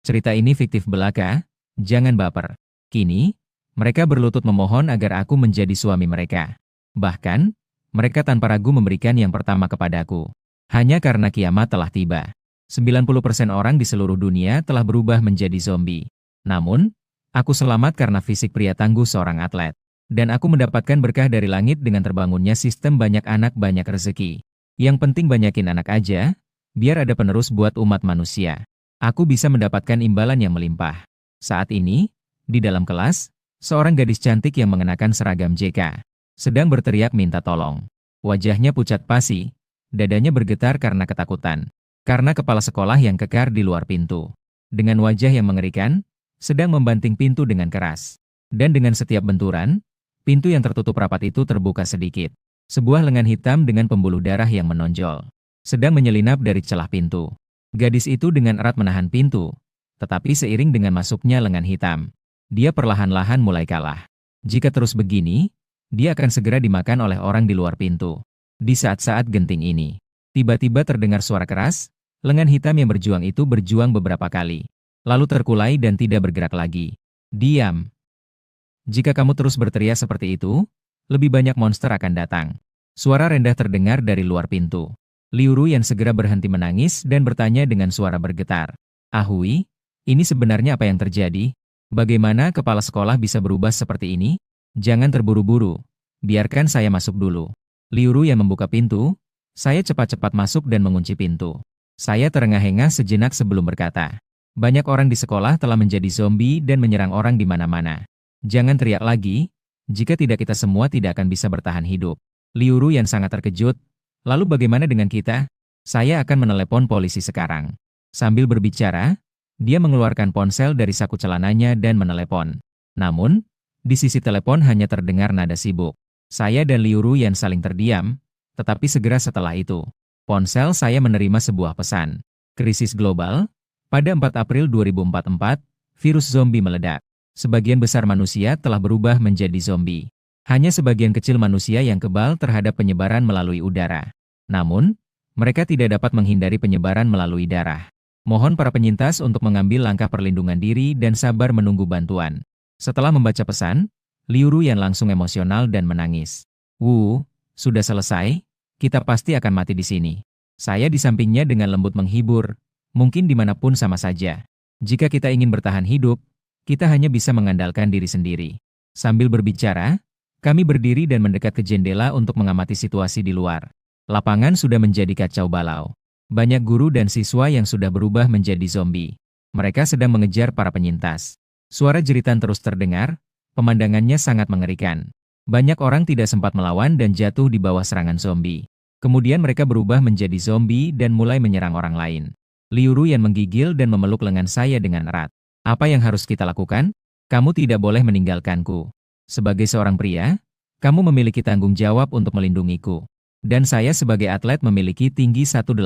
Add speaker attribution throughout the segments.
Speaker 1: Cerita ini fiktif belaka, jangan baper. Kini, mereka berlutut memohon agar aku menjadi suami mereka. Bahkan, mereka tanpa ragu memberikan yang pertama kepadaku. Hanya karena kiamat telah tiba. 90% orang di seluruh dunia telah berubah menjadi zombie. Namun, aku selamat karena fisik pria tangguh seorang atlet. Dan aku mendapatkan berkah dari langit dengan terbangunnya sistem banyak anak banyak rezeki. Yang penting banyakin anak aja, biar ada penerus buat umat manusia. Aku bisa mendapatkan imbalan yang melimpah. Saat ini, di dalam kelas, seorang gadis cantik yang mengenakan seragam JK sedang berteriak minta tolong. Wajahnya pucat pasi, dadanya bergetar karena ketakutan. Karena kepala sekolah yang kekar di luar pintu. Dengan wajah yang mengerikan, sedang membanting pintu dengan keras. Dan dengan setiap benturan, pintu yang tertutup rapat itu terbuka sedikit. Sebuah lengan hitam dengan pembuluh darah yang menonjol sedang menyelinap dari celah pintu. Gadis itu dengan erat menahan pintu, tetapi seiring dengan masuknya lengan hitam, dia perlahan-lahan mulai kalah. Jika terus begini, dia akan segera dimakan oleh orang di luar pintu. Di saat-saat genting ini, tiba-tiba terdengar suara keras, lengan hitam yang berjuang itu berjuang beberapa kali, lalu terkulai dan tidak bergerak lagi. Diam. Jika kamu terus berteriak seperti itu, lebih banyak monster akan datang. Suara rendah terdengar dari luar pintu. Liu Ruyan segera berhenti menangis dan bertanya dengan suara bergetar. Ahui, ini sebenarnya apa yang terjadi? Bagaimana kepala sekolah bisa berubah seperti ini? Jangan terburu-buru. Biarkan saya masuk dulu. Liu Ruyan membuka pintu. Saya cepat-cepat masuk dan mengunci pintu. Saya terengah-engah sejenak sebelum berkata. Banyak orang di sekolah telah menjadi zombie dan menyerang orang di mana-mana. Jangan teriak lagi. Jika tidak kita semua tidak akan bisa bertahan hidup. Liu Ruyan sangat terkejut. Lalu bagaimana dengan kita? Saya akan menelepon polisi sekarang. Sambil berbicara, dia mengeluarkan ponsel dari saku celananya dan menelepon. Namun, di sisi telepon hanya terdengar nada sibuk. Saya dan Liu Ruyan saling terdiam, tetapi segera setelah itu, ponsel saya menerima sebuah pesan. Krisis global, pada 4 April 2044, virus zombie meledak. Sebagian besar manusia telah berubah menjadi zombie. Hanya sebagian kecil manusia yang kebal terhadap penyebaran melalui udara. Namun, mereka tidak dapat menghindari penyebaran melalui darah. Mohon para penyintas untuk mengambil langkah perlindungan diri dan sabar menunggu bantuan. Setelah membaca pesan, Liu Ruyan langsung emosional dan menangis. Sudah selesai, kita pasti akan mati di sini. Saya di sampingnya dengan lembut menghibur, mungkin dimanapun sama saja. Jika kita ingin bertahan hidup, kita hanya bisa mengandalkan diri sendiri. Sambil berbicara, kami berdiri dan mendekat ke jendela untuk mengamati situasi di luar. Lapangan sudah menjadi kacau balau. Banyak guru dan siswa yang sudah berubah menjadi zombie. Mereka sedang mengejar para penyintas. Suara jeritan terus terdengar, pemandangannya sangat mengerikan. Banyak orang tidak sempat melawan dan jatuh di bawah serangan zombie. Kemudian mereka berubah menjadi zombie dan mulai menyerang orang lain. Liu Ruyan menggigil dan memeluk lengan saya dengan erat. Apa yang harus kita lakukan? Kamu tidak boleh meninggalkanku. Sebagai seorang pria, kamu memiliki tanggung jawab untuk melindungiku. Dan saya sebagai atlet memiliki tinggi 185.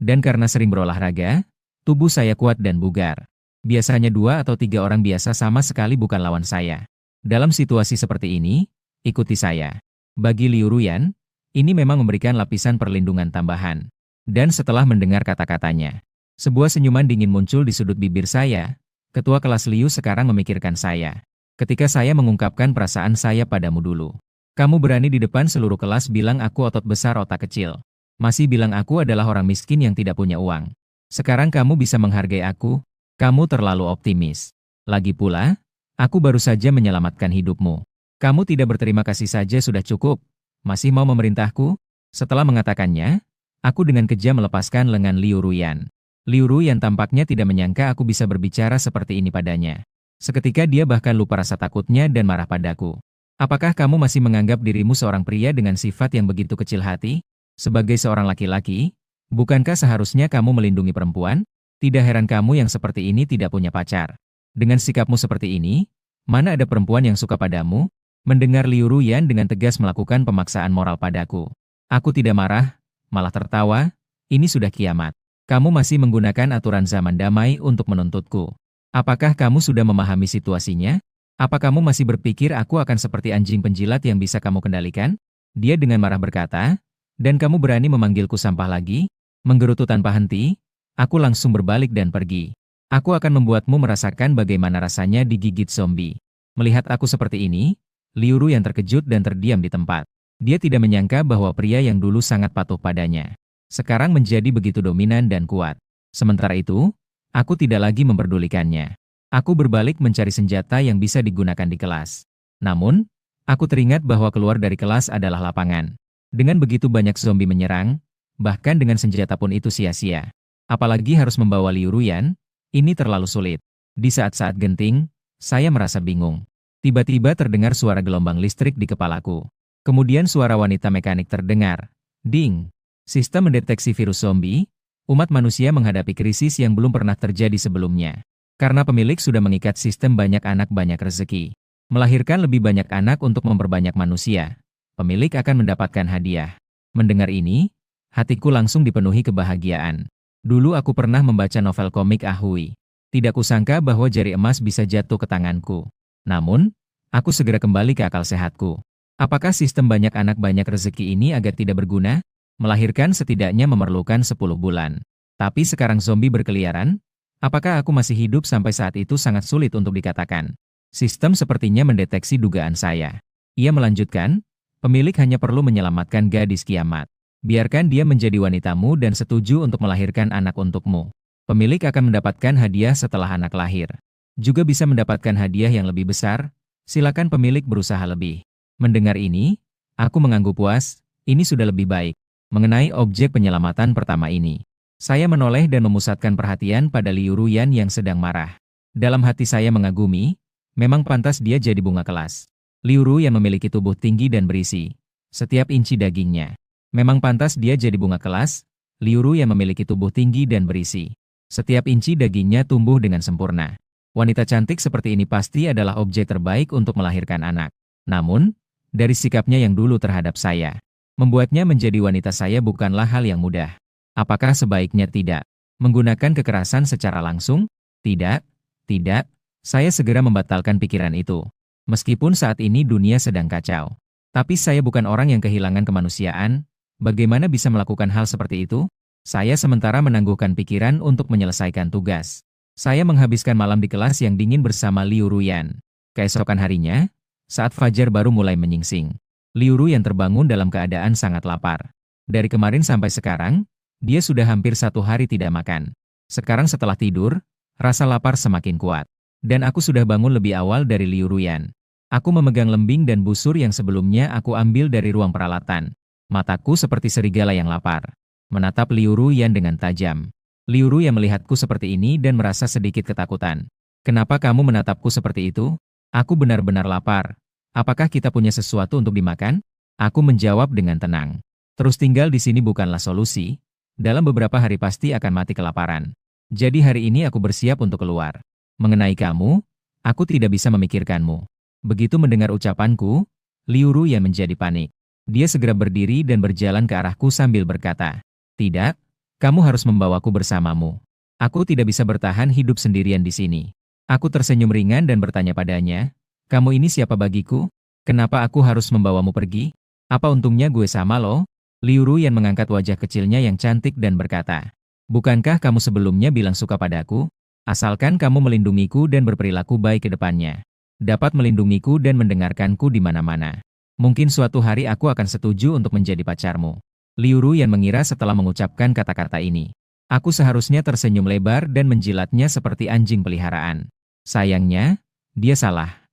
Speaker 1: Dan karena sering berolahraga, tubuh saya kuat dan bugar. Biasanya 2 atau 3 orang biasa sama sekali bukan lawan saya. Dalam situasi seperti ini, ikuti saya. Bagi Liu Ruyan, ini memang memberikan lapisan perlindungan tambahan. Dan setelah mendengar kata-katanya, sebuah senyuman dingin muncul di sudut bibir saya. Ketua kelas Liu sekarang memikirkan saya. Ketika saya mengungkapkan perasaan saya padamu dulu. Kamu berani di depan seluruh kelas bilang aku otot besar otak kecil. Masih bilang aku adalah orang miskin yang tidak punya uang. Sekarang kamu bisa menghargai aku? Kamu terlalu optimis. Lagi pula, aku baru saja menyelamatkan hidupmu. Kamu tidak berterima kasih saja sudah cukup. Masih mau memerintahku? Setelah mengatakannya, aku dengan kejam melepaskan lengan Liu Ruyan. Liu Ruyan tampaknya tidak menyangka aku bisa berbicara seperti ini padanya. Seketika dia bahkan lupa rasa takutnya dan marah padaku. Apakah kamu masih menganggap dirimu seorang pria dengan sifat yang begitu kecil hati? Sebagai seorang laki-laki, bukankah seharusnya kamu melindungi perempuan? Tidak heran kamu yang seperti ini tidak punya pacar. Dengan sikapmu seperti ini, mana ada perempuan yang suka padamu? Mendengar Liu Ruyan dengan tegas melakukan pemaksaan moral padaku. Aku tidak marah, malah tertawa. Ini sudah kiamat. Kamu masih menggunakan aturan zaman damai untuk menuntutku. Apakah kamu sudah memahami situasinya? Apa kamu masih berpikir aku akan seperti anjing penjilat yang bisa kamu kendalikan? Dia dengan marah berkata, dan kamu berani memanggilku sampah lagi? Menggerutu tanpa henti, aku langsung berbalik dan pergi. Aku akan membuatmu merasakan bagaimana rasanya digigit zombie. Melihat aku seperti ini, Liu Ru yang terkejut dan terdiam di tempat. Dia tidak menyangka bahwa pria yang dulu sangat patuh padanya sekarang menjadi begitu dominan dan kuat. Sementara itu, aku tidak lagi memperdulikannya. Aku berbalik mencari senjata yang bisa digunakan di kelas. Namun, aku teringat bahwa keluar dari kelas adalah lapangan. Dengan begitu banyak zombie menyerang, bahkan dengan senjata pun itu sia-sia. Apalagi harus membawa Liu Ruyan, ini terlalu sulit. Di saat-saat genting, saya merasa bingung. Tiba-tiba terdengar suara gelombang listrik di kepalaku. Kemudian suara wanita mekanik terdengar. Ding! Sistem mendeteksi virus zombie, umat manusia menghadapi krisis yang belum pernah terjadi sebelumnya. Karena pemilik sudah mengikat sistem banyak anak banyak rezeki. Melahirkan lebih banyak anak untuk memperbanyak manusia. Pemilik akan mendapatkan hadiah. Mendengar ini, hatiku langsung dipenuhi kebahagiaan. Dulu aku pernah membaca novel komik Ahui. Tidak kusangka bahwa jari emas bisa jatuh ke tanganku. Namun, aku segera kembali ke akal sehatku. Apakah sistem banyak anak banyak rezeki ini agak tidak berguna? Melahirkan setidaknya memerlukan 10 bulan. Tapi sekarang zombie berkeliaran? Apakah aku masih hidup sampai saat itu sangat sulit untuk dikatakan. Sistem sepertinya mendeteksi dugaan saya. Ia melanjutkan, pemilik hanya perlu menyelamatkan gadis kiamat. Biarkan dia menjadi wanitamu dan setuju untuk melahirkan anak untukmu. Pemilik akan mendapatkan hadiah setelah anak lahir. Juga bisa mendapatkan hadiah yang lebih besar, silakan pemilik berusaha lebih. Mendengar ini, aku mengangguk puas, ini sudah lebih baik. Mengenai objek penyelamatan pertama ini, saya menoleh dan memusatkan perhatian pada Liu Ruyan yang sedang marah. Dalam hati saya mengagumi, memang pantas dia jadi bunga kelas. Liu Ruyan memiliki tubuh tinggi dan berisi, setiap inci dagingnya. Memang pantas dia jadi bunga kelas, Liu Ruyan memiliki tubuh tinggi dan berisi. Setiap inci dagingnya tumbuh dengan sempurna. Wanita cantik seperti ini pasti adalah objek terbaik untuk melahirkan anak. Namun, dari sikapnya yang dulu terhadap saya, membuatnya menjadi wanita saya bukanlah hal yang mudah. Apakah sebaiknya tidak menggunakan kekerasan secara langsung? Tidak, tidak. Saya segera membatalkan pikiran itu. Meskipun saat ini dunia sedang kacau. Tapi saya bukan orang yang kehilangan kemanusiaan. Bagaimana bisa melakukan hal seperti itu? Saya sementara menangguhkan pikiran untuk menyelesaikan tugas. Saya menghabiskan malam di kelas yang dingin bersama Liu Ruyan. Keesokan harinya, saat fajar baru mulai menyingsing, Liu Ruyan terbangun dalam keadaan sangat lapar. Dari kemarin sampai sekarang, dia sudah hampir 1 hari tidak makan. Sekarang setelah tidur, rasa lapar semakin kuat. Dan aku sudah bangun lebih awal dari Liu Ruyan. Aku memegang lembing dan busur yang sebelumnya aku ambil dari ruang peralatan. Mataku seperti serigala yang lapar, menatap Liu Ruyan dengan tajam. Liu Ruyan melihatku seperti ini dan merasa sedikit ketakutan. Kenapa kamu menatapku seperti itu? Aku benar-benar lapar. Apakah kita punya sesuatu untuk dimakan? Aku menjawab dengan tenang. Terus tinggal di sini bukanlah solusi. Dalam beberapa hari pasti akan mati kelaparan. Jadi hari ini aku bersiap untuk keluar. Mengenai kamu, aku tidak bisa memikirkanmu. Begitu mendengar ucapanku, Liu Ruyan menjadi panik. Dia segera berdiri dan berjalan ke arahku sambil berkata, "Tidak, kamu harus membawaku bersamamu. Aku tidak bisa bertahan hidup sendirian di sini." Aku tersenyum ringan dan bertanya padanya, "Kamu ini siapa bagiku? Kenapa aku harus membawamu pergi? Apa untungnya gue sama lo?" Liu Ruyan mengangkat wajah kecilnya yang cantik dan berkata, "Bukankah kamu sebelumnya bilang suka padaku? Asalkan kamu melindungiku dan berperilaku baik ke depannya. Dapat melindungiku dan mendengarkanku di mana-mana. Mungkin suatu hari aku akan setuju untuk menjadi pacarmu." Liu Ruyan mengira setelah mengucapkan kata-kata ini, aku seharusnya tersenyum lebar dan menjilatnya seperti anjing peliharaan. Sayangnya, dia salah.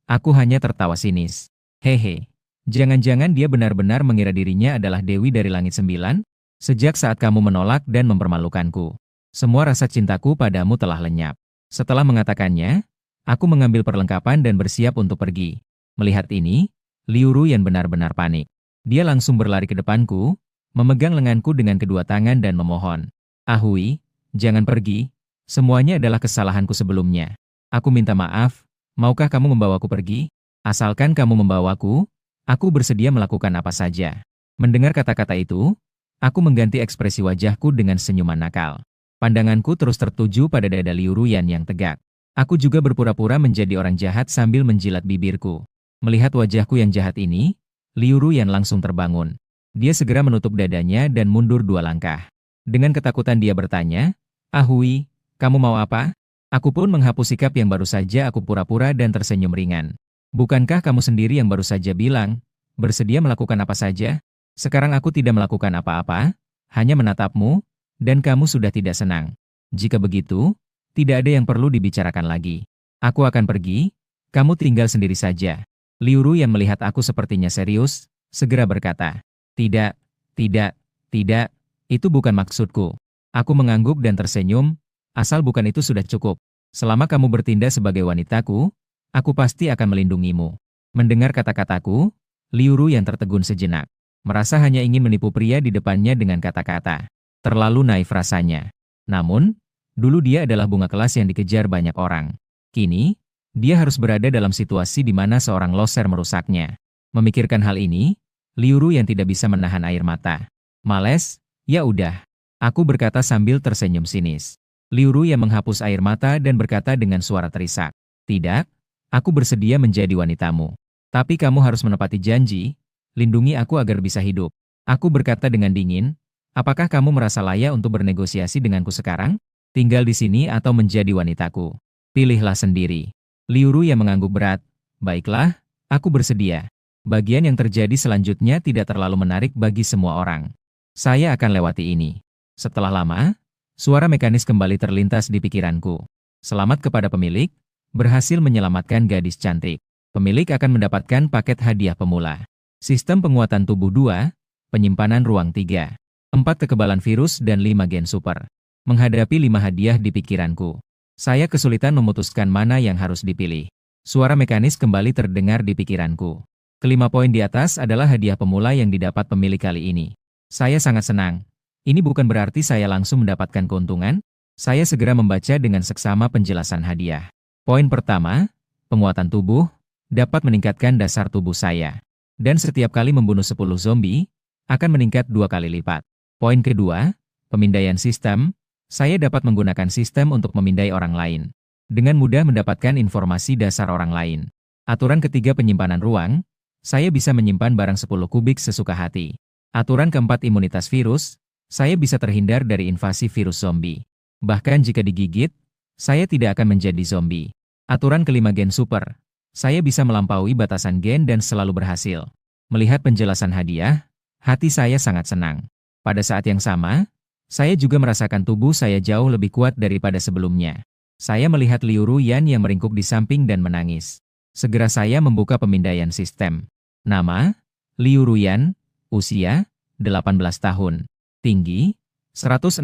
Speaker 1: Aku hanya tertawa sinis. Hehe, jangan-jangan dia benar-benar mengira dirinya adalah Dewi dari Langit 9? Sejak saat kamu menolak dan mempermalukanku, semua rasa cintaku padamu telah lenyap. Setelah mengatakannya, aku mengambil perlengkapan dan bersiap untuk pergi. Melihat ini, Liu Ruyan benar-benar panik. Dia langsung berlari ke depanku, memegang lenganku dengan kedua tangan dan memohon, "Ahui, jangan pergi. Semuanya adalah kesalahanku sebelumnya. Aku minta maaf, maukah kamu membawaku pergi? Asalkan kamu membawaku, aku bersedia melakukan apa saja." Mendengar kata-kata itu, aku mengganti ekspresi wajahku dengan senyuman nakal. Pandanganku terus tertuju pada dada Liu Ruyan yang tegak. Aku juga berpura-pura menjadi orang jahat sambil menjilat bibirku. Melihat wajahku yang jahat ini, Liu Ruyan langsung terbangun. Dia segera menutup dadanya dan mundur 2 langkah. Dengan ketakutan dia bertanya, "Ahui, Kamu mau apa? Aku pun menghapus sikap yang baru saja aku pura-pura dan tersenyum ringan. Bukankah kamu sendiri yang baru saja bilang, bersedia melakukan apa saja? Sekarang aku tidak melakukan apa-apa, hanya menatapmu, dan kamu sudah tidak senang. Jika begitu, tidak ada yang perlu dibicarakan lagi. Aku akan pergi, kamu tinggal sendiri saja. Liu Ru yang melihat aku sepertinya serius, segera berkata, tidak, tidak, tidak, itu bukan maksudku. Aku mengangguk dan tersenyum, asal bukan itu sudah cukup. Selama kamu bertindak sebagai wanitaku, aku pasti akan melindungimu. Mendengar kata-kataku, Liu Ru yang tertegun sejenak. Merasa hanya ingin menipu pria di depannya dengan kata-kata. Terlalu naif rasanya. Namun, dulu dia adalah bunga kelas yang dikejar banyak orang. Kini, dia harus berada dalam situasi di mana seorang loser merusaknya. Memikirkan hal ini, Liu Ru yang tidak bisa menahan air mata. Males, ya udah. Aku berkata sambil tersenyum sinis. Liu Ru yang menghapus air mata dan berkata dengan suara terisak. Tidak, aku bersedia menjadi wanitamu. Tapi kamu harus menepati janji, lindungi aku agar bisa hidup. Aku berkata dengan dingin, apakah kamu merasa layak untuk bernegosiasi denganku sekarang? Tinggal di sini atau menjadi wanitaku? Pilihlah sendiri. Liu Ru yang mengangguk berat. Baiklah, aku bersedia. Bagian yang terjadi selanjutnya tidak terlalu menarik bagi semua orang. Saya akan lewati ini. Setelah lama, suara mekanis kembali terlintas di pikiranku. Selamat kepada pemilik, berhasil menyelamatkan gadis cantik. Pemilik akan mendapatkan paket hadiah pemula. Sistem penguatan tubuh 2, penyimpanan ruang 3, 4 kekebalan virus dan 5 gen super. Menghadapi 5 hadiah di pikiranku. Saya kesulitan memutuskan mana yang harus dipilih. Suara mekanis kembali terdengar di pikiranku. Kelima poin di atas adalah hadiah pemula yang didapat pemilik kali ini. Saya sangat senang. Ini bukan berarti saya langsung mendapatkan keuntungan. Saya segera membaca dengan seksama penjelasan hadiah. Poin pertama, penguatan tubuh, dapat meningkatkan dasar tubuh saya. Dan setiap kali membunuh 10 zombie, akan meningkat 2 kali lipat. Poin kedua, pemindaian sistem, saya dapat menggunakan sistem untuk memindai orang lain. Dengan mudah mendapatkan informasi dasar orang lain. Aturan ketiga penyimpanan ruang, saya bisa menyimpan barang 10 kubik sesuka hati. Aturan keempat imunitas virus, saya bisa terhindar dari invasi virus zombie. Bahkan jika digigit, saya tidak akan menjadi zombie. Aturan kelima gen super, saya bisa melampaui batasan gen dan selalu berhasil. Melihat penjelasan hadiah, hati saya sangat senang. Pada saat yang sama, saya juga merasakan tubuh saya jauh lebih kuat daripada sebelumnya. Saya melihat Liu Ruyan yang meringkuk di samping dan menangis. Segera saya membuka pemindaian sistem. Nama, Liu Ruyan, usia, 18 tahun. Tinggi, 168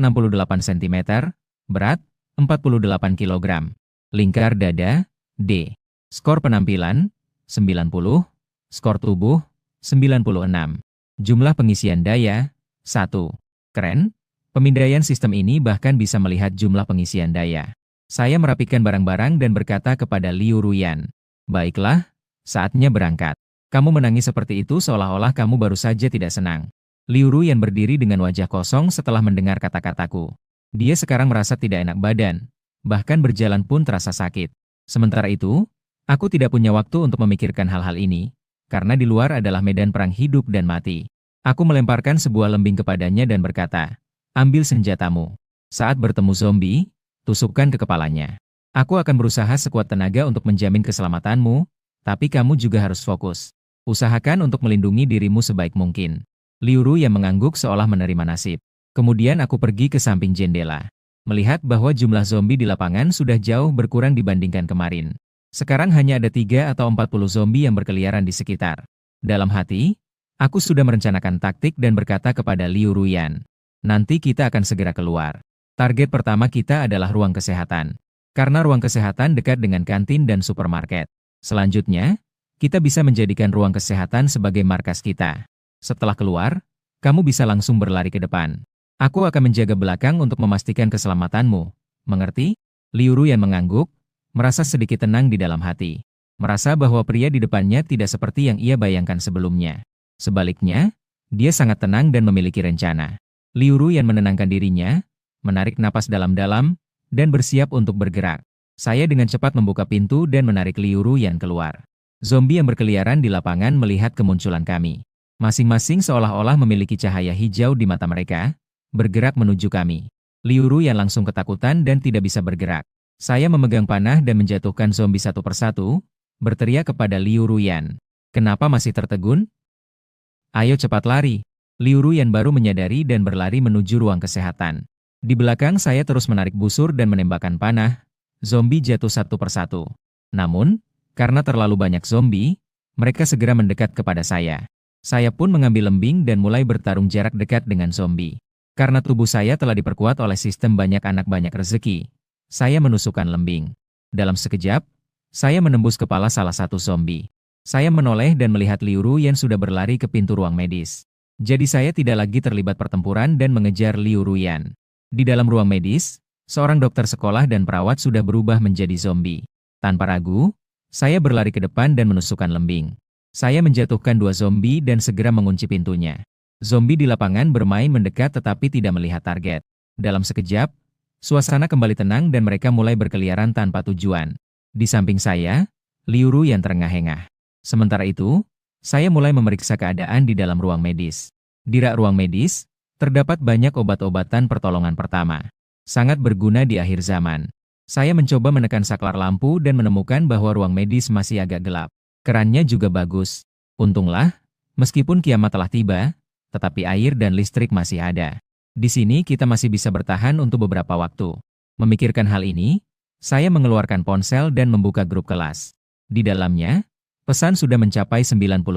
Speaker 1: cm, berat, 48 kg. Lingkar dada, D. Skor penampilan, 90. Skor tubuh, 96. Jumlah pengisian daya, 1. Keren, pemindaian sistem ini bahkan bisa melihat jumlah pengisian daya. Saya merapikan barang-barang dan berkata kepada Liu Ruyan, baiklah, saatnya berangkat. Kamu menangis seperti itu seolah-olah kamu baru saja tidak senang. Liu Ruyan berdiri dengan wajah kosong setelah mendengar kata-kataku. Dia sekarang merasa tidak enak badan, bahkan berjalan pun terasa sakit. Sementara itu, aku tidak punya waktu untuk memikirkan hal-hal ini, karena di luar adalah medan perang hidup dan mati. Aku melemparkan sebuah lembing kepadanya dan berkata, ambil senjatamu. Saat bertemu zombie, tusukkan ke kepalanya. Aku akan berusaha sekuat tenaga untuk menjamin keselamatanmu, tapi kamu juga harus fokus. Usahakan untuk melindungi dirimu sebaik mungkin. Liu Ru yang mengangguk seolah menerima nasib. Kemudian aku pergi ke samping jendela. Melihat bahwa jumlah zombie di lapangan sudah jauh berkurang dibandingkan kemarin. Sekarang hanya ada 3 atau 40 zombie yang berkeliaran di sekitar. Dalam hati, aku sudah merencanakan taktik dan berkata kepada Liu Ruyan, nanti kita akan segera keluar. Target pertama kita adalah ruang kesehatan. Karena ruang kesehatan dekat dengan kantin dan supermarket. Selanjutnya, kita bisa menjadikan ruang kesehatan sebagai markas kita. Setelah keluar, kamu bisa langsung berlari ke depan. Aku akan menjaga belakang untuk memastikan keselamatanmu. Mengerti? Liu Ruyan mengangguk, merasa sedikit tenang di dalam hati. Merasa bahwa pria di depannya tidak seperti yang ia bayangkan sebelumnya. Sebaliknya, dia sangat tenang dan memiliki rencana. Liu Ruyan menenangkan dirinya, menarik napas dalam-dalam, dan bersiap untuk bergerak. Saya dengan cepat membuka pintu dan menarik Liu Ruyan keluar. Zombie yang berkeliaran di lapangan melihat kemunculan kami. Masing-masing seolah-olah memiliki cahaya hijau di mata mereka, bergerak menuju kami. Liu Ruyan langsung ketakutan dan tidak bisa bergerak. Saya memegang panah dan menjatuhkan zombie satu persatu, berteriak kepada Liu Ruyan. Kenapa masih tertegun? Ayo cepat lari. Liu Ruyan baru menyadari dan berlari menuju ruang kesehatan. Di belakang saya terus menarik busur dan menembakkan panah. Zombie jatuh satu persatu. Namun, karena terlalu banyak zombie, mereka segera mendekat kepada saya. Saya pun mengambil lembing dan mulai bertarung jarak dekat dengan zombie. Karena tubuh saya telah diperkuat oleh sistem banyak anak banyak rezeki, saya menusukkan lembing. Dalam sekejap, saya menembus kepala salah satu zombie. Saya menoleh dan melihat Liu Ruyan sudah berlari ke pintu ruang medis. Jadi saya tidak lagi terlibat pertempuran dan mengejar Liu Ruyan. Di dalam ruang medis, seorang dokter sekolah dan perawat sudah berubah menjadi zombie. Tanpa ragu, saya berlari ke depan dan menusukkan lembing. Saya menjatuhkan dua zombie dan segera mengunci pintunya. Zombie di lapangan bermain mendekat tetapi tidak melihat target. Dalam sekejap, suasana kembali tenang dan mereka mulai berkeliaran tanpa tujuan. Di samping saya, Liu Ruyan terengah-engah. Sementara itu, saya mulai memeriksa keadaan di dalam ruang medis. Di rak ruang medis, terdapat banyak obat-obatan pertolongan pertama. Sangat berguna di akhir zaman. Saya mencoba menekan saklar lampu dan menemukan bahwa ruang medis masih agak gelap. Kerannya juga bagus. Untunglah, meskipun kiamat telah tiba, tetapi air dan listrik masih ada. Di sini kita masih bisa bertahan untuk beberapa waktu. Memikirkan hal ini, saya mengeluarkan ponsel dan membuka grup kelas. Di dalamnya, pesan sudah mencapai 99.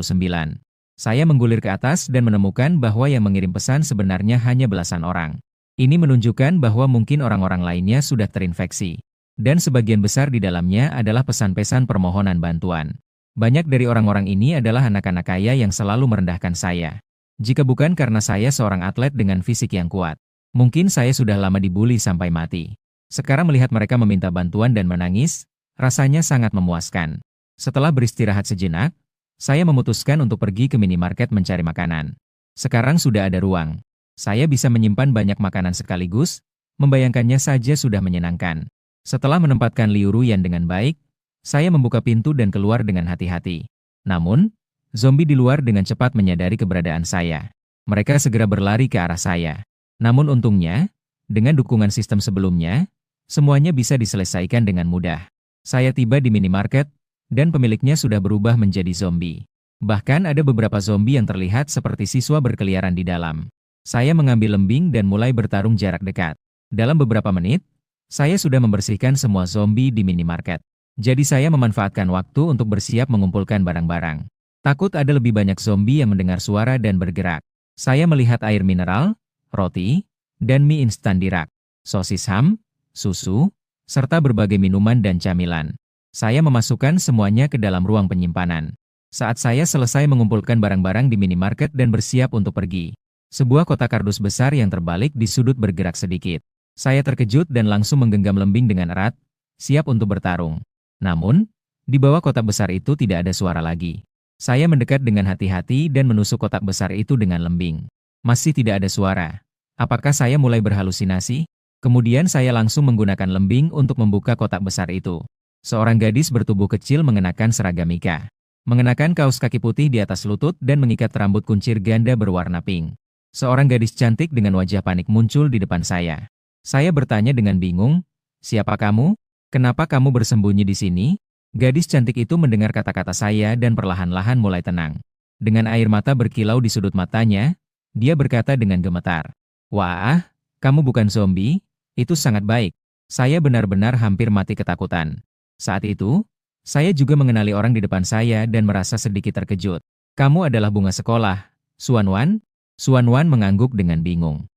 Speaker 1: Saya menggulir ke atas dan menemukan bahwa yang mengirim pesan sebenarnya hanya belasan orang. Ini menunjukkan bahwa mungkin orang-orang lainnya sudah terinfeksi. Dan sebagian besar di dalamnya adalah pesan-pesan permohonan bantuan. Banyak dari orang-orang ini adalah anak-anak kaya yang selalu merendahkan saya. Jika bukan karena saya seorang atlet dengan fisik yang kuat, mungkin saya sudah lama dibully sampai mati. Sekarang melihat mereka meminta bantuan dan menangis, rasanya sangat memuaskan. Setelah beristirahat sejenak, saya memutuskan untuk pergi ke minimarket mencari makanan. Sekarang sudah ada ruang. Saya bisa menyimpan banyak makanan sekaligus, membayangkannya saja sudah menyenangkan. Setelah menempatkan Liu Ruyan dengan baik, saya membuka pintu dan keluar dengan hati-hati. Namun, zombie di luar dengan cepat menyadari keberadaan saya. Mereka segera berlari ke arah saya. Namun untungnya, dengan dukungan sistem sebelumnya, semuanya bisa diselesaikan dengan mudah. Saya tiba di minimarket, dan pemiliknya sudah berubah menjadi zombie. Bahkan ada beberapa zombie yang terlihat seperti siswa berkeliaran di dalam. Saya mengambil lembing dan mulai bertarung jarak dekat. Dalam beberapa menit, saya sudah membersihkan semua zombie di minimarket. Jadi saya memanfaatkan waktu untuk bersiap mengumpulkan barang-barang. Takut ada lebih banyak zombie yang mendengar suara dan bergerak. Saya melihat air mineral, roti, dan mie instan di rak, sosis ham, susu, serta berbagai minuman dan camilan. Saya memasukkan semuanya ke dalam ruang penyimpanan. Saat saya selesai mengumpulkan barang-barang di minimarket dan bersiap untuk pergi, sebuah kotak kardus besar yang terbalik di sudut bergerak sedikit. Saya terkejut dan langsung menggenggam lembing dengan erat, siap untuk bertarung. Namun, di bawah kotak besar itu tidak ada suara lagi. Saya mendekat dengan hati-hati dan menusuk kotak besar itu dengan lembing. Masih tidak ada suara. Apakah saya mulai berhalusinasi? Kemudian saya langsung menggunakan lembing untuk membuka kotak besar itu. Seorang gadis bertubuh kecil mengenakan seragam Mika. Mengenakan kaos kaki putih di atas lutut dan mengikat rambut kuncir ganda berwarna pink. Seorang gadis cantik dengan wajah panik muncul di depan saya. Saya bertanya dengan bingung, "Siapa kamu? Kenapa kamu bersembunyi di sini?" Gadis cantik itu mendengar kata-kata saya dan perlahan-lahan mulai tenang. Dengan air mata berkilau di sudut matanya, dia berkata dengan gemetar, "Wah, kamu bukan zombie? Itu sangat baik." Saya benar-benar hampir mati ketakutan. Saat itu, saya juga mengenali orang di depan saya dan merasa sedikit terkejut. "Kamu adalah bunga sekolah, Xuan Wan?" Xuan Wan mengangguk dengan bingung.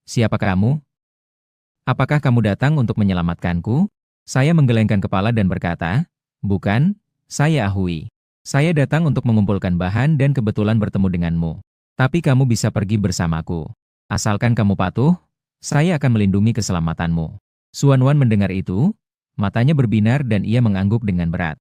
Speaker 1: Siapa kamu? Apakah kamu datang untuk menyelamatkanku?" Saya menggelengkan kepala dan berkata, "Bukan, saya Ahui. Saya datang untuk mengumpulkan bahan dan kebetulan bertemu denganmu. Tapi kamu bisa pergi bersamaku. Asalkan kamu patuh, saya akan melindungi keselamatanmu." Xuan Wan mendengar itu, matanya berbinar dan ia mengangguk dengan berat.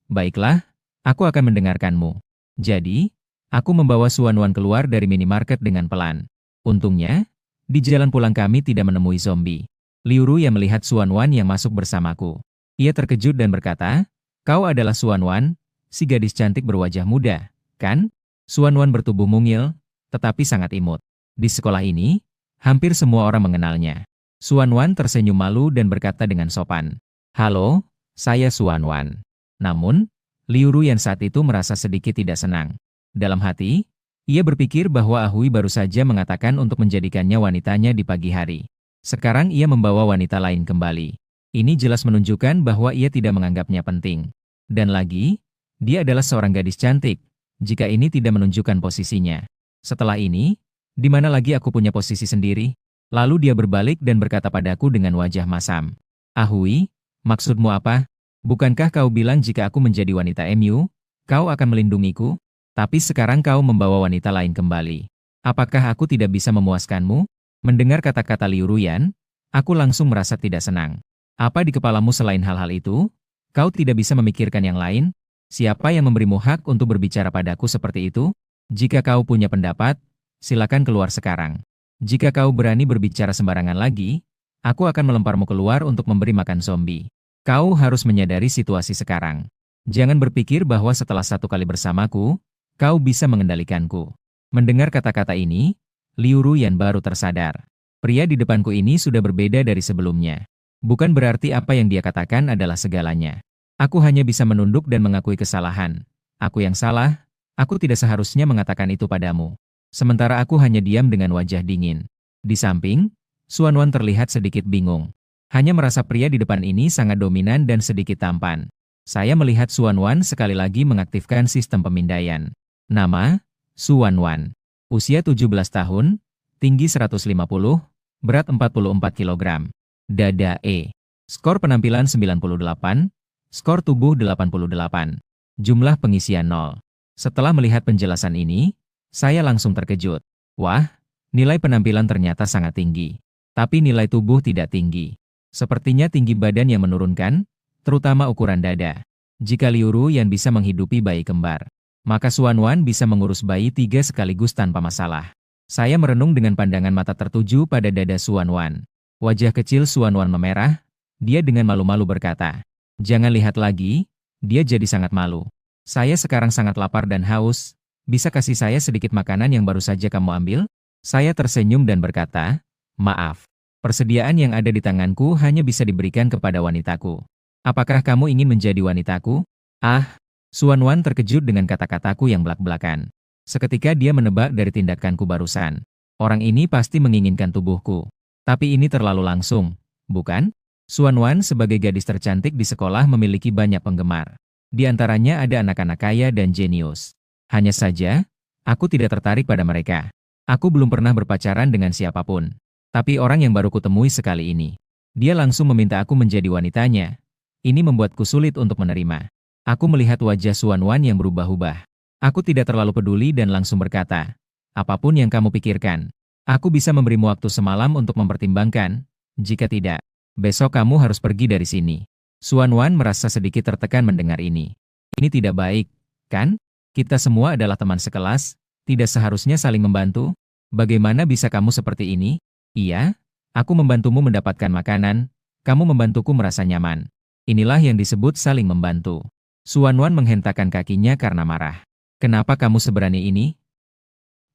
Speaker 1: Baiklah, aku akan mendengarkanmu." Jadi, aku membawa Xuan Wan keluar dari minimarket dengan pelan. Untungnya, di jalan pulang kami tidak menemui zombie. Liu Ruyan melihat Xuan Wan yang masuk bersamaku. Ia terkejut dan berkata, "Kau adalah Xuan Wan, si gadis cantik berwajah muda, kan?" Xuan Wan bertubuh mungil, tetapi sangat imut. Di sekolah ini, Hampir semua orang mengenalnya. Xuan Wan tersenyum malu dan berkata dengan sopan, "Halo, saya Xuan Wan." Namun, Liu Ruyan saat itu merasa sedikit tidak senang. Dalam hati, ia berpikir bahwa Ahui baru saja mengatakan untuk menjadikannya wanitanya di pagi hari. Sekarang ia membawa wanita lain kembali. Ini jelas menunjukkan bahwa ia tidak menganggapnya penting. Dan lagi, dia adalah seorang gadis cantik, jika ini tidak menunjukkan posisinya. Setelah ini, di mana lagi aku punya posisi sendiri? Lalu dia berbalik dan berkata padaku dengan wajah masam. "Ahui, maksudmu apa? Bukankah kau bilang jika aku menjadi wanita MU, kau akan melindungiku? Tapi sekarang kau membawa wanita lain kembali. Apakah aku tidak bisa memuaskanmu?" Mendengar kata-kata Liu Ruyan, aku langsung merasa tidak senang. "Apa di kepalamu selain hal-hal itu? Kau tidak bisa memikirkan yang lain? Siapa yang memberimu hak untuk berbicara padaku seperti itu? Jika kau punya pendapat, silakan keluar sekarang. Jika kau berani berbicara sembarangan lagi, aku akan melemparmu keluar untuk memberi makan zombie. Kau harus menyadari situasi sekarang. Jangan berpikir bahwa setelah satu kali bersamaku, kau bisa mengendalikanku." Mendengar kata-kata ini, Liu Ruyan baru tersadar. Pria di depanku ini sudah berbeda dari sebelumnya. Bukan berarti apa yang dia katakan adalah segalanya. Aku hanya bisa menunduk dan mengakui kesalahan. Aku yang salah, aku tidak seharusnya mengatakan itu padamu. Sementara aku hanya diam dengan wajah dingin. Di samping, Xuan Wan terlihat sedikit bingung. Hanya merasa pria di depan ini sangat dominan dan sedikit tampan. Saya melihat Xuan Wan sekali lagi mengaktifkan sistem pemindaian. Nama, Xuan Wan. Usia 17 tahun, tinggi 150, berat 44 kg. Dada E. Skor penampilan 98, skor tubuh 88. Jumlah pengisian 0. Setelah melihat penjelasan ini, saya langsung terkejut. Wah, nilai penampilan ternyata sangat tinggi. Tapi nilai tubuh tidak tinggi. Sepertinya tinggi badan yang menurunkan, terutama ukuran dada. Jika Liu Ruyan bisa menghidupi bayi kembar, maka Xuan Wan bisa mengurus bayi 3 sekaligus tanpa masalah. Saya merenung dengan pandangan mata tertuju pada dada Xuan Wan. Wajah kecil Xuan Wan memerah, dia dengan malu-malu berkata, "Jangan lihat lagi, dia jadi sangat malu. Saya sekarang sangat lapar dan haus, bisa kasih saya sedikit makanan yang baru saja kamu ambil?" Saya tersenyum dan berkata, "Maaf, persediaan yang ada di tanganku hanya bisa diberikan kepada wanitaku. Apakah kamu ingin menjadi wanitaku?" Ah, Xuan Wan terkejut dengan kata-kataku yang belak-belakan. Seketika dia menebak dari tindakanku barusan. Orang ini pasti menginginkan tubuhku. Tapi ini terlalu langsung, bukan? Xuan Wan sebagai gadis tercantik di sekolah memiliki banyak penggemar. Di antaranya ada anak-anak kaya dan jenius. Hanya saja, aku tidak tertarik pada mereka. Aku belum pernah berpacaran dengan siapapun. Tapi orang yang baru kutemui sekali ini, dia langsung meminta aku menjadi wanitanya. Ini membuatku sulit untuk menerima. Aku melihat wajah Xuan Wan yang berubah-ubah. Aku tidak terlalu peduli dan langsung berkata, "Apapun yang kamu pikirkan, aku bisa memberimu waktu semalam untuk mempertimbangkan. Jika tidak, besok kamu harus pergi dari sini." Xuan Wan merasa sedikit tertekan mendengar ini. Ini tidak baik, kan? Kita semua adalah teman sekelas, tidak seharusnya saling membantu. Bagaimana bisa kamu seperti ini? Iya, aku membantumu mendapatkan makanan, kamu membantuku merasa nyaman. Inilah yang disebut saling membantu. Xuan Wan menghentakkan kakinya karena marah. "Kenapa kamu seberani ini?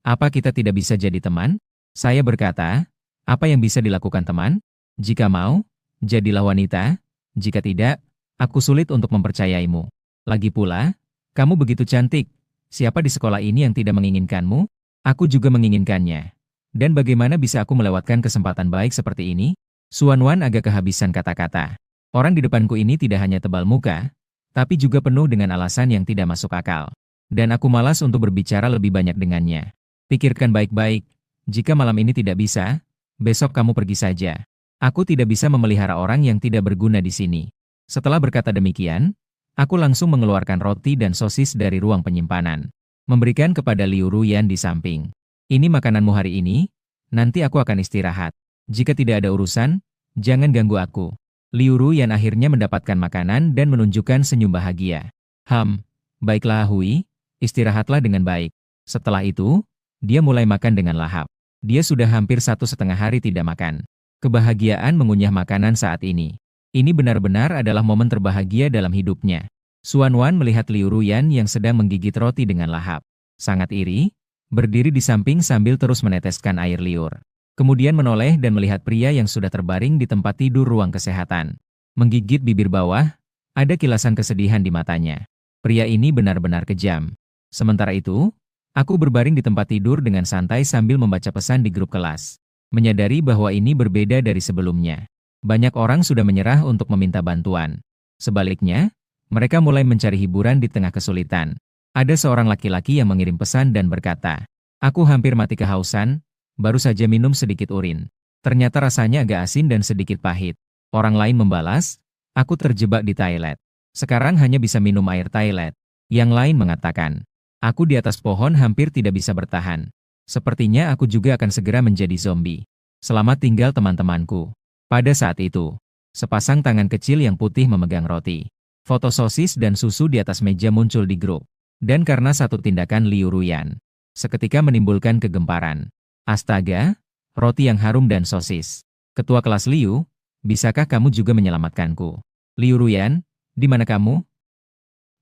Speaker 1: Apa kita tidak bisa jadi teman?" Saya berkata, "Apa yang bisa dilakukan teman? Jika mau, jadilah wanita. Jika tidak, aku sulit untuk mempercayaimu. Lagi pula, kamu begitu cantik. Siapa di sekolah ini yang tidak menginginkanmu? Aku juga menginginkannya. Dan bagaimana bisa aku melewatkan kesempatan baik seperti ini?" Xuan Wan agak kehabisan kata-kata. Orang di depanku ini tidak hanya tebal muka, tapi juga penuh dengan alasan yang tidak masuk akal. Dan aku malas untuk berbicara lebih banyak dengannya. "Pikirkan baik-baik, jika malam ini tidak bisa, besok kamu pergi saja. Aku tidak bisa memelihara orang yang tidak berguna di sini." Setelah berkata demikian, aku langsung mengeluarkan roti dan sosis dari ruang penyimpanan, memberikan kepada Liu Ruyan di samping. "Ini makananmu hari ini, nanti aku akan istirahat. Jika tidak ada urusan, jangan ganggu aku." Liu Ruyan akhirnya mendapatkan makanan dan menunjukkan senyum bahagia. Baiklah Hui, istirahatlah dengan baik." Setelah itu, dia mulai makan dengan lahap. Dia sudah hampir 1,5 hari tidak makan. Kebahagiaan mengunyah makanan saat ini. Ini benar-benar adalah momen terbahagia dalam hidupnya. Xuan Wan melihat Liu Ruyan yang sedang menggigit roti dengan lahap. Sangat iri, berdiri di samping sambil terus meneteskan air liur. Kemudian menoleh dan melihat pria yang sudah terbaring di tempat tidur ruang kesehatan. Menggigit bibir bawah, ada kilasan kesedihan di matanya. Pria ini benar-benar kejam. Sementara itu, aku berbaring di tempat tidur dengan santai sambil membaca pesan di grup kelas. Menyadari bahwa ini berbeda dari sebelumnya. Banyak orang sudah menyerah untuk meminta bantuan. Sebaliknya, mereka mulai mencari hiburan di tengah kesulitan. Ada seorang laki-laki yang mengirim pesan dan berkata, "Aku hampir mati kehausan, baru saja minum sedikit urin. Ternyata rasanya agak asin dan sedikit pahit." Orang lain membalas, "Aku terjebak di toilet. Sekarang hanya bisa minum air toilet." Yang lain mengatakan, "Aku di atas pohon hampir tidak bisa bertahan. Sepertinya aku juga akan segera menjadi zombie. Selamat tinggal teman-temanku." Pada saat itu, sepasang tangan kecil yang putih memegang roti. Foto sosis dan susu di atas meja muncul di grup. Dan karena satu tindakan Liu Ruyan, seketika menimbulkan kegemparan. Astaga, roti yang harum dan sosis. Ketua kelas Liu, bisakah kamu juga menyelamatkanku? Liu Ruyan, di mana kamu?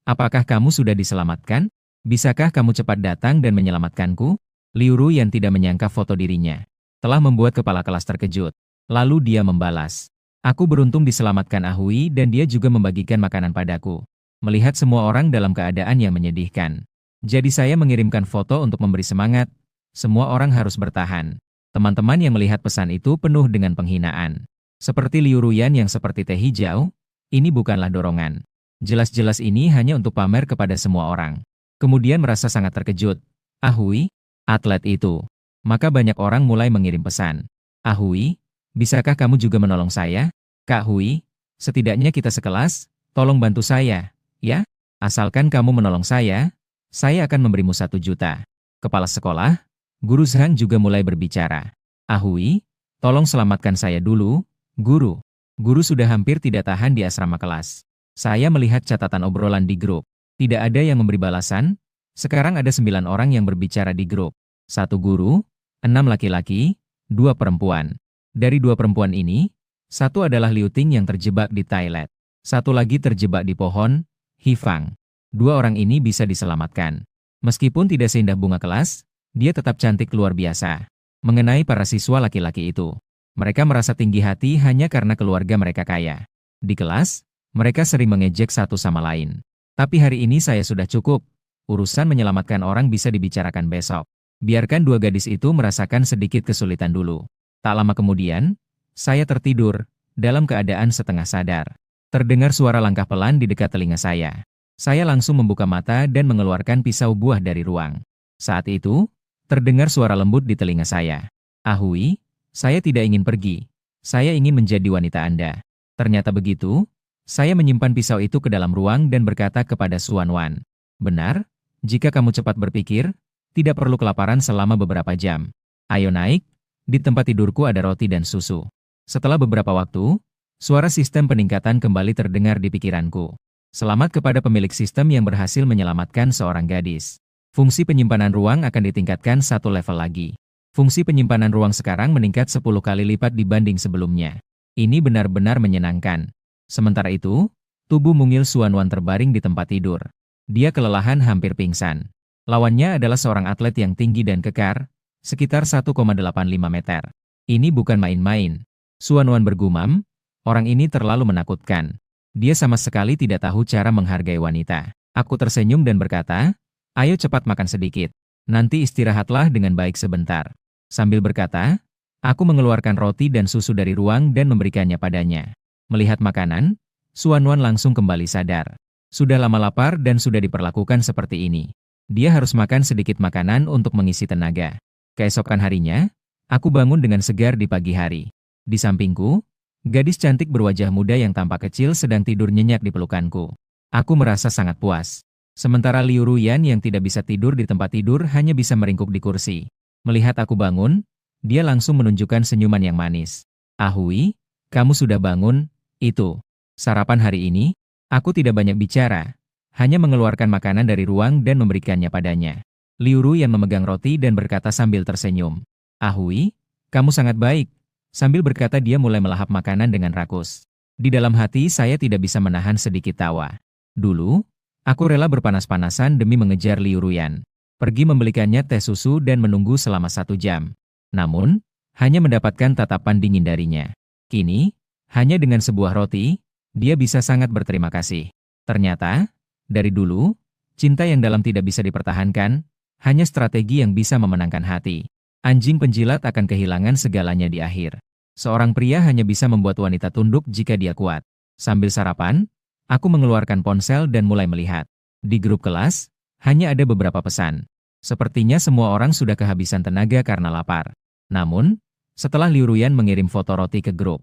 Speaker 1: Apakah kamu sudah diselamatkan? Bisakah kamu cepat datang dan menyelamatkanku? Liu Ruyan tidak menyangka foto dirinya telah membuat kepala kelas terkejut. Lalu dia membalas, "Aku beruntung diselamatkan Ahui dan dia juga membagikan makanan padaku. Melihat semua orang dalam keadaan yang menyedihkan. Jadi saya mengirimkan foto untuk memberi semangat. Semua orang harus bertahan." Teman-teman yang melihat pesan itu penuh dengan penghinaan. Seperti Liu Ruyan yang seperti teh hijau, ini bukanlah dorongan. Jelas-jelas ini hanya untuk pamer kepada semua orang. Kemudian merasa sangat terkejut. "Ahui, atlet itu." Maka banyak orang mulai mengirim pesan. "Ahui, bisakah kamu juga menolong saya? Kak Hui, setidaknya kita sekelas, tolong bantu saya. Ya, asalkan kamu menolong saya akan memberimu 1 juta. Kepala sekolah, Guru Zhang juga mulai berbicara. "Ahui, tolong selamatkan saya dulu, Guru." Guru sudah hampir tidak tahan di asrama kelas. Saya melihat catatan obrolan di grup. Tidak ada yang memberi balasan. Sekarang ada 9 orang yang berbicara di grup. 1 guru, 6 laki-laki, 2 perempuan. Dari 2 perempuan ini, 1 adalah Liu Ting yang terjebak di toilet. 1 lagi terjebak di pohon, Hifang. 2 orang ini bisa diselamatkan. Meskipun tidak seindah bunga kelas, dia tetap cantik luar biasa. Mengenai para siswa laki-laki itu, mereka merasa tinggi hati hanya karena keluarga mereka kaya. Di kelas, mereka sering mengejek satu sama lain. Tapi hari ini saya sudah cukup. Urusan menyelamatkan orang bisa dibicarakan besok. Biarkan 2 gadis itu merasakan sedikit kesulitan dulu. Tak lama kemudian, saya tertidur, dalam keadaan setengah sadar. Terdengar suara langkah pelan di dekat telinga saya. Saya langsung membuka mata dan mengeluarkan pisau buah dari ruang. Saat itu, terdengar suara lembut di telinga saya. "Ahui, saya tidak ingin pergi. Saya ingin menjadi wanita Anda." Ternyata begitu, saya menyimpan pisau itu ke dalam ruang dan berkata kepada Suan Wan, "Benar, jika kamu cepat berpikir, tidak perlu kelaparan selama beberapa jam. Ayo naik, di tempat tidurku ada roti dan susu." Setelah beberapa waktu, suara sistem peningkatan kembali terdengar di pikiranku. Selamat kepada pemilik sistem yang berhasil menyelamatkan seorang gadis. Fungsi penyimpanan ruang akan ditingkatkan 1 level lagi. Fungsi penyimpanan ruang sekarang meningkat 10 kali lipat dibanding sebelumnya. Ini benar-benar menyenangkan. Sementara itu, tubuh mungil Suan Wan terbaring di tempat tidur. Dia kelelahan hampir pingsan. Lawannya adalah seorang atlet yang tinggi dan kekar, sekitar 1,85 meter. Ini bukan main-main. Suan Wan bergumam, orang ini terlalu menakutkan. Dia sama sekali tidak tahu cara menghargai wanita. Aku tersenyum dan berkata, "Ayo cepat makan sedikit. Nanti istirahatlah dengan baik sebentar." Sambil berkata, aku mengeluarkan roti dan susu dari ruang dan memberikannya padanya. Melihat makanan, Suan Wan langsung kembali sadar. Sudah lama lapar dan sudah diperlakukan seperti ini. Dia harus makan sedikit makanan untuk mengisi tenaga. Keesokan harinya, aku bangun dengan segar di pagi hari. Di sampingku, gadis cantik berwajah muda yang tampak kecil sedang tidur nyenyak di pelukanku. Aku merasa sangat puas. Sementara Liu Ruyan yang tidak bisa tidur di tempat tidur hanya bisa meringkuk di kursi. Melihat aku bangun, dia langsung menunjukkan senyuman yang manis. "Ahui, kamu sudah bangun, itu. Sarapan hari ini?" Aku tidak banyak bicara, hanya mengeluarkan makanan dari ruang dan memberikannya padanya. Liu Ruyan memegang roti dan berkata sambil tersenyum. "Ahui, kamu sangat baik." Sambil berkata dia mulai melahap makanan dengan rakus. Di dalam hati saya tidak bisa menahan sedikit tawa. Dulu, aku rela berpanas-panasan demi mengejar Liu Ruyan. Pergi membelikannya teh susu dan menunggu selama 1 jam. Namun, hanya mendapatkan tatapan dingin darinya. Kini, hanya dengan sebuah roti, dia bisa sangat berterima kasih. Ternyata, dari dulu, cinta yang dalam tidak bisa dipertahankan, hanya strategi yang bisa memenangkan hati. Anjing penjilat akan kehilangan segalanya di akhir. Seorang pria hanya bisa membuat wanita tunduk jika dia kuat. Sambil sarapan, aku mengeluarkan ponsel dan mulai melihat. Di grup kelas, hanya ada beberapa pesan. Sepertinya semua orang sudah kehabisan tenaga karena lapar. Namun, setelah Liu Ruyan mengirim foto roti ke grup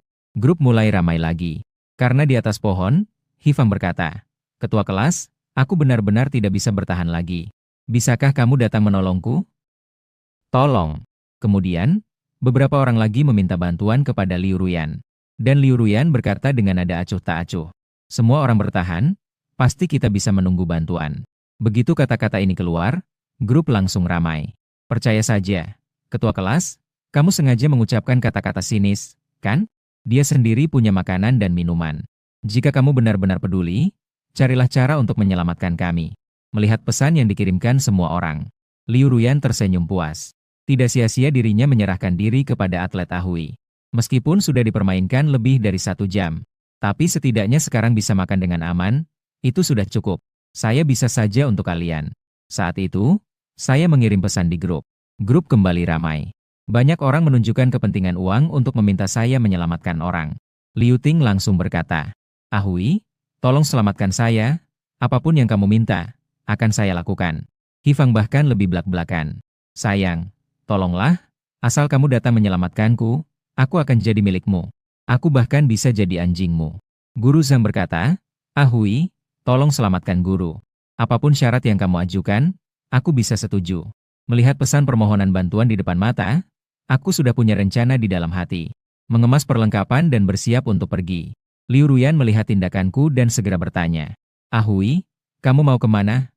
Speaker 1: mulai ramai lagi. Karena di atas pohon, Hifang berkata, "Ketua kelas, aku benar-benar tidak bisa bertahan lagi. Bisakah kamu datang menolongku?" Tolong. Kemudian, beberapa orang lagi meminta bantuan kepada Liu Ruyan. Dan Liu Ruyan berkata dengan nada acuh tak acuh, "Semua orang bertahan, pasti kita bisa menunggu bantuan." Begitu kata-kata ini keluar, grup langsung ramai. "Percaya saja, ketua kelas, kamu sengaja mengucapkan kata-kata sinis, kan? Dia sendiri punya makanan dan minuman. Jika kamu benar-benar peduli, carilah cara untuk menyelamatkan kami." Melihat pesan yang dikirimkan semua orang, Liu Ruyan tersenyum puas. Tidak sia-sia dirinya menyerahkan diri kepada atlet Ahui. Meskipun sudah dipermainkan lebih dari 1 jam, tapi setidaknya sekarang bisa makan dengan aman, itu sudah cukup. "Saya bisa saja untuk kalian." Saat itu, saya mengirim pesan di grup. Grup kembali ramai. Banyak orang menunjukkan kepentingan uang untuk meminta saya menyelamatkan orang. Liu Ting langsung berkata, "Ahui, tolong selamatkan saya, apapun yang kamu minta, akan saya lakukan." Hifang bahkan lebih belak-belakan. "Sayang, tolonglah, asal kamu datang menyelamatkanku, aku akan jadi milikmu. Aku bahkan bisa jadi anjingmu." Guru Zhang berkata, "Ahui, tolong selamatkan guru. Apapun syarat yang kamu ajukan, aku bisa setuju." Melihat pesan permohonan bantuan di depan mata, aku sudah punya rencana di dalam hati. Mengemas perlengkapan dan bersiap untuk pergi. Liu Ruyan melihat tindakanku dan segera bertanya, "Ahui, kamu mau kemana?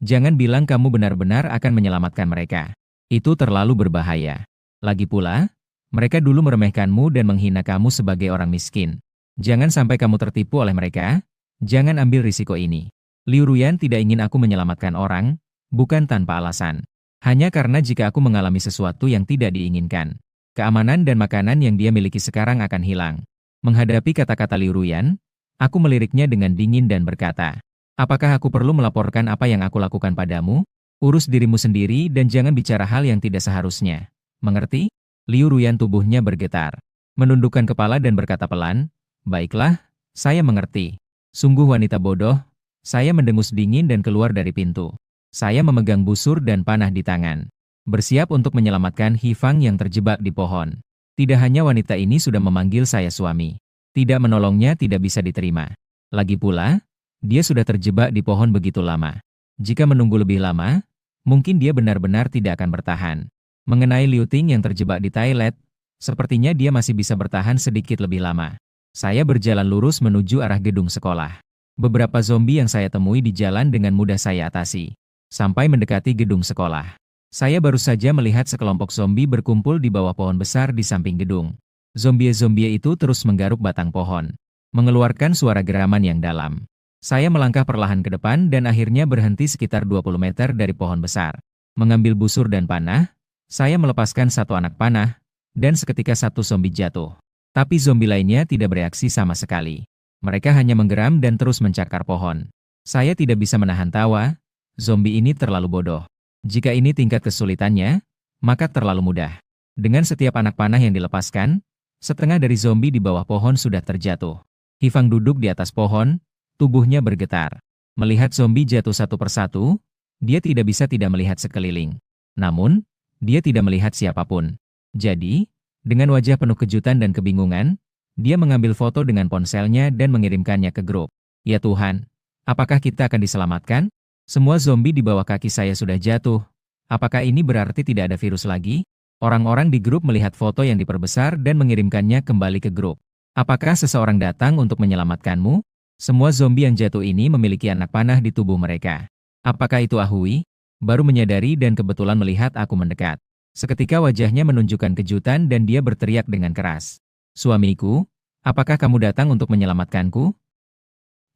Speaker 1: Jangan bilang kamu benar-benar akan menyelamatkan mereka. Itu terlalu berbahaya. Lagi pula, mereka dulu meremehkanmu dan menghina kamu sebagai orang miskin. Jangan sampai kamu tertipu oleh mereka, jangan ambil risiko ini." Liu Ruyan tidak ingin aku menyelamatkan orang, bukan tanpa alasan. Hanya karena jika aku mengalami sesuatu yang tidak diinginkan, keamanan dan makanan yang dia miliki sekarang akan hilang. Menghadapi kata-kata Liu Ruyan, aku meliriknya dengan dingin dan berkata, "Apakah aku perlu melaporkan apa yang aku lakukan padamu? Urus dirimu sendiri dan jangan bicara hal yang tidak seharusnya. Mengerti?" Liu Ruyan tubuhnya bergetar. Menundukkan kepala dan berkata pelan, "Baiklah, saya mengerti." Sungguh wanita bodoh. Saya mendengus dingin dan keluar dari pintu. Saya memegang busur dan panah di tangan. Bersiap untuk menyelamatkan Hifang yang terjebak di pohon. Tidak hanya wanita ini sudah memanggil saya suami. Tidak menolongnya tidak bisa diterima. Lagi pula, dia sudah terjebak di pohon begitu lama. Jika menunggu lebih lama, mungkin dia benar-benar tidak akan bertahan. Mengenai Liu Ting yang terjebak di toilet, sepertinya dia masih bisa bertahan sedikit lebih lama. Saya berjalan lurus menuju arah gedung sekolah. Beberapa zombie yang saya temui di jalan dengan mudah saya atasi. Sampai mendekati gedung sekolah, saya baru saja melihat sekelompok zombie berkumpul di bawah pohon besar di samping gedung. Zombie-zombie itu terus menggaruk batang pohon, mengeluarkan suara geraman yang dalam. Saya melangkah perlahan ke depan dan akhirnya berhenti sekitar 20 meter dari pohon besar. Mengambil busur dan panah, saya melepaskan satu anak panah, dan seketika satu zombie jatuh. Tapi zombie lainnya tidak bereaksi sama sekali. Mereka hanya menggeram dan terus mencakar pohon. Saya tidak bisa menahan tawa. Zombie ini terlalu bodoh. Jika ini tingkat kesulitannya, maka terlalu mudah. Dengan setiap anak panah yang dilepaskan, setengah dari zombie di bawah pohon sudah terjatuh. Hifang duduk di atas pohon, tubuhnya bergetar. Melihat zombie jatuh satu persatu, dia tidak bisa tidak melihat sekeliling. Namun, dia tidak melihat siapapun. Jadi, dengan wajah penuh kejutan dan kebingungan, dia mengambil foto dengan ponselnya dan mengirimkannya ke grup. "Ya Tuhan, apakah kita akan diselamatkan? Semua zombie di bawah kaki saya sudah jatuh. Apakah ini berarti tidak ada virus lagi?" Orang-orang di grup melihat foto yang diperbesar dan mengirimkannya kembali ke grup. "Apakah seseorang datang untuk menyelamatkanmu? Semua zombie yang jatuh ini memiliki anak panah di tubuh mereka. Apakah itu Ahui?" Baru menyadari dan kebetulan melihat aku mendekat. Seketika wajahnya menunjukkan kejutan dan dia berteriak dengan keras. "Suamiku, apakah kamu datang untuk menyelamatkanku?"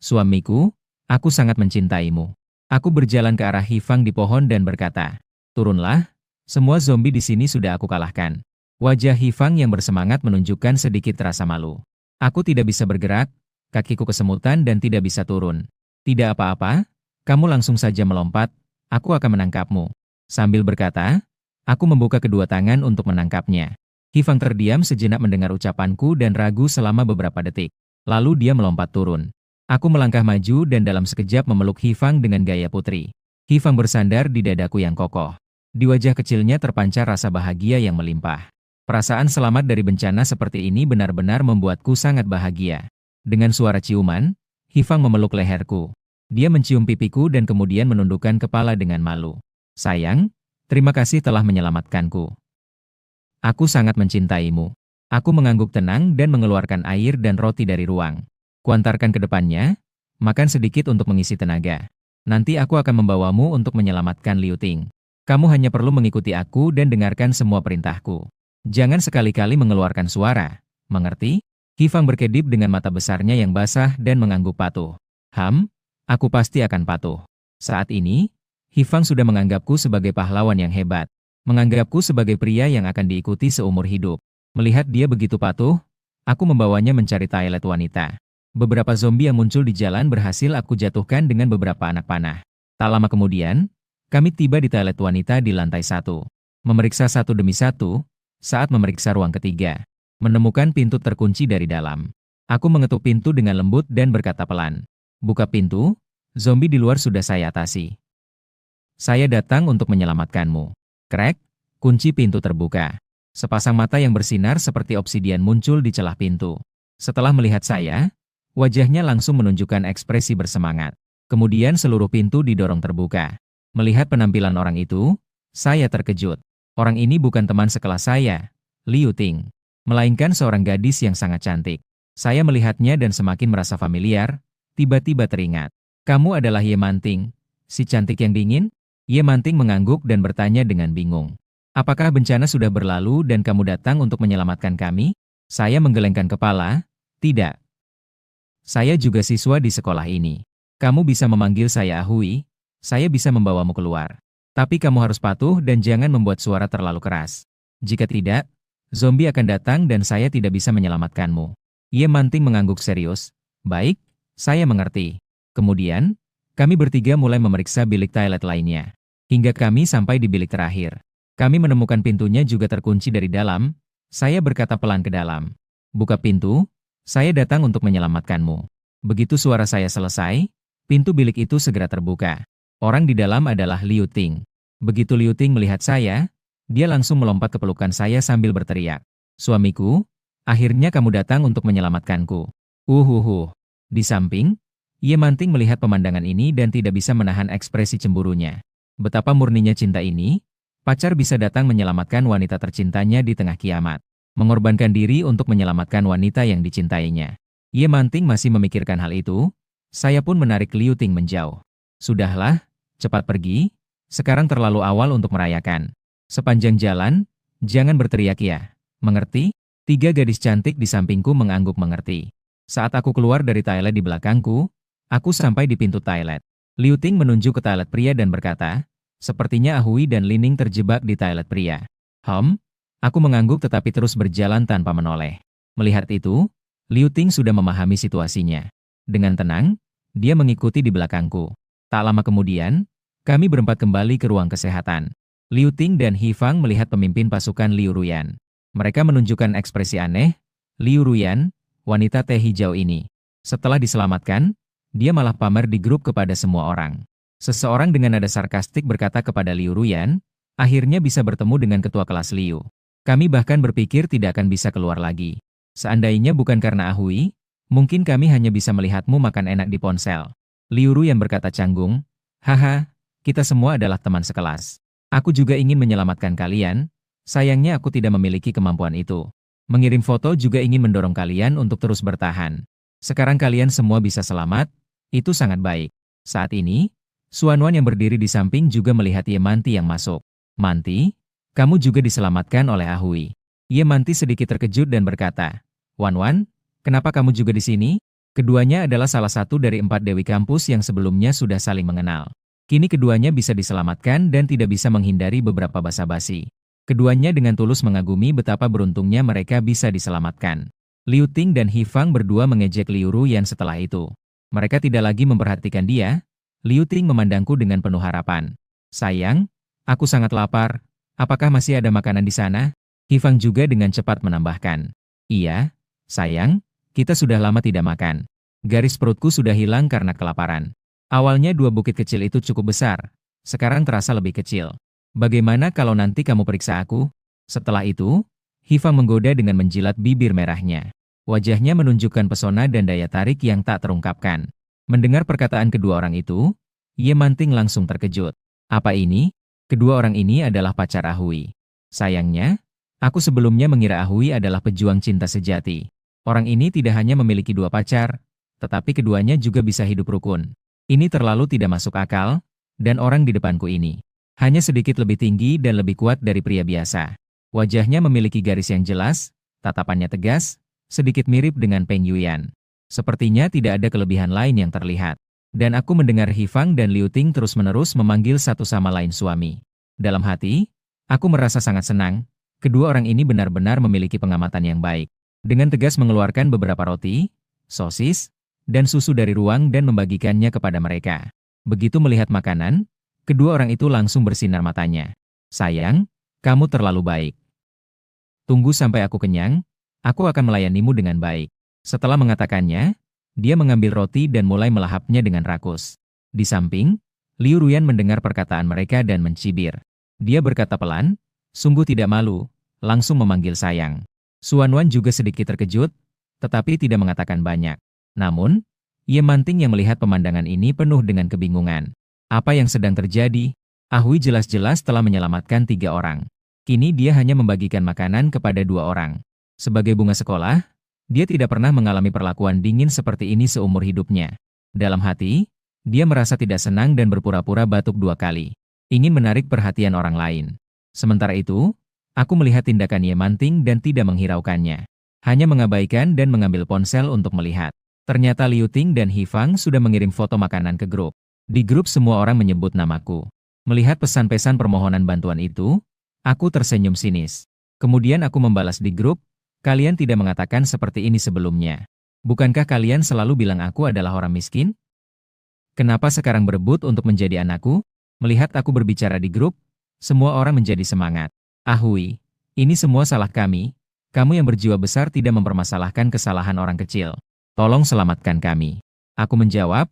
Speaker 1: "Suamiku, aku sangat mencintaimu." Aku berjalan ke arah Hifang di pohon dan berkata, "Turunlah, semua zombie di sini sudah aku kalahkan." Wajah Hifang yang bersemangat menunjukkan sedikit rasa malu. Aku tidak bisa bergerak, kakiku kesemutan dan tidak bisa turun. Tidak apa-apa, kamu langsung saja melompat, aku akan menangkapmu. Sambil berkata, aku membuka kedua tangan untuk menangkapnya. Hifang terdiam sejenak mendengar ucapanku dan ragu selama beberapa detik. Lalu dia melompat turun. Aku melangkah maju dan dalam sekejap memeluk Hifang dengan gaya putri. Hifang bersandar di dadaku yang kokoh. Di wajah kecilnya terpancar rasa bahagia yang melimpah. Perasaan selamat dari bencana seperti ini benar-benar membuatku sangat bahagia. Dengan suara ciuman, Hifang memeluk leherku. Dia mencium pipiku dan kemudian menundukkan kepala dengan malu. Sayang, terima kasih telah menyelamatkanku. Aku sangat mencintaimu. Aku mengangguk tenang dan mengeluarkan air dan roti dari ruang. Kuantarkan ke depannya, makan sedikit untuk mengisi tenaga. Nanti aku akan membawamu untuk menyelamatkan Liu Ting. Kamu hanya perlu mengikuti aku dan dengarkan semua perintahku. Jangan sekali-kali mengeluarkan suara, mengerti? Hifang berkedip dengan mata besarnya yang basah dan mengangguk patuh. Aku pasti akan patuh. Saat ini, Hifang sudah menganggapku sebagai pahlawan yang hebat. Menganggapku sebagai pria yang akan diikuti seumur hidup. Melihat dia begitu patuh, aku membawanya mencari toilet wanita. Beberapa zombie yang muncul di jalan berhasil aku jatuhkan dengan beberapa anak panah. Tak lama kemudian, kami tiba di toilet wanita di lantai 1. Memeriksa satu demi satu. Saat memeriksa ruang ketiga, menemukan pintu terkunci dari dalam. Aku mengetuk pintu dengan lembut dan berkata pelan. Buka pintu, zombie di luar sudah saya atasi. Saya datang untuk menyelamatkanmu. Krek, kunci pintu terbuka. Sepasang mata yang bersinar seperti obsidian muncul di celah pintu. Setelah melihat saya, wajahnya langsung menunjukkan ekspresi bersemangat. Kemudian seluruh pintu didorong terbuka. Melihat penampilan orang itu, saya terkejut. Orang ini bukan teman sekelas saya, Liu Ting, melainkan seorang gadis yang sangat cantik. Saya melihatnya dan semakin merasa familiar, tiba-tiba teringat. Kamu adalah Ye Manting, si cantik yang dingin? Ye Manting mengangguk dan bertanya dengan bingung. Apakah bencana sudah berlalu dan kamu datang untuk menyelamatkan kami? Saya menggelengkan kepala, tidak. Saya juga siswa di sekolah ini. Kamu bisa memanggil saya Ahui, saya bisa membawamu keluar. Tapi kamu harus patuh dan jangan membuat suara terlalu keras. Jika tidak, zombie akan datang dan saya tidak bisa menyelamatkanmu. Ye Manting mengangguk serius. Baik, saya mengerti. Kemudian, kami bertiga mulai memeriksa bilik toilet lainnya. Hingga kami sampai di bilik terakhir. Kami menemukan pintunya juga terkunci dari dalam. Saya berkata pelan ke dalam. Buka pintu, saya datang untuk menyelamatkanmu. Begitu suara saya selesai, pintu bilik itu segera terbuka. Orang di dalam adalah Liu Ting. Begitu Liu Ting melihat saya, dia langsung melompat ke pelukan saya sambil berteriak. Suamiku, akhirnya kamu datang untuk menyelamatkanku. Di samping, Ye Manting melihat pemandangan ini dan tidak bisa menahan ekspresi cemburunya. Betapa murninya cinta ini, pacar bisa datang menyelamatkan wanita tercintanya di tengah kiamat. Mengorbankan diri untuk menyelamatkan wanita yang dicintainya. Ye Manting masih memikirkan hal itu, saya pun menarik Liu Ting menjauh. Sudahlah, cepat pergi. Sekarang terlalu awal untuk merayakan. Sepanjang jalan, jangan berteriak ya. Mengerti? 3 gadis cantik di sampingku mengangguk mengerti. Saat aku keluar dari toilet di belakangku, aku sampai di pintu toilet. Liu Ting menunjuk ke toilet pria dan berkata, sepertinya Ahui dan Lining terjebak di toilet pria. Aku mengangguk tetapi terus berjalan tanpa menoleh. Melihat itu, Liu Ting sudah memahami situasinya. Dengan tenang, dia mengikuti di belakangku. Tak lama kemudian, kami berempat kembali ke ruang kesehatan. Liu Ting dan Hifang melihat pemimpin pasukan Liu Ruyan. Mereka menunjukkan ekspresi aneh. Liu Ruyan, wanita teh hijau ini. Setelah diselamatkan, dia malah pamer di grup kepada semua orang. Seseorang dengan nada sarkastik berkata kepada Liu Ruyan, akhirnya bisa bertemu dengan ketua kelas Liu. Kami bahkan berpikir tidak akan bisa keluar lagi. Seandainya bukan karena Ahui, mungkin kami hanya bisa melihatmu makan enak di ponsel. Liu Ruyan berkata canggung, haha. Kita semua adalah teman sekelas. Aku juga ingin menyelamatkan kalian, sayangnya aku tidak memiliki kemampuan itu. Mengirim foto juga ingin mendorong kalian untuk terus bertahan. Sekarang kalian semua bisa selamat, itu sangat baik. Saat ini, Xuanwan yang berdiri di samping juga melihat Ye Manti yang masuk. Manti, kamu juga diselamatkan oleh Ahui. Ye Manti sedikit terkejut dan berkata, Wan, kenapa kamu juga di sini? Keduanya adalah salah satu dari 4 dewi kampus yang sebelumnya sudah saling mengenal. Kini keduanya bisa diselamatkan dan tidak bisa menghindari beberapa basa-basi. Keduanya dengan tulus mengagumi betapa beruntungnya mereka bisa diselamatkan. Liu Ting dan He Fang berdua mengejek Liu Ruyan setelah itu. Mereka tidak lagi memperhatikan dia. Liu Ting memandangku dengan penuh harapan. Sayang, aku sangat lapar. Apakah masih ada makanan di sana? He Fang juga dengan cepat menambahkan. Iya, sayang, kita sudah lama tidak makan. Garis perutku sudah hilang karena kelaparan. Awalnya dua bukit kecil itu cukup besar. Sekarang terasa lebih kecil. Bagaimana kalau nanti kamu periksa aku? Setelah itu, He Fang menggoda dengan menjilat bibir merahnya. Wajahnya menunjukkan pesona dan daya tarik yang tak terungkapkan. Mendengar perkataan kedua orang itu, Ye Manting langsung terkejut. Apa ini? Kedua orang ini adalah pacar Ahui. Sayangnya, aku sebelumnya mengira Ahui adalah pejuang cinta sejati. Orang ini tidak hanya memiliki dua pacar, tetapi keduanya juga bisa hidup rukun. Ini terlalu tidak masuk akal, dan orang di depanku ini hanya sedikit lebih tinggi dan lebih kuat dari pria biasa. Wajahnya memiliki garis yang jelas, tatapannya tegas, sedikit mirip dengan Peng Yuyan. Sepertinya tidak ada kelebihan lain yang terlihat. Dan aku mendengar He Fang dan Liu Ting terus-menerus memanggil satu sama lain suami. Dalam hati, aku merasa sangat senang. Kedua orang ini benar-benar memiliki pengamatan yang baik. Dengan tegas mengeluarkan beberapa roti, sosis, dan susu dari ruang dan membagikannya kepada mereka. Begitu melihat makanan, kedua orang itu langsung bersinar matanya. Sayang, kamu terlalu baik. Tunggu sampai aku kenyang, aku akan melayanimu dengan baik. Setelah mengatakannya, dia mengambil roti dan mulai melahapnya dengan rakus. Di samping, Liu Ruyan mendengar perkataan mereka dan mencibir. Dia berkata pelan, sungguh tidak malu, langsung memanggil sayang. Xuan Wan juga sedikit terkejut, tetapi tidak mengatakan banyak. Namun, Ye Manting yang melihat pemandangan ini penuh dengan kebingungan. Apa yang sedang terjadi? Ahui jelas-jelas telah menyelamatkan 3 orang. Kini dia hanya membagikan makanan kepada 2 orang. Sebagai bunga sekolah, dia tidak pernah mengalami perlakuan dingin seperti ini seumur hidupnya. Dalam hati, dia merasa tidak senang dan berpura-pura batuk 2 kali. Ingin menarik perhatian orang lain. Sementara itu, aku melihat tindakan Ye Manting dan tidak menghiraukannya. Hanya mengabaikan dan mengambil ponsel untuk melihat. Ternyata Liu Ting dan He Fang sudah mengirim foto makanan ke grup. Di grup semua orang menyebut namaku. Melihat pesan-pesan permohonan bantuan itu, aku tersenyum sinis. Kemudian aku membalas di grup, kalian tidak mengatakan seperti ini sebelumnya. Bukankah kalian selalu bilang aku adalah orang miskin? Kenapa sekarang berebut untuk menjadi anakku? Melihat aku berbicara di grup, semua orang menjadi semangat. Ahui, ini semua salah kami. Kamu yang berjiwa besar tidak mempermasalahkan kesalahan orang kecil. Tolong selamatkan kami. Aku menjawab,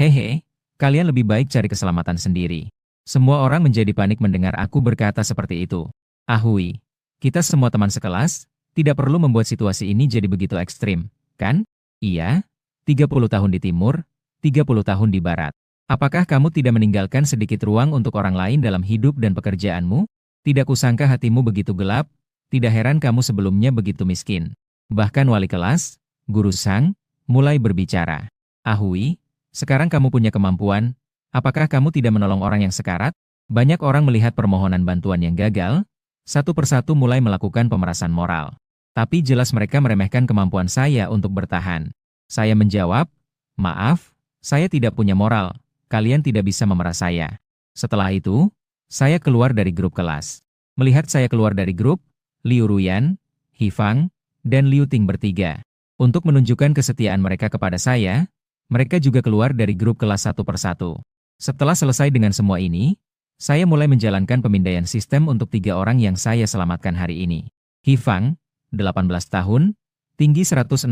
Speaker 1: hehe. Kalian lebih baik cari keselamatan sendiri. Semua orang menjadi panik mendengar aku berkata seperti itu. Ahui, kita semua teman sekelas, tidak perlu membuat situasi ini jadi begitu ekstrim, kan? Iya, 30 tahun di timur, 30 tahun di barat. Apakah kamu tidak meninggalkan sedikit ruang untuk orang lain dalam hidup dan pekerjaanmu? Tidak kusangka hatimu begitu gelap, tidak heran kamu sebelumnya begitu miskin. Bahkan wali kelas, guru Sang, mulai berbicara. Ahui, sekarang kamu punya kemampuan, apakah kamu tidak menolong orang yang sekarat? Banyak orang melihat permohonan bantuan yang gagal, satu persatu mulai melakukan pemerasan moral. Tapi jelas mereka meremehkan kemampuan saya untuk bertahan. Saya menjawab, maaf, saya tidak punya moral, kalian tidak bisa memeras saya. Setelah itu, saya keluar dari grup kelas. Melihat saya keluar dari grup, Liu Ruyan, He Fang, dan Liu Ting bertiga. Untuk menunjukkan kesetiaan mereka kepada saya, mereka juga keluar dari grup kelas satu persatu. Setelah selesai dengan semua ini, saya mulai menjalankan pemindaian sistem untuk 3 orang yang saya selamatkan hari ini. He Fang, 18 tahun, tinggi 168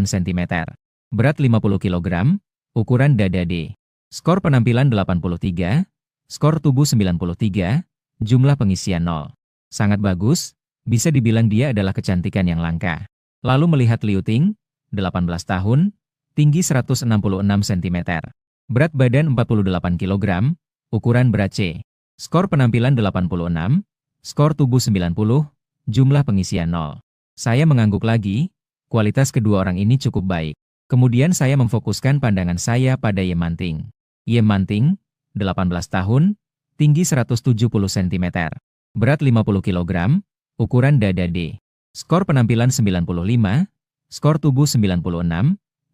Speaker 1: cm, berat 50 kg, ukuran dada D. Skor penampilan 83, skor tubuh 93, jumlah pengisian 0. Sangat bagus, bisa dibilang dia adalah kecantikan yang langka. Lalu melihat Liu Ting, 18 tahun, tinggi 166 cm, berat badan 48 kg, ukuran berat C. Skor penampilan 86, skor tubuh 90, jumlah pengisian 0. Saya mengangguk lagi, kualitas kedua orang ini cukup baik. Kemudian saya memfokuskan pandangan saya pada Ye Manting. Ye Manting, 18 tahun, tinggi 170 cm, berat 50 kg, ukuran dada D. Skor penampilan 95, skor tubuh 96,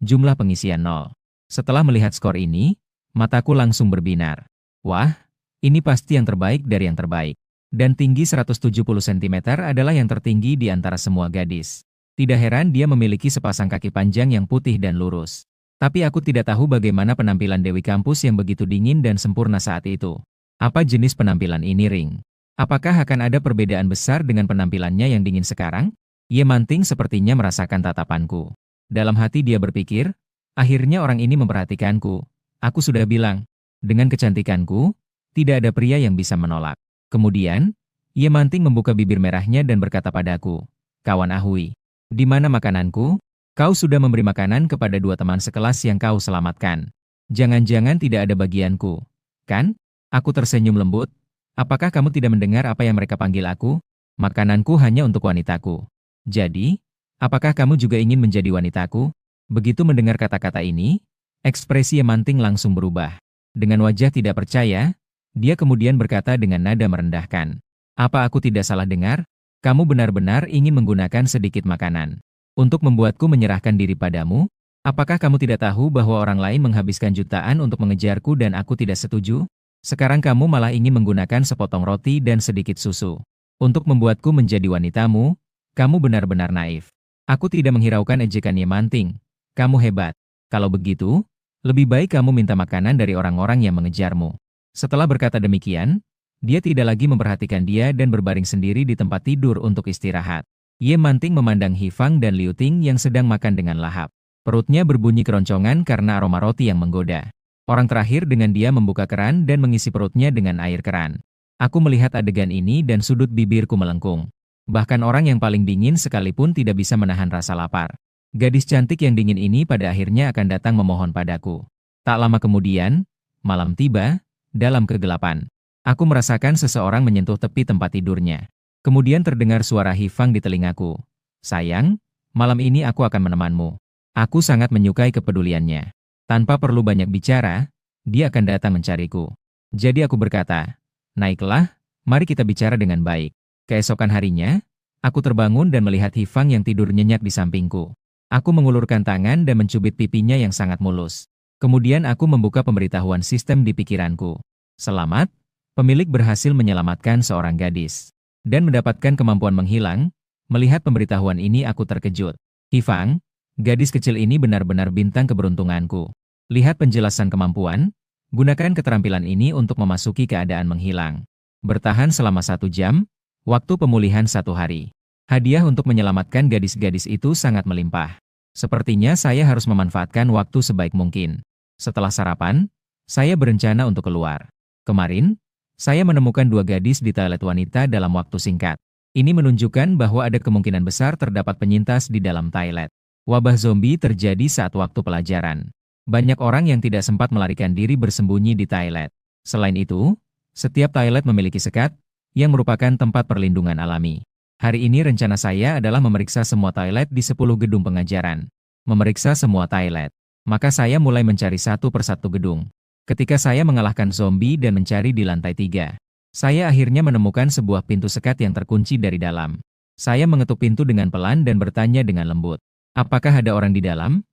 Speaker 1: jumlah pengisian 0. Setelah melihat skor ini, mataku langsung berbinar. Wah, ini pasti yang terbaik dari yang terbaik. dan tinggi 170 cm adalah yang tertinggi di antara semua gadis. Tidak heran dia memiliki sepasang kaki panjang yang putih dan lurus. Tapi aku tidak tahu bagaimana penampilan Dewi Kampus yang begitu dingin dan sempurna saat itu. Apa jenis penampilan ini, Ring? Apakah akan ada perbedaan besar dengan penampilannya yang dingin sekarang? Ye Manting sepertinya merasakan tatapanku. Dalam hati dia berpikir, akhirnya orang ini memperhatikanku. Aku sudah bilang, dengan kecantikanku, tidak ada pria yang bisa menolak. Kemudian, Ye Manting membuka bibir merahnya dan berkata padaku, "Kawan Ahui, di mana makananku? Kau sudah memberi makanan kepada 2 teman sekelas yang kau selamatkan. Jangan-jangan tidak ada bagianku, kan?" Aku tersenyum lembut. "Apakah kamu tidak mendengar apa yang mereka panggil aku? Makananku hanya untuk wanitaku. Jadi, apakah kamu juga ingin menjadi wanitaku?" Begitu mendengar kata-kata ini, ekspresi Ye Manting langsung berubah. Dengan wajah tidak percaya, dia kemudian berkata dengan nada merendahkan, "Apa aku tidak salah dengar? Kamu benar-benar ingin menggunakan sedikit makanan untuk membuatku menyerahkan diri padamu? Apakah kamu tidak tahu bahwa orang lain menghabiskan jutaan untuk mengejarku dan aku tidak setuju? Sekarang kamu malah ingin menggunakan sepotong roti dan sedikit susu untuk membuatku menjadi wanitamu? Kamu benar-benar naif." Aku tidak menghiraukan ejekan Ye Manting. "Kamu hebat. Kalau begitu, lebih baik kamu minta makanan dari orang-orang yang mengejarmu." Setelah berkata demikian, dia tidak lagi memperhatikan dia dan berbaring sendiri di tempat tidur untuk istirahat. Ye Manting memandang Hifang dan Liu Ting yang sedang makan dengan lahap. Perutnya berbunyi keroncongan karena aroma roti yang menggoda. Orang terakhir dengan dia membuka keran dan mengisi perutnya dengan air keran. Aku melihat adegan ini dan sudut bibirku melengkung. Bahkan orang yang paling dingin sekalipun tidak bisa menahan rasa lapar. Gadis cantik yang dingin ini pada akhirnya akan datang memohon padaku. Tak lama kemudian, malam tiba. Dalam kegelapan, aku merasakan seseorang menyentuh tepi tempat tidurnya. Kemudian terdengar suara Hifang di telingaku. "Sayang, malam ini aku akan menemanmu." Aku sangat menyukai kepeduliannya. Tanpa perlu banyak bicara, dia akan datang mencariku. Jadi aku berkata, "Naiklah, mari kita bicara dengan baik." Keesokan harinya, aku terbangun dan melihat Hifang yang tidur nyenyak di sampingku. Aku mengulurkan tangan dan mencubit pipinya yang sangat mulus. Kemudian aku membuka pemberitahuan sistem di pikiranku. "Selamat, pemilik berhasil menyelamatkan seorang gadis dan mendapatkan kemampuan menghilang." Melihat pemberitahuan ini aku terkejut. "Hifang, gadis kecil ini benar-benar bintang keberuntunganku. Lihat penjelasan kemampuan, gunakan keterampilan ini untuk memasuki keadaan menghilang. Bertahan selama 1 jam, waktu pemulihan 1 hari. Hadiah untuk menyelamatkan gadis-gadis itu sangat melimpah. Sepertinya saya harus memanfaatkan waktu sebaik mungkin." Setelah sarapan, saya berencana untuk keluar. Kemarin, saya menemukan 2 gadis di toilet wanita dalam waktu singkat. Ini menunjukkan bahwa ada kemungkinan besar terdapat penyintas di dalam toilet. Wabah zombie terjadi saat waktu pelajaran. Banyak orang yang tidak sempat melarikan diri bersembunyi di toilet. Selain itu, setiap toilet memiliki sekat, yang merupakan tempat perlindungan alami. Hari ini rencana saya adalah memeriksa semua toilet di 10 gedung pengajaran. Memeriksa semua toilet. Maka saya mulai mencari satu persatu gedung. Ketika saya mengalahkan zombie dan mencari di lantai 3, saya akhirnya menemukan sebuah pintu sekat yang terkunci dari dalam. Saya mengetuk pintu dengan pelan dan bertanya dengan lembut, "Apakah ada orang di dalam?"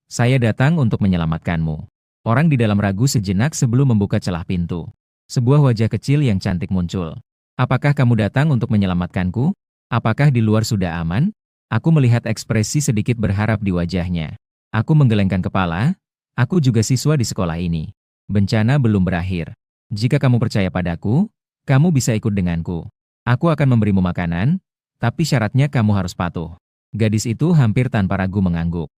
Speaker 1: "Saya datang untuk menyelamatkanmu." Orang di dalam ragu sejenak sebelum membuka celah pintu. Sebuah wajah kecil yang cantik muncul. "Apakah kamu datang untuk menyelamatkanku? Apakah di luar sudah aman?" Aku melihat ekspresi sedikit berharap di wajahnya. Aku menggelengkan kepala. Aku juga siswa di sekolah ini. Bencana belum berakhir. Jika kamu percaya padaku, kamu bisa ikut denganku. Aku akan memberimu makanan, tapi syaratnya kamu harus patuh." Gadis itu hampir tanpa ragu mengangguk.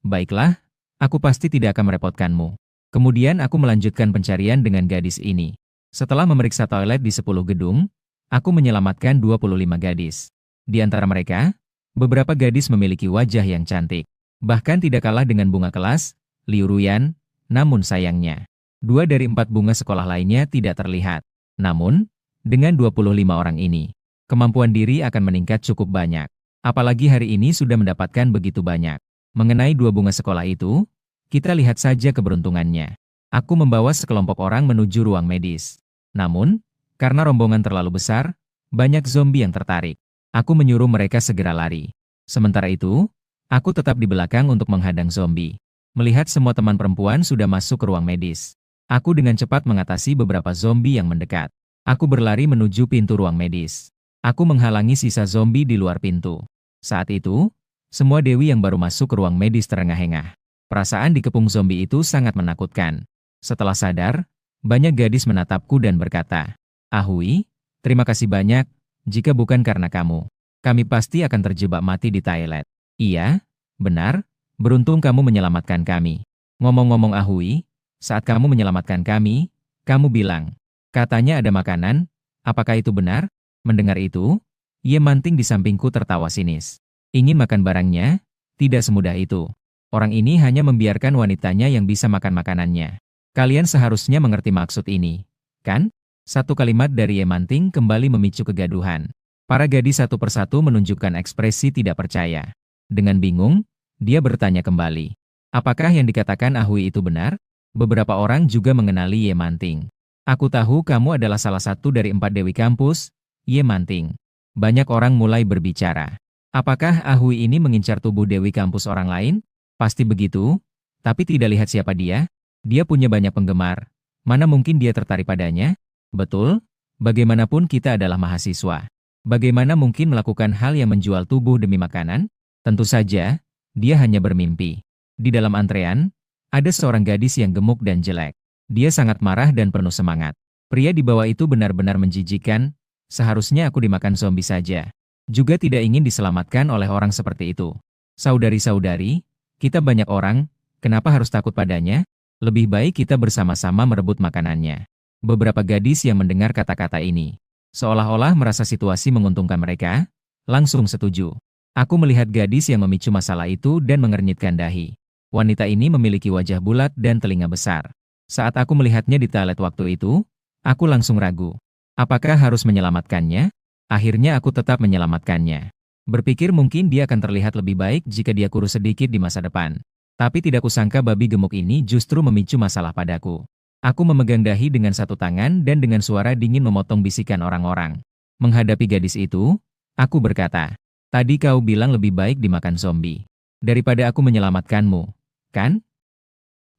Speaker 1: Baiklah, aku pasti tidak akan merepotkanmu." Kemudian aku melanjutkan pencarian dengan gadis ini. Setelah memeriksa toilet di 10 gedung, aku menyelamatkan 25 gadis. Di antara mereka, beberapa gadis memiliki wajah yang cantik. Bahkan tidak kalah dengan bunga kelas, Liu Ruyan, namun sayangnya, 2 dari 4 bunga sekolah lainnya tidak terlihat. Namun, dengan 25 orang ini, kemampuan diri akan meningkat cukup banyak. Apalagi hari ini sudah mendapatkan begitu banyak. Mengenai 2 bunga sekolah itu, kita lihat saja keberuntungannya. Aku membawa sekelompok orang menuju ruang medis. Namun, karena rombongan terlalu besar, banyak zombie yang tertarik. Aku menyuruh mereka segera lari. Sementara itu, aku tetap di belakang untuk menghadang zombie. Melihat semua teman perempuan sudah masuk ke ruang medis, aku dengan cepat mengatasi beberapa zombie yang mendekat. Aku berlari menuju pintu ruang medis. Aku menghalangi sisa zombie di luar pintu. Saat itu, semua dewi yang baru masuk ke ruang medis terengah-engah. Perasaan dikepung zombie itu sangat menakutkan. Setelah sadar, banyak gadis menatapku dan berkata, "Ahui, terima kasih banyak, jika bukan karena kamu, kami pasti akan terjebak mati di toilet." "Iya, benar, beruntung kamu menyelamatkan kami." "Ngomong-ngomong Ahui, saat kamu menyelamatkan kami, kamu bilang, katanya ada makanan, apakah itu benar?" Mendengar itu, Ye Manting di sampingku tertawa sinis. "Ingin makan barangnya? Tidak semudah itu. Orang ini hanya membiarkan wanitanya yang bisa makan makanannya. Kalian seharusnya mengerti maksud ini, kan?" Satu kalimat dari Ye Manting kembali memicu kegaduhan. Para gadis satu persatu menunjukkan ekspresi tidak percaya. Dengan bingung, dia bertanya kembali, "Apakah yang dikatakan Ahui itu benar?" Beberapa orang juga mengenali Ye Manting. "Aku tahu kamu adalah salah satu dari 4 dewi kampus, Ye Manting." Banyak orang mulai berbicara. "Apakah Ahui ini mengincar tubuh dewi kampus orang lain?" "Pasti begitu, tapi tidak lihat siapa dia. Dia punya banyak penggemar. Mana mungkin dia tertarik padanya?" "Betul, bagaimanapun kita adalah mahasiswa. Bagaimana mungkin melakukan hal yang menjual tubuh demi makanan? Tentu saja, dia hanya bermimpi." Di dalam antrean, ada seorang gadis yang gemuk dan jelek. Dia sangat marah dan penuh semangat. Pria di bawah itu benar-benar menjijikkan. Seharusnya aku dimakan zombie saja. Juga tidak ingin diselamatkan oleh orang seperti itu. "Saudari-saudari, kita banyak orang, kenapa harus takut padanya? Lebih baik kita bersama-sama merebut makanannya." Beberapa gadis yang mendengar kata-kata ini, seolah-olah merasa situasi menguntungkan mereka, langsung setuju. Aku melihat gadis yang memicu masalah itu dan mengernyitkan dahi. Wanita ini memiliki wajah bulat dan telinga besar. Saat aku melihatnya di toilet waktu itu, aku langsung ragu. Apakah harus menyelamatkannya? Akhirnya aku tetap menyelamatkannya. Berpikir mungkin dia akan terlihat lebih baik jika dia kurus sedikit di masa depan. Tapi tidak kusangka babi gemuk ini justru memicu masalah padaku. Aku memegang dahi dengan satu tangan dan dengan suara dingin memotong bisikan orang-orang. Menghadapi gadis itu, aku berkata, "Tadi kau bilang lebih baik dimakan zombie daripada aku menyelamatkanmu, kan?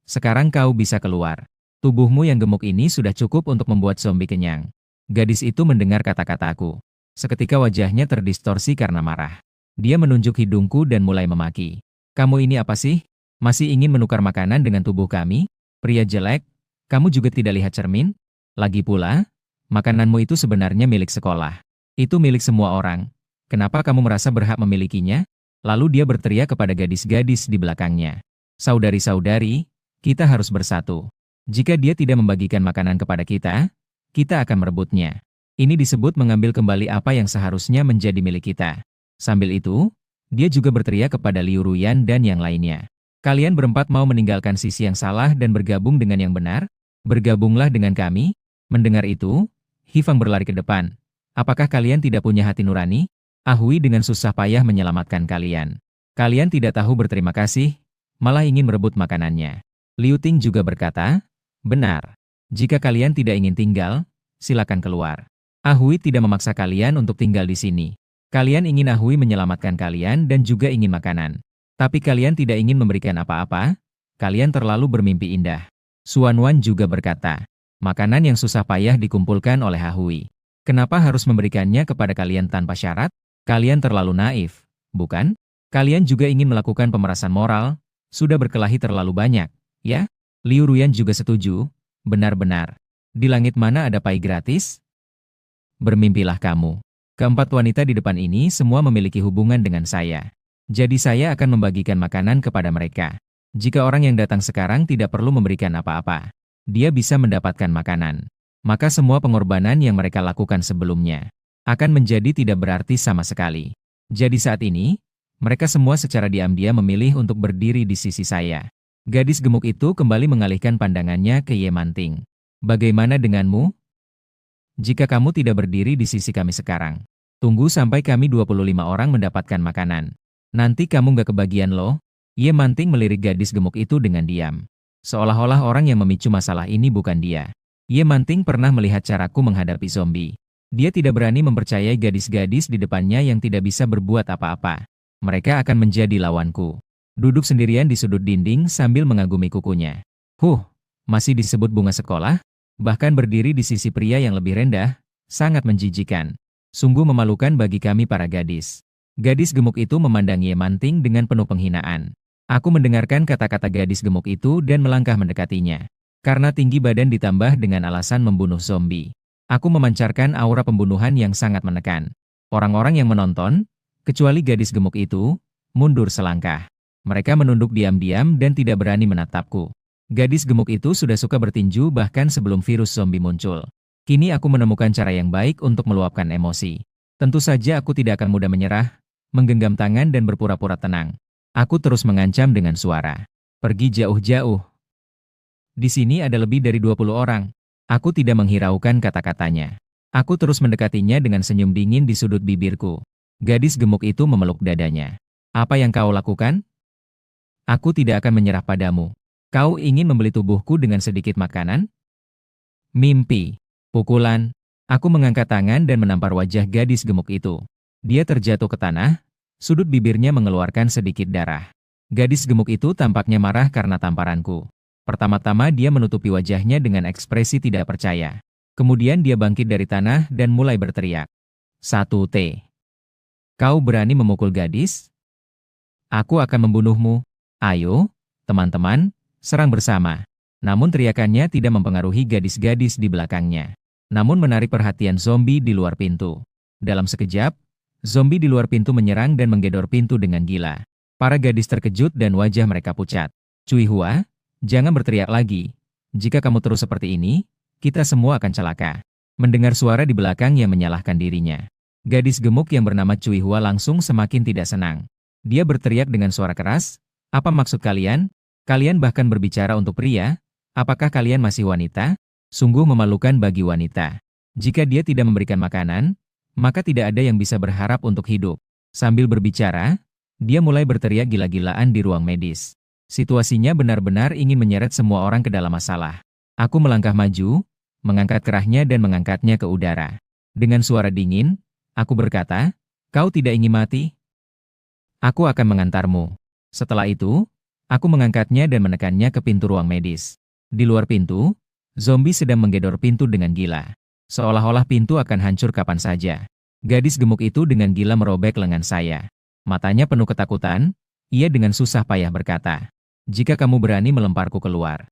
Speaker 1: Sekarang kau bisa keluar. Tubuhmu yang gemuk ini sudah cukup untuk membuat zombie kenyang." Gadis itu mendengar kata-kataku. Seketika wajahnya terdistorsi karena marah. Dia menunjuk hidungku dan mulai memaki. "Kamu ini apa sih? Masih ingin menukar makanan dengan tubuh kami? Pria jelek, kamu juga tidak lihat cermin? Lagi pula, makananmu itu sebenarnya milik sekolah. Itu milik semua orang. Kenapa kamu merasa berhak memilikinya?" Lalu dia berteriak kepada gadis-gadis di belakangnya. "Saudari-saudari, kita harus bersatu. Jika dia tidak membagikan makanan kepada kita, kita akan merebutnya. Ini disebut mengambil kembali apa yang seharusnya menjadi milik kita." Sambil itu, dia juga berteriak kepada Liu Ruyan dan yang lainnya. "Kalian berempat mau meninggalkan sisi yang salah dan bergabung dengan yang benar? Bergabunglah dengan kami." Mendengar itu, Hifang berlari ke depan. "Apakah kalian tidak punya hati nurani? Ahui dengan susah payah menyelamatkan kalian. Kalian tidak tahu berterima kasih, malah ingin merebut makanannya." Liu Ting juga berkata, "Benar. Jika kalian tidak ingin tinggal, silakan keluar. Ahui tidak memaksa kalian untuk tinggal di sini. Kalian ingin Ahui menyelamatkan kalian dan juga ingin makanan. Tapi kalian tidak ingin memberikan apa-apa, kalian terlalu bermimpi indah." Xuanwan juga berkata, "Makanan yang susah payah dikumpulkan oleh Ahui. Kenapa harus memberikannya kepada kalian tanpa syarat? Kalian terlalu naif, bukan? Kalian juga ingin melakukan pemerasan moral, sudah berkelahi terlalu banyak, ya?" Liu Ruyan juga setuju, "Benar-benar. Di langit mana ada pai gratis? Bermimpilah kamu." Keempat wanita di depan ini semua memiliki hubungan dengan saya. Jadi saya akan membagikan makanan kepada mereka. Jika orang yang datang sekarang tidak perlu memberikan apa-apa, dia bisa mendapatkan makanan. Maka semua pengorbanan yang mereka lakukan sebelumnya akan menjadi tidak berarti sama sekali. Jadi saat ini, mereka semua secara diam-diam memilih untuk berdiri di sisi saya. Gadis gemuk itu kembali mengalihkan pandangannya ke Ye Manting. "Bagaimana denganmu? Jika kamu tidak berdiri di sisi kami sekarang, tunggu sampai kami 25 orang mendapatkan makanan. Nanti kamu nggak kebagian loh." Ye Manting melirik gadis gemuk itu dengan diam. Seolah-olah orang yang memicu masalah ini bukan dia. Ye Manting pernah melihat caraku menghadapi zombie. Dia tidak berani mempercayai gadis-gadis di depannya yang tidak bisa berbuat apa-apa. Mereka akan menjadi lawanku. Duduk sendirian di sudut dinding sambil mengagumi kukunya. Masih disebut bunga sekolah? Bahkan berdiri di sisi pria yang lebih rendah, sangat menjijikan. Sungguh memalukan bagi kami para gadis. Gadis gemuk itu memandang Ye Manting dengan penuh penghinaan. Aku mendengarkan kata-kata gadis gemuk itu dan melangkah mendekatinya. Karena tinggi badan ditambah dengan alasan membunuh zombie. Aku memancarkan aura pembunuhan yang sangat menekan. Orang-orang yang menonton, kecuali gadis gemuk itu, mundur selangkah. Mereka menunduk diam-diam dan tidak berani menatapku. Gadis gemuk itu sudah suka bertinju bahkan sebelum virus zombie muncul. Kini aku menemukan cara yang baik untuk meluapkan emosi. Tentu saja aku tidak akan mudah menyerah, menggenggam tangan dan berpura-pura tenang. Aku terus mengancam dengan suara. Pergi jauh-jauh. Di sini ada lebih dari 20 orang. Aku tidak menghiraukan kata-katanya. Aku terus mendekatinya dengan senyum dingin di sudut bibirku. Gadis gemuk itu memeluk dadanya. Apa yang kau lakukan? Aku tidak akan menyerah padamu. Kau ingin membeli tubuhku dengan sedikit makanan? Mimpi. Pukulan. Aku mengangkat tangan dan menampar wajah gadis gemuk itu. Dia terjatuh ke tanah, sudut bibirnya mengeluarkan sedikit darah. Gadis gemuk itu tampaknya marah karena tamparanku. Pertama-tama dia menutupi wajahnya dengan ekspresi tidak percaya. Kemudian dia bangkit dari tanah dan mulai berteriak. 1T. Kau berani memukul gadis? Aku akan membunuhmu. Ayo, teman-teman, serang bersama. Namun teriakannya tidak mempengaruhi gadis-gadis di belakangnya. Namun menarik perhatian zombie di luar pintu. Dalam sekejap, zombie di luar pintu menyerang dan menggedor pintu dengan gila. Para gadis terkejut dan wajah mereka pucat. Cui Hua, jangan berteriak lagi. Jika kamu terus seperti ini, kita semua akan celaka. Mendengar suara di belakang yang menyalahkan dirinya. Gadis gemuk yang bernama Cui Hua langsung semakin tidak senang. Dia berteriak dengan suara keras, apa maksud kalian? Kalian bahkan berbicara untuk pria? Apakah kalian masih wanita? Sungguh memalukan bagi wanita. Jika dia tidak memberikan makanan, maka tidak ada yang bisa berharap untuk hidup. Sambil berbicara, dia mulai berteriak gila-gilaan di ruang medis. Situasinya benar-benar ingin menyeret semua orang ke dalam masalah. Aku melangkah maju, mengangkat kerahnya dan mengangkatnya ke udara. Dengan suara dingin, aku berkata, kau tidak ingin mati? Aku akan mengantarmu. Setelah itu, aku mengangkatnya dan menekannya ke pintu ruang medis. Di luar pintu, zombie sedang menggedor pintu dengan gila. Seolah-olah pintu akan hancur kapan saja. Gadis gemuk itu dengan gila merobek lengan saya. Matanya penuh ketakutan, ia dengan susah payah berkata, jika kamu berani melemparku keluar.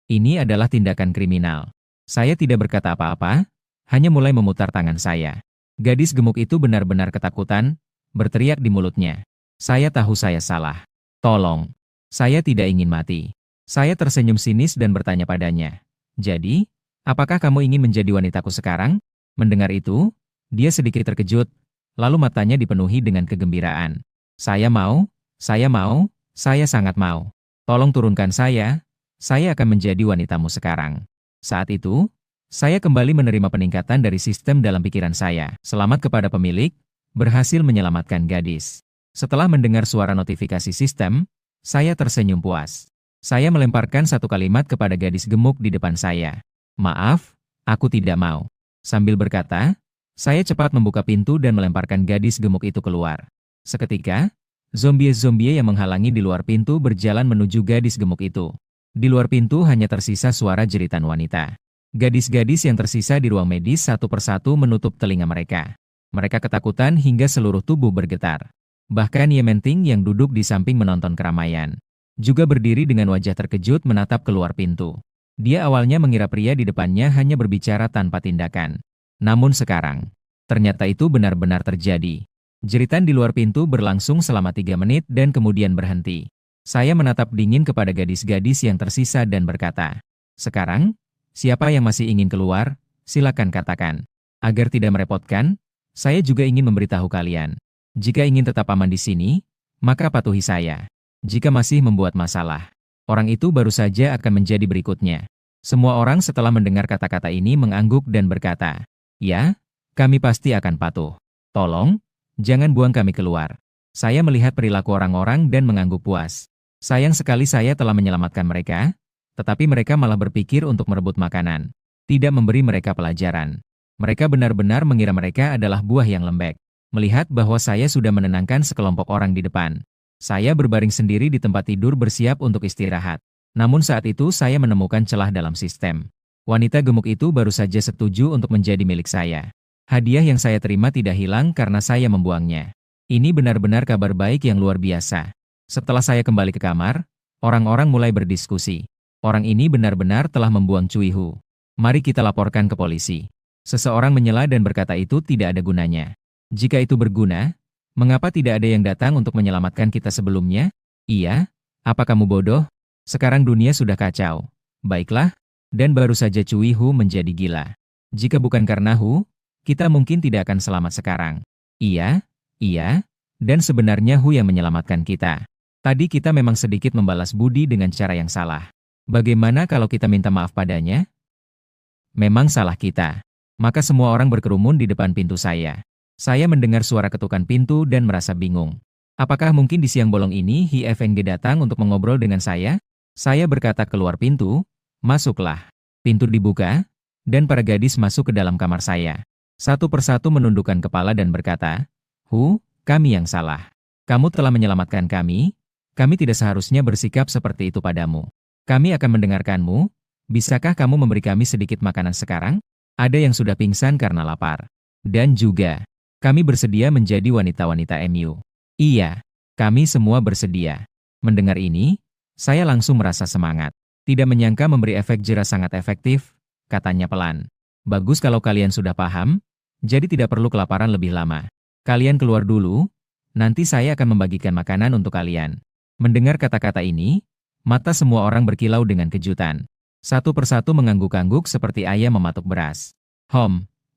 Speaker 1: Ini adalah tindakan kriminal. Saya tidak berkata apa-apa, hanya mulai memutar tangan saya. Gadis gemuk itu benar-benar ketakutan, berteriak di mulutnya. Saya tahu saya salah. Tolong. Saya tidak ingin mati. Saya tersenyum sinis dan bertanya padanya. Jadi, apakah kamu ingin menjadi wanitaku sekarang? Mendengar itu, dia sedikit terkejut, lalu matanya dipenuhi dengan kegembiraan. Saya mau, saya sangat mau. Tolong turunkan saya akan menjadi wanitamu sekarang. Saat itu, saya kembali menerima peningkatan dari sistem dalam pikiran saya. Selamat kepada pemilik, berhasil menyelamatkan gadis. Setelah mendengar suara notifikasi sistem, saya tersenyum puas. Saya melemparkan satu kalimat kepada gadis gemuk di depan saya. Maaf, aku tidak mau. Sambil berkata, saya cepat membuka pintu dan melemparkan gadis gemuk itu keluar. Seketika, zombie-zombie yang menghalangi di luar pintu berjalan menuju gadis gemuk itu. Di luar pintu hanya tersisa suara jeritan wanita. Gadis-gadis yang tersisa di ruang medis satu persatu menutup telinga mereka. Mereka ketakutan hingga seluruh tubuh bergetar. Bahkan Ye Manting yang duduk di samping menonton keramaian juga berdiri dengan wajah terkejut menatap keluar pintu. Dia awalnya mengira pria di depannya hanya berbicara tanpa tindakan. Namun sekarang, ternyata itu benar-benar terjadi. Jeritan di luar pintu berlangsung selama 3 menit dan kemudian berhenti. Saya menatap dingin kepada gadis-gadis yang tersisa dan berkata, sekarang, siapa yang masih ingin keluar, silakan katakan. Agar tidak merepotkan, saya juga ingin memberitahu kalian. Jika ingin tetap aman di sini, maka patuhi saya. Jika masih membuat masalah, orang itu baru saja akan menjadi berikutnya. Semua orang setelah mendengar kata-kata ini mengangguk dan berkata, ya, kami pasti akan patuh. Tolong, jangan buang kami keluar. Saya melihat perilaku orang-orang dan mengangguk puas. Sayang sekali saya telah menyelamatkan mereka, tetapi mereka malah berpikir untuk merebut makanan. Tidak memberi mereka pelajaran. Mereka benar-benar mengira mereka adalah buah yang lembek. Melihat bahwa saya sudah menenangkan sekelompok orang di depan. Saya berbaring sendiri di tempat tidur bersiap untuk istirahat. Namun saat itu saya menemukan celah dalam sistem. Wanita gemuk itu baru saja setuju untuk menjadi milik saya. Hadiah yang saya terima tidak hilang karena saya membuangnya. Ini benar-benar kabar baik yang luar biasa. Setelah saya kembali ke kamar, orang-orang mulai berdiskusi. Orang ini benar-benar telah membuang Cui Hu. Mari kita laporkan ke polisi. Seseorang menyela dan berkata itu tidak ada gunanya. Jika itu berguna, mengapa tidak ada yang datang untuk menyelamatkan kita sebelumnya? Iya, apa kamu bodoh? Sekarang dunia sudah kacau. Baiklah, dan baru saja Cui Hu menjadi gila. Jika bukan karena Hu, kita mungkin tidak akan selamat sekarang. Iya, dan sebenarnya Hu yang menyelamatkan kita. Tadi kita memang sedikit membalas budi dengan cara yang salah. Bagaimana kalau kita minta maaf padanya? Memang salah kita. Maka semua orang berkerumun di depan pintu saya. Saya mendengar suara ketukan pintu dan merasa bingung. Apakah mungkin di siang bolong ini Hi Feng datang untuk mengobrol dengan saya? Saya berkata keluar pintu, masuklah. Pintu dibuka, dan para gadis masuk ke dalam kamar saya. Satu persatu menundukkan kepala dan berkata, Hu, kami yang salah. Kamu telah menyelamatkan kami tidak seharusnya bersikap seperti itu padamu. Kami akan mendengarkanmu, bisakah kamu memberi kami sedikit makanan sekarang? Ada yang sudah pingsan karena lapar. Dan juga, kami bersedia menjadi wanita-wanita MU. Iya, kami semua bersedia. Mendengar ini, saya langsung merasa semangat. Tidak menyangka memberi efek jera sangat efektif, katanya pelan. Bagus kalau kalian sudah paham, jadi tidak perlu kelaparan lebih lama. Kalian keluar dulu, nanti saya akan membagikan makanan untuk kalian. Mendengar kata-kata ini, mata semua orang berkilau dengan kejutan. Satu persatu mengangguk-angguk seperti ayam mematuk beras.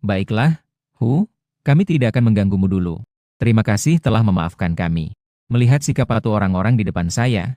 Speaker 1: Baiklah, Hu, kami tidak akan mengganggumu dulu. Terima kasih telah memaafkan kami. Melihat sikap patuh orang-orang di depan saya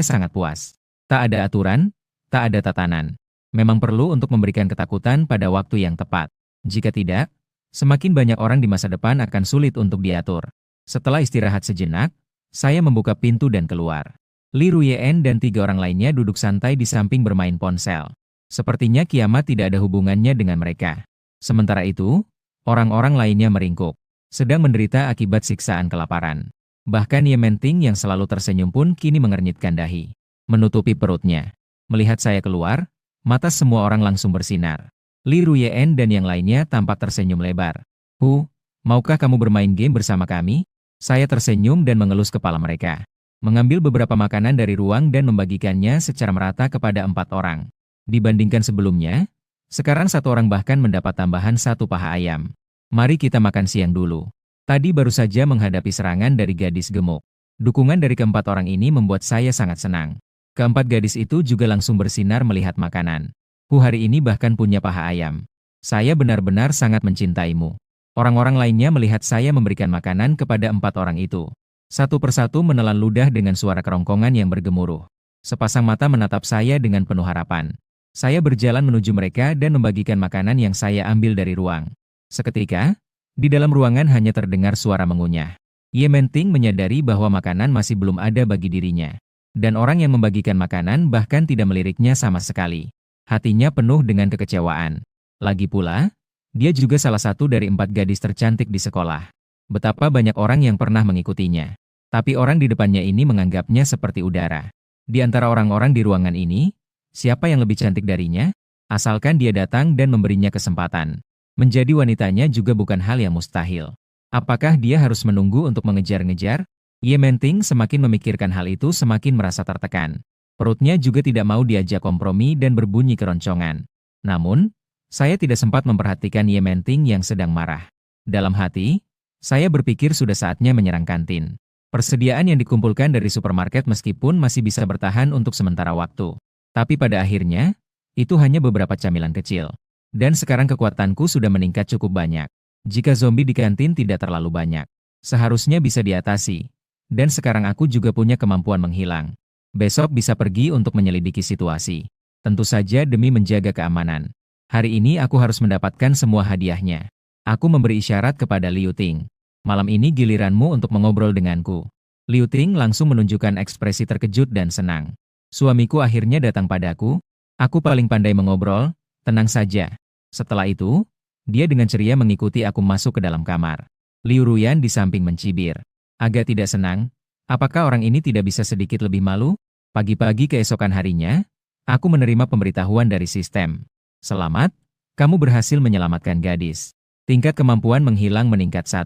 Speaker 1: sangat puas. Tak ada aturan, tak ada tatanan. Memang perlu untuk memberikan ketakutan pada waktu yang tepat. Jika tidak, semakin banyak orang di masa depan akan sulit untuk diatur. Setelah istirahat sejenak, saya membuka pintu dan keluar. Li Ruyen dan 3 orang lainnya duduk santai di samping bermain ponsel. Sepertinya kiamat tidak ada hubungannya dengan mereka. Sementara itu, orang-orang lainnya meringkuk, sedang menderita akibat siksaan kelaparan. Bahkan Ye Menting yang selalu tersenyum pun kini mengernyitkan dahi, menutupi perutnya. Melihat saya keluar, mata semua orang langsung bersinar. Li Ruyen dan yang lainnya tampak tersenyum lebar. Hu, maukah kamu bermain game bersama kami? Saya tersenyum dan mengelus kepala mereka. Mengambil beberapa makanan dari ruang dan membagikannya secara merata kepada 4 orang. Dibandingkan sebelumnya, sekarang 1 orang bahkan mendapat tambahan 1 paha ayam. Mari kita makan siang dulu. Tadi baru saja menghadapi serangan dari gadis gemuk. Dukungan dari keempat orang ini membuat saya sangat senang. Keempat gadis itu juga langsung bersinar melihat makanan. Hu hari ini bahkan punya paha ayam. Saya benar-benar sangat mencintaimu. Orang-orang lainnya melihat saya memberikan makanan kepada 4 orang itu. Satu persatu menelan ludah dengan suara kerongkongan yang bergemuruh. Sepasang mata menatap saya dengan penuh harapan. Saya berjalan menuju mereka dan membagikan makanan yang saya ambil dari ruang. Seketika, di dalam ruangan hanya terdengar suara mengunyah. Ye Menting menyadari bahwa makanan masih belum ada bagi dirinya. Dan orang yang membagikan makanan bahkan tidak meliriknya sama sekali. Hatinya penuh dengan kekecewaan. Lagi pula, dia juga salah satu dari 4 gadis tercantik di sekolah. Betapa banyak orang yang pernah mengikutinya. Tapi orang di depannya ini menganggapnya seperti udara. Di antara orang-orang di ruangan ini, siapa yang lebih cantik darinya? Asalkan dia datang dan memberinya kesempatan. Menjadi wanitanya juga bukan hal yang mustahil. Apakah dia harus menunggu untuk mengejar-ngejar? Ye Menting semakin memikirkan hal itu semakin merasa tertekan. Perutnya juga tidak mau diajak kompromi dan berbunyi keroncongan. Namun, saya tidak sempat memperhatikan Ye Menting yang sedang marah. Dalam hati, saya berpikir sudah saatnya menyerang kantin. Persediaan yang dikumpulkan dari supermarket meskipun masih bisa bertahan untuk sementara waktu. Tapi pada akhirnya, itu hanya beberapa camilan kecil. Dan sekarang kekuatanku sudah meningkat cukup banyak. Jika zombie di kantin tidak terlalu banyak, seharusnya bisa diatasi. Dan sekarang aku juga punya kemampuan menghilang. Besok bisa pergi untuk menyelidiki situasi. Tentu saja demi menjaga keamanan. Hari ini aku harus mendapatkan semua hadiahnya. Aku memberi isyarat kepada Liu Ting. Malam ini giliranmu untuk mengobrol denganku. Liu Ting langsung menunjukkan ekspresi terkejut dan senang. Suamiku akhirnya datang padaku. Aku paling pandai mengobrol, tenang saja. Setelah itu, dia dengan ceria mengikuti aku masuk ke dalam kamar. Liu Ruyan di samping mencibir. Agak tidak senang, apakah orang ini tidak bisa sedikit lebih malu? Pagi-pagi keesokan harinya, aku menerima pemberitahuan dari sistem. Selamat, kamu berhasil menyelamatkan gadis. Tingkat kemampuan menghilang meningkat 1.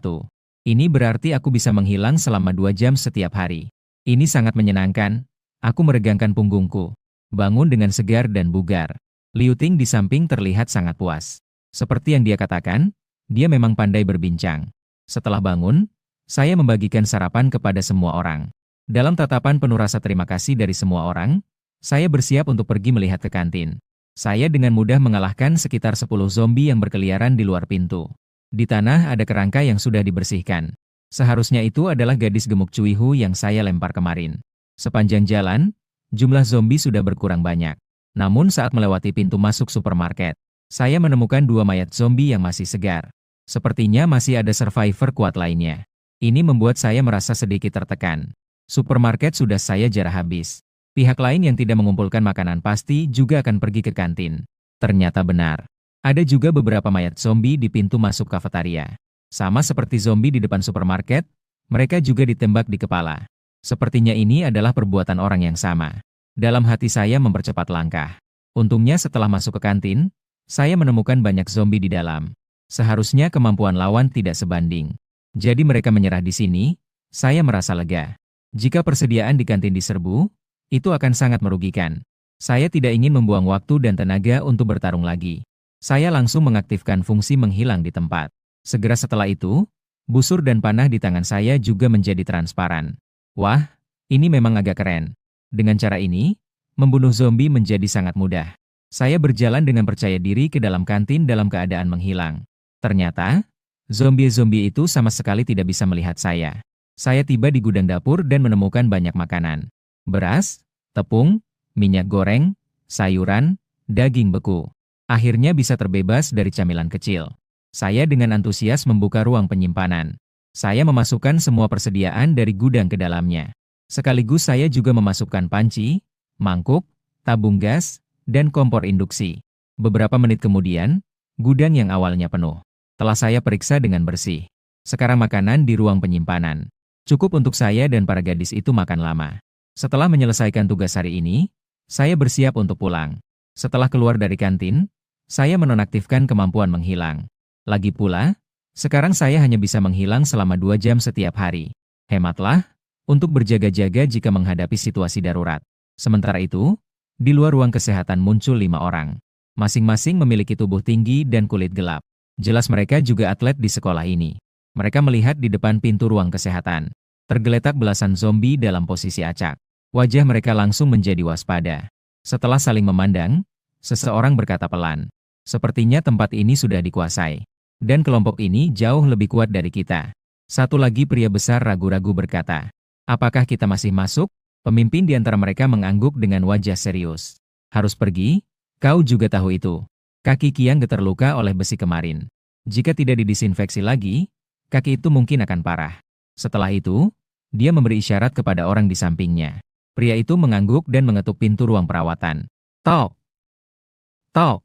Speaker 1: Ini berarti aku bisa menghilang selama 2 jam setiap hari. Ini sangat menyenangkan. Aku meregangkan punggungku. Bangun dengan segar dan bugar. Liu Ting di samping terlihat sangat puas. Seperti yang dia katakan, dia memang pandai berbincang. Setelah bangun, saya membagikan sarapan kepada semua orang. Dalam tatapan penuh rasa terima kasih dari semua orang, saya bersiap untuk pergi melihat ke kantin. Saya dengan mudah mengalahkan sekitar 10 zombie yang berkeliaran di luar pintu. Di tanah ada kerangka yang sudah dibersihkan. Seharusnya itu adalah gadis gemuk Cuihu yang saya lempar kemarin. Sepanjang jalan, jumlah zombie sudah berkurang banyak. Namun saat melewati pintu masuk supermarket, saya menemukan 2 mayat zombie yang masih segar. Sepertinya masih ada survivor kuat lainnya. Ini membuat saya merasa sedikit tertekan. Supermarket sudah saya jarah habis. Pihak lain yang tidak mengumpulkan makanan pasti juga akan pergi ke kantin. Ternyata benar. Ada juga beberapa mayat zombie di pintu masuk kafetaria. Sama seperti zombie di depan supermarket, mereka juga ditembak di kepala. Sepertinya ini adalah perbuatan orang yang sama. Dalam hati saya mempercepat langkah. Untungnya setelah masuk ke kantin, saya menemukan banyak zombie di dalam. Seharusnya kemampuan lawan tidak sebanding. Jadi mereka menyerah di sini, saya merasa lega. Jika persediaan di kantin diserbu, itu akan sangat merugikan. Saya tidak ingin membuang waktu dan tenaga untuk bertarung lagi. Saya langsung mengaktifkan fungsi menghilang di tempat. Segera setelah itu, busur dan panah di tangan saya juga menjadi transparan. Wah, ini memang agak keren. Dengan cara ini, membunuh zombie menjadi sangat mudah. Saya berjalan dengan percaya diri ke dalam kantin dalam keadaan menghilang. Ternyata, zombie-zombie itu sama sekali tidak bisa melihat saya. Saya tiba di gudang dapur dan menemukan banyak makanan. Beras, tepung, minyak goreng, sayuran, daging beku. Akhirnya bisa terbebas dari camilan kecil. Saya dengan antusias membuka ruang penyimpanan. Saya memasukkan semua persediaan dari gudang ke dalamnya. Sekaligus saya juga memasukkan panci, mangkuk, tabung gas, dan kompor induksi. Beberapa menit kemudian, gudang yang awalnya penuh telah saya periksa dengan bersih. Sekarang makanan di ruang penyimpanan. Cukup untuk saya dan para gadis itu makan lama. Setelah menyelesaikan tugas hari ini, saya bersiap untuk pulang. Setelah keluar dari kantin, saya menonaktifkan kemampuan menghilang. Lagi pula, sekarang saya hanya bisa menghilang selama 2 jam setiap hari. Hematlah, untuk berjaga-jaga jika menghadapi situasi darurat. Sementara itu, di luar ruang kesehatan muncul 5 orang. Masing-masing memiliki tubuh tinggi dan kulit gelap. Jelas mereka juga atlet di sekolah ini. Mereka melihat di depan pintu ruang kesehatan. Tergeletak belasan zombie dalam posisi acak. Wajah mereka langsung menjadi waspada. Setelah saling memandang, seseorang berkata pelan, "Sepertinya tempat ini sudah dikuasai. Dan kelompok ini jauh lebih kuat dari kita." Satu lagi pria besar ragu-ragu berkata, "Apakah kita masih masuk?" Pemimpin di antara mereka mengangguk dengan wajah serius. "Harus pergi? Kau juga tahu itu." Kaki Qiang terluka oleh besi kemarin. Jika tidak didisinfeksi lagi, kaki itu mungkin akan parah. Setelah itu, dia memberi isyarat kepada orang di sampingnya. Pria itu mengangguk dan mengetuk pintu ruang perawatan. Tok! Tok!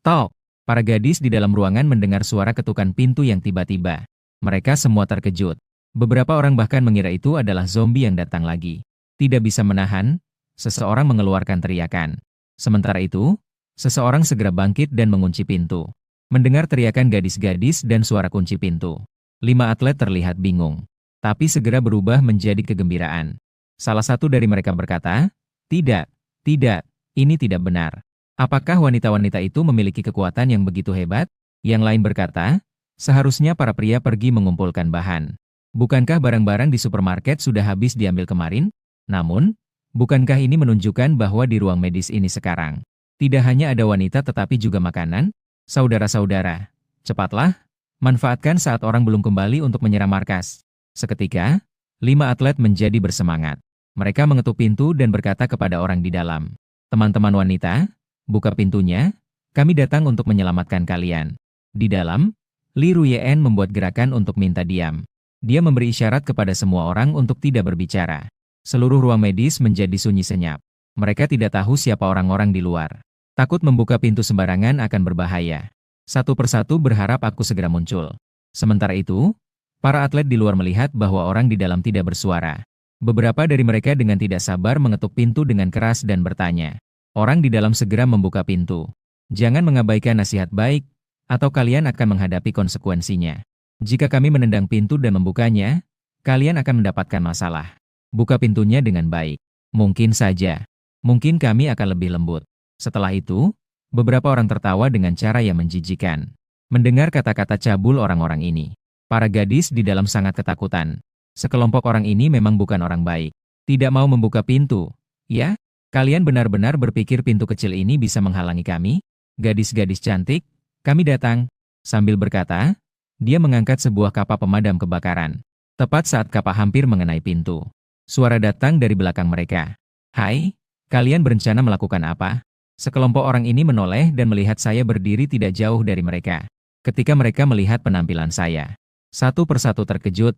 Speaker 1: Tok! Para gadis di dalam ruangan mendengar suara ketukan pintu yang tiba-tiba. Mereka semua terkejut. Beberapa orang bahkan mengira itu adalah zombie yang datang lagi. Tidak bisa menahan, seseorang mengeluarkan teriakan. Sementara itu, seseorang segera bangkit dan mengunci pintu. Mendengar teriakan gadis-gadis dan suara kunci pintu, 5 atlet terlihat bingung, tapi segera berubah menjadi kegembiraan. Salah satu dari mereka berkata, "Tidak, tidak, ini tidak benar. Apakah wanita-wanita itu memiliki kekuatan yang begitu hebat?" Yang lain berkata, "Seharusnya para pria pergi mengumpulkan bahan. Bukankah barang-barang di supermarket sudah habis diambil kemarin? Namun, bukankah ini menunjukkan bahwa di ruang medis ini sekarang tidak hanya ada wanita tetapi juga makanan? Saudara-saudara, cepatlah, manfaatkan saat orang belum kembali untuk menyerang markas." Seketika, 5 atlet menjadi bersemangat. Mereka mengetuk pintu dan berkata kepada orang di dalam, "Teman-teman wanita, buka pintunya, kami datang untuk menyelamatkan kalian." Di dalam, Li Ruyen membuat gerakan untuk minta diam. Dia memberi isyarat kepada semua orang untuk tidak berbicara. Seluruh ruang medis menjadi sunyi senyap. Mereka tidak tahu siapa orang-orang di luar. Takut membuka pintu sembarangan akan berbahaya. Satu persatu berharap aku segera muncul. Sementara itu, para atlet di luar melihat bahwa orang di dalam tidak bersuara. Beberapa dari mereka dengan tidak sabar mengetuk pintu dengan keras dan bertanya. Orang di dalam segera membuka pintu. Jangan mengabaikan nasihat baik, atau kalian akan menghadapi konsekuensinya. Jika kami menendang pintu dan membukanya, kalian akan mendapatkan masalah. Buka pintunya dengan baik. Mungkin saja. Mungkin kami akan lebih lembut. Setelah itu, beberapa orang tertawa dengan cara yang menjijikan. Mendengar kata-kata cabul orang-orang ini, para gadis di dalam sangat ketakutan. Sekelompok orang ini memang bukan orang baik. Tidak mau membuka pintu. Ya? Kalian benar-benar berpikir pintu kecil ini bisa menghalangi kami? Gadis-gadis cantik, kami datang. Sambil berkata, dia mengangkat sebuah kapal pemadam kebakaran. Tepat saat kapal hampir mengenai pintu, suara datang dari belakang mereka. Hai, kalian berencana melakukan apa? Sekelompok orang ini menoleh dan melihat saya berdiri tidak jauh dari mereka. Ketika mereka melihat penampilan saya, satu persatu terkejut.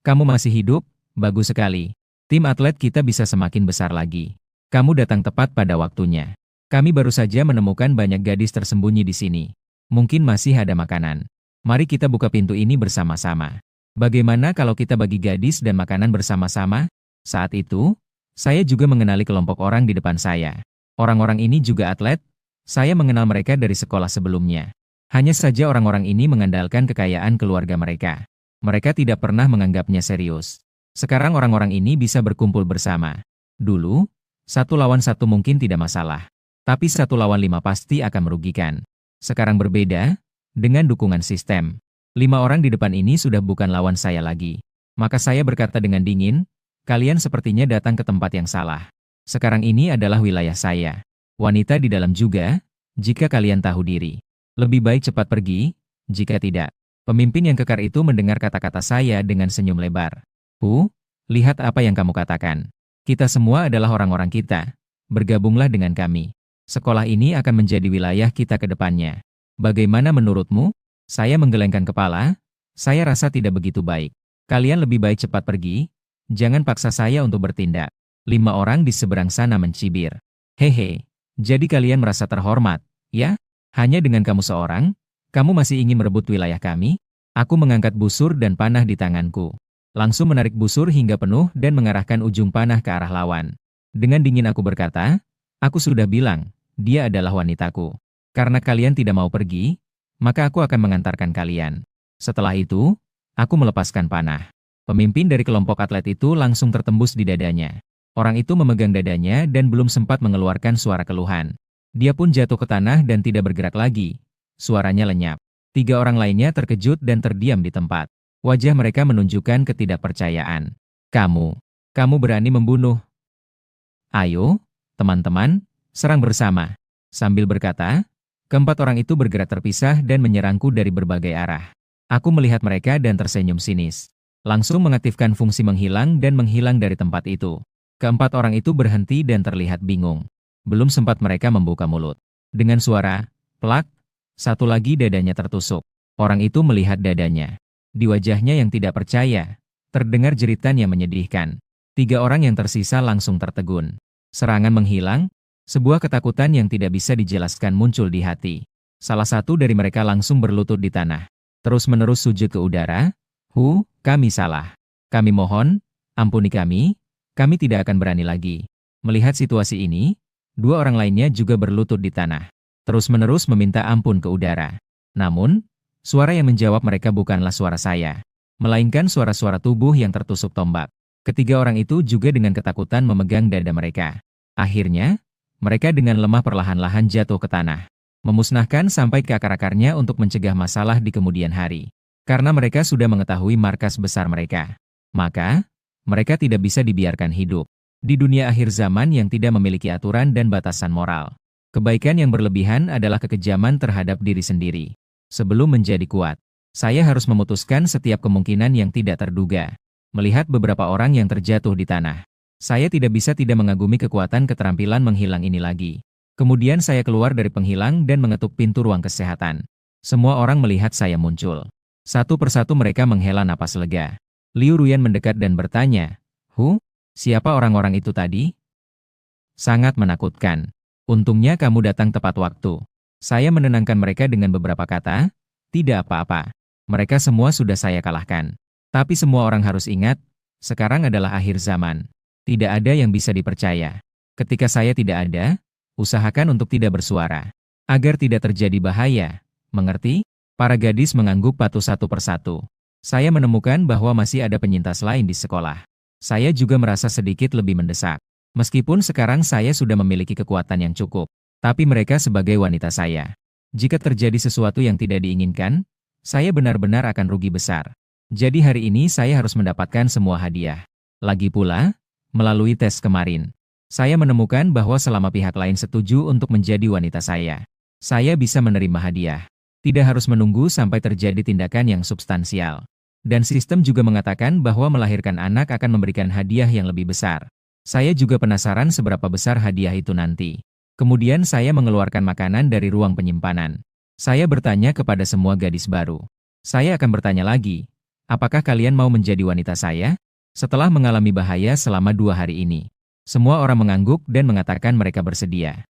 Speaker 1: Kamu masih hidup? Bagus sekali. Tim atlet kita bisa semakin besar lagi. Kamu datang tepat pada waktunya. Kami baru saja menemukan banyak gadis tersembunyi di sini. Mungkin masih ada makanan. Mari kita buka pintu ini bersama-sama. Bagaimana kalau kita bagi gadis dan makanan bersama-sama? Saat itu, saya juga mengenali kelompok orang di depan saya. Orang-orang ini juga atlet. Saya mengenal mereka dari sekolah sebelumnya. Hanya saja orang-orang ini mengandalkan kekayaan keluarga mereka. Mereka tidak pernah menganggapnya serius. Sekarang orang-orang ini bisa berkumpul bersama. Dulu, 1 lawan 1 mungkin tidak masalah. Tapi 1 lawan 5 pasti akan merugikan. Sekarang berbeda, dengan dukungan sistem. 5 orang di depan ini sudah bukan lawan saya lagi. Maka saya berkata dengan dingin, kalian sepertinya datang ke tempat yang salah. Sekarang ini adalah wilayah saya. Wanita di dalam juga, jika kalian tahu diri. Lebih baik cepat pergi, jika tidak. Pemimpin yang kekar itu mendengar kata-kata saya dengan senyum lebar. Lihat apa yang kamu katakan. Kita semua adalah orang-orang kita. Bergabunglah dengan kami. Sekolah ini akan menjadi wilayah kita ke depannya. Bagaimana menurutmu? Saya menggelengkan kepala. Saya rasa tidak begitu baik. Kalian lebih baik cepat pergi. Jangan paksa saya untuk bertindak. 5 orang di seberang sana mencibir. Hehe, jadi kalian merasa terhormat, ya? Hanya dengan kamu seorang? Kamu masih ingin merebut wilayah kami? Aku mengangkat busur dan panah di tanganku. Langsung menarik busur hingga penuh dan mengarahkan ujung panah ke arah lawan. Dengan dingin aku berkata, aku sudah bilang, dia adalah wanitaku. Karena kalian tidak mau pergi, maka aku akan mengantarkan kalian. Setelah itu, aku melepaskan panah. Pemimpin dari kelompok atlet itu langsung tertembus di dadanya. Orang itu memegang dadanya dan belum sempat mengeluarkan suara keluhan. Dia pun jatuh ke tanah dan tidak bergerak lagi. Suaranya lenyap. 3 orang lainnya terkejut dan terdiam di tempat. Wajah mereka menunjukkan ketidakpercayaan. Kamu berani membunuh? Ayo, teman-teman, serang bersama. Sambil berkata, keempat orang itu bergerak terpisah dan menyerangku dari berbagai arah. Aku melihat mereka dan tersenyum sinis. Langsung mengaktifkan fungsi menghilang dan menghilang dari tempat itu. Keempat orang itu berhenti dan terlihat bingung. Belum sempat mereka membuka mulut. Dengan suara, plak, satu lagi dadanya tertusuk. Orang itu melihat dadanya. Di wajahnya yang tidak percaya, terdengar jeritan yang menyedihkan. 3 orang yang tersisa langsung tertegun. Serangan menghilang, sebuah ketakutan yang tidak bisa dijelaskan muncul di hati. Salah satu dari mereka langsung berlutut di tanah. Terus-menerus sujud ke udara. Kami salah. Kami mohon, ampuni kami tidak akan berani lagi. Melihat situasi ini, 2 orang lainnya juga berlutut di tanah. Terus-menerus meminta ampun ke udara. Namun, suara yang menjawab mereka bukanlah suara saya, melainkan suara-suara tubuh yang tertusuk tombak. Ketiga orang itu juga dengan ketakutan memegang dada mereka. Akhirnya, mereka dengan lemah perlahan-lahan jatuh ke tanah. Memusnahkan sampai ke akar-akarnya untuk mencegah masalah di kemudian hari. Karena mereka sudah mengetahui markas besar mereka. Maka, mereka tidak bisa dibiarkan hidup. Di dunia akhir zaman yang tidak memiliki aturan dan batasan moral. Kebaikan yang berlebihan adalah kekejaman terhadap diri sendiri. Sebelum menjadi kuat, saya harus memutuskan setiap kemungkinan yang tidak terduga. Melihat beberapa orang yang terjatuh di tanah, saya tidak bisa tidak mengagumi kekuatan keterampilan menghilang ini lagi. Kemudian saya keluar dari penghilang dan mengetuk pintu ruang kesehatan. Semua orang melihat saya muncul. Satu persatu mereka menghela napas lega. Liu Ruyan mendekat dan bertanya, siapa orang-orang itu tadi? Sangat menakutkan. Untungnya kamu datang tepat waktu. Saya menenangkan mereka dengan beberapa kata, tidak apa-apa. Mereka semua sudah saya kalahkan. Tapi semua orang harus ingat, sekarang adalah akhir zaman. Tidak ada yang bisa dipercaya. Ketika saya tidak ada, Usahakan untuk tidak bersuara. Agar tidak terjadi bahaya. Mengerti? Para gadis mengangguk patuh satu persatu. Saya menemukan bahwa masih ada penyintas lain di sekolah. Saya juga merasa sedikit lebih mendesak. Meskipun sekarang saya sudah memiliki kekuatan yang cukup. Tapi mereka sebagai wanita saya. Jika terjadi sesuatu yang tidak diinginkan, saya benar-benar akan rugi besar. Jadi hari ini saya harus mendapatkan semua hadiah. Lagi pula, melalui tes kemarin, saya menemukan bahwa selama pihak lain setuju untuk menjadi wanita saya bisa menerima hadiah. Tidak harus menunggu sampai terjadi tindakan yang substansial. Dan sistem juga mengatakan bahwa melahirkan anak akan memberikan hadiah yang lebih besar. Saya juga penasaran seberapa besar hadiah itu nanti. Kemudian saya mengeluarkan makanan dari ruang penyimpanan. Saya bertanya kepada semua gadis baru. Saya akan bertanya lagi, apakah kalian mau menjadi wanita saya? Setelah mengalami bahaya selama 2 hari ini. Semua orang mengangguk dan mengatakan mereka bersedia.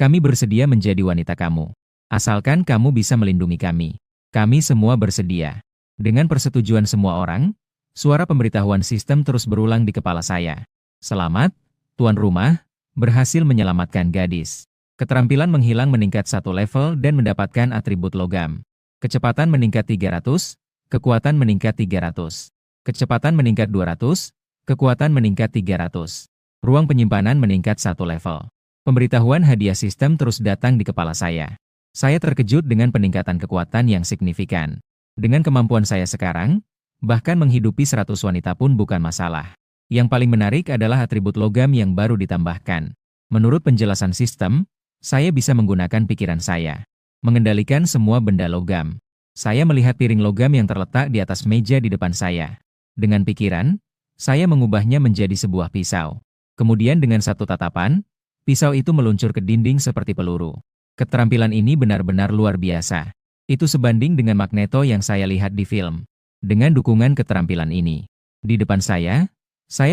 Speaker 1: Kami bersedia menjadi wanita kamu. Asalkan kamu bisa melindungi kami. Kami semua bersedia. Dengan persetujuan semua orang, suara pemberitahuan sistem terus berulang di kepala saya. Selamat, tuan rumah, berhasil menyelamatkan gadis. Keterampilan menghilang meningkat 1 level dan mendapatkan atribut logam. Kecepatan meningkat 300, kekuatan meningkat 300. Kecepatan meningkat 200, kekuatan meningkat 300. Ruang penyimpanan meningkat 1 level. Pemberitahuan hadiah sistem terus datang di kepala saya. Saya terkejut dengan peningkatan kekuatan yang signifikan. Dengan kemampuan saya sekarang, bahkan menghidupi 100 wanita pun bukan masalah. Yang paling menarik adalah atribut logam yang baru ditambahkan. Menurut penjelasan sistem, saya bisa menggunakan pikiran saya. Mengendalikan semua benda logam. Saya melihat piring logam yang terletak di atas meja di depan saya. Dengan pikiran, saya mengubahnya menjadi sebuah pisau. Kemudian dengan satu tatapan, pisau itu meluncur ke dinding seperti peluru. Keterampilan ini benar-benar luar biasa. Itu sebanding dengan Magneto yang saya lihat di film. Dengan dukungan keterampilan ini, di depan saya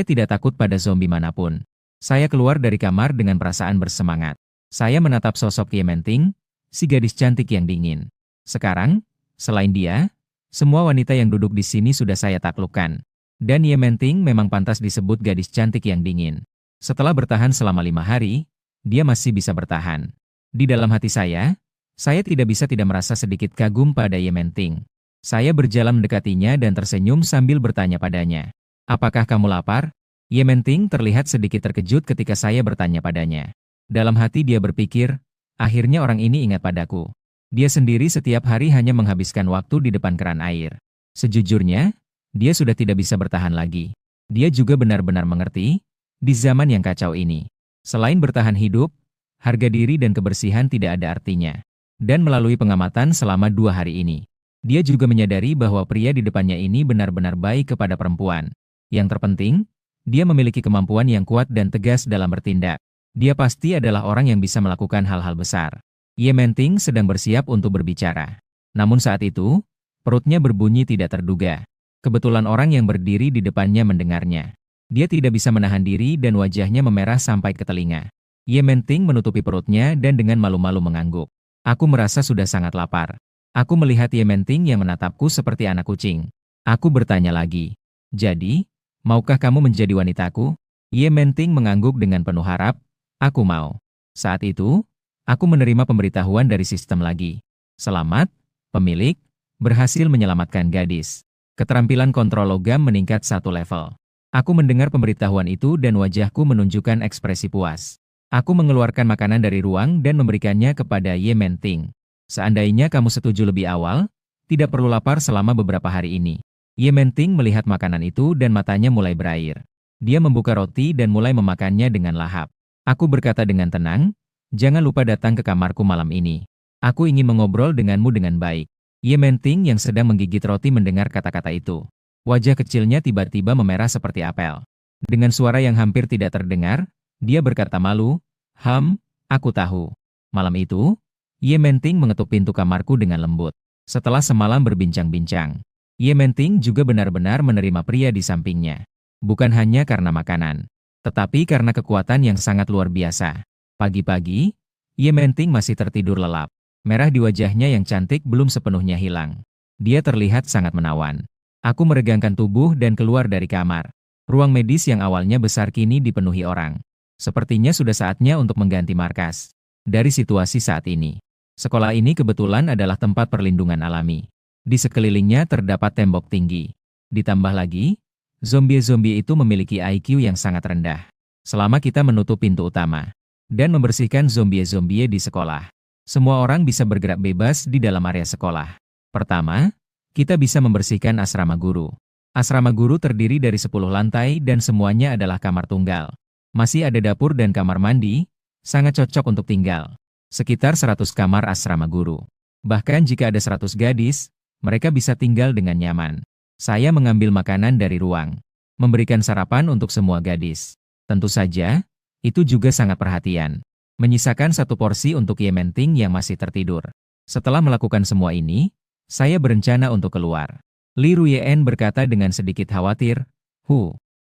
Speaker 1: tidak takut pada zombie manapun. Saya keluar dari kamar dengan perasaan bersemangat. Saya menatap sosok Ye Menting, si gadis cantik yang dingin. Sekarang, selain dia, semua wanita yang duduk di sini sudah saya taklukkan. Dan Ye Menting memang pantas disebut gadis cantik yang dingin. Setelah bertahan selama 5 hari, dia masih bisa bertahan. Di dalam hati saya tidak bisa tidak merasa sedikit kagum pada Ye Menting. Saya berjalan mendekatinya dan tersenyum sambil bertanya padanya. Apakah kamu lapar? Ye Menting terlihat sedikit terkejut ketika saya bertanya padanya. Dalam hati dia berpikir, akhirnya orang ini ingat padaku. Dia sendiri setiap hari hanya menghabiskan waktu di depan keran air. Sejujurnya, dia sudah tidak bisa bertahan lagi. Dia juga benar-benar mengerti, di zaman yang kacau ini, selain bertahan hidup, harga diri dan kebersihan tidak ada artinya. Dan melalui pengamatan selama 2 hari ini, dia juga menyadari bahwa pria di depannya ini benar-benar baik kepada perempuan. Yang terpenting, dia memiliki kemampuan yang kuat dan tegas dalam bertindak. Dia pasti adalah orang yang bisa melakukan hal-hal besar. Ye Menting sedang bersiap untuk berbicara. Namun saat itu, perutnya berbunyi tidak terduga. Kebetulan orang yang berdiri di depannya mendengarnya. Dia tidak bisa menahan diri dan wajahnya memerah sampai ke telinga. Ye Menting menutupi perutnya dan dengan malu-malu mengangguk. Aku merasa sudah sangat lapar. Aku melihat Ye Menting yang menatapku seperti anak kucing. Aku bertanya lagi. Jadi, maukah kamu menjadi wanitaku? Ye Menting mengangguk dengan penuh harap. Aku mau. Saat itu, aku menerima pemberitahuan dari sistem lagi. Selamat, pemilik, berhasil menyelamatkan gadis. Keterampilan kontrol logam meningkat 1 level. Aku mendengar pemberitahuan itu dan wajahku menunjukkan ekspresi puas. Aku mengeluarkan makanan dari ruang dan memberikannya kepada Ye Menting. Seandainya kamu setuju lebih awal, tidak perlu lapar selama beberapa hari ini. Ye Menting melihat makanan itu dan matanya mulai berair. Dia membuka roti dan mulai memakannya dengan lahap. Aku berkata dengan tenang, jangan lupa datang ke kamarku malam ini. Aku ingin mengobrol denganmu dengan baik. Ye Menting yang sedang menggigit roti mendengar kata-kata itu. Wajah kecilnya tiba-tiba memerah seperti apel. Dengan suara yang hampir tidak terdengar, dia berkata malu, aku tahu. Malam itu, Ye Menting mengetuk pintu kamarku dengan lembut. Setelah semalam berbincang-bincang, Ye Menting juga benar-benar menerima pria di sampingnya. Bukan hanya karena makanan, tetapi karena kekuatan yang sangat luar biasa. Pagi-pagi, Ye Menting masih tertidur lelap. Merah di wajahnya yang cantik belum sepenuhnya hilang. Dia terlihat sangat menawan. Aku meregangkan tubuh dan keluar dari kamar. Ruang medis yang awalnya besar kini dipenuhi orang. Sepertinya sudah saatnya untuk mengganti markas. Dari situasi saat ini, sekolah ini kebetulan adalah tempat perlindungan alami. Di sekelilingnya terdapat tembok tinggi. Ditambah lagi, zombie-zombie itu memiliki IQ yang sangat rendah. Selama kita menutup pintu utama dan membersihkan zombie-zombie di sekolah, semua orang bisa bergerak bebas di dalam area sekolah. Pertama, kita bisa membersihkan asrama guru. Asrama guru terdiri dari 10 lantai dan semuanya adalah kamar tunggal. Masih ada dapur dan kamar mandi, sangat cocok untuk tinggal. Sekitar 100 kamar asrama guru. Bahkan jika ada 100 gadis, mereka bisa tinggal dengan nyaman. Saya mengambil makanan dari ruang, memberikan sarapan untuk semua gadis. Tentu saja, itu juga sangat perhatian. Menyisakan 1 porsi untuk Yementing yang masih tertidur. Setelah melakukan semua ini, saya berencana untuk keluar. Li Ruyen berkata dengan sedikit khawatir,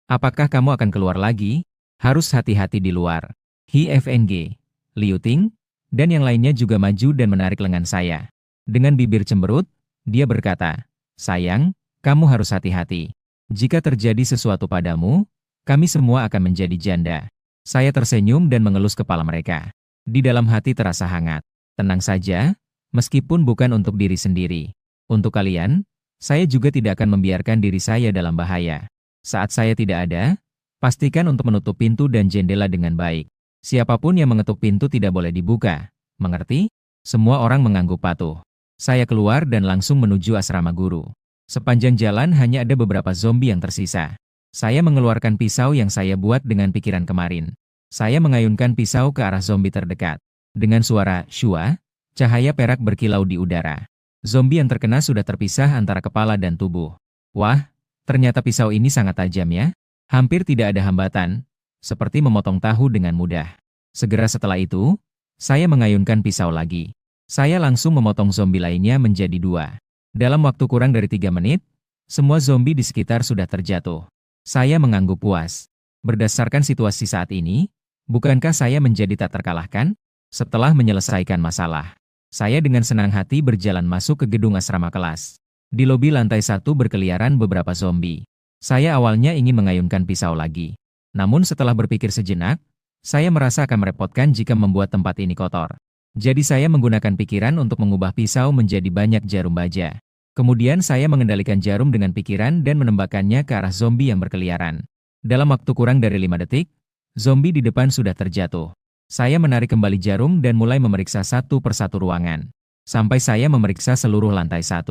Speaker 1: apakah kamu akan keluar lagi? Harus hati-hati di luar. Hi FNG, Liu Ting, dan yang lainnya juga maju dan menarik lengan saya. Dengan bibir cemberut, dia berkata, sayang, kamu harus hati-hati. Jika terjadi sesuatu padamu, kami semua akan menjadi janda. Saya tersenyum dan mengelus kepala mereka. Di dalam hati terasa hangat. Tenang saja, meskipun bukan untuk diri sendiri. Untuk kalian, saya juga tidak akan membiarkan diri saya dalam bahaya. Saat saya tidak ada, pastikan untuk menutup pintu dan jendela dengan baik. Siapapun yang mengetuk pintu tidak boleh dibuka. Mengerti? Semua orang mengangguk patuh. Saya keluar dan langsung menuju asrama guru. Sepanjang jalan hanya ada beberapa zombie yang tersisa. Saya mengeluarkan pisau yang saya buat dengan pikiran kemarin. Saya mengayunkan pisau ke arah zombie terdekat. Dengan suara shua, cahaya perak berkilau di udara. Zombie yang terkena sudah terpisah antara kepala dan tubuh. Wah, ternyata pisau ini sangat tajam ya. Hampir tidak ada hambatan, seperti memotong tahu dengan mudah. Segera setelah itu, saya mengayunkan pisau lagi. Saya langsung memotong zombie lainnya menjadi 2. Dalam waktu kurang dari 3 menit, semua zombie di sekitar sudah terjatuh. Saya mengangguk puas. Berdasarkan situasi saat ini, bukankah saya menjadi tak terkalahkan? Setelah menyelesaikan masalah, saya dengan senang hati berjalan masuk ke gedung asrama kelas. Di lobi lantai 1 berkeliaran beberapa zombie. Saya awalnya ingin mengayunkan pisau lagi. Namun setelah berpikir sejenak, saya merasa akan merepotkan jika membuat tempat ini kotor. Jadi saya menggunakan pikiran untuk mengubah pisau menjadi banyak jarum baja. Kemudian saya mengendalikan jarum dengan pikiran dan menembakkannya ke arah zombie yang berkeliaran. Dalam waktu kurang dari 5 detik, zombie di depan sudah terjatuh. Saya menarik kembali jarum dan mulai memeriksa satu persatu ruangan. Sampai saya memeriksa seluruh lantai 1.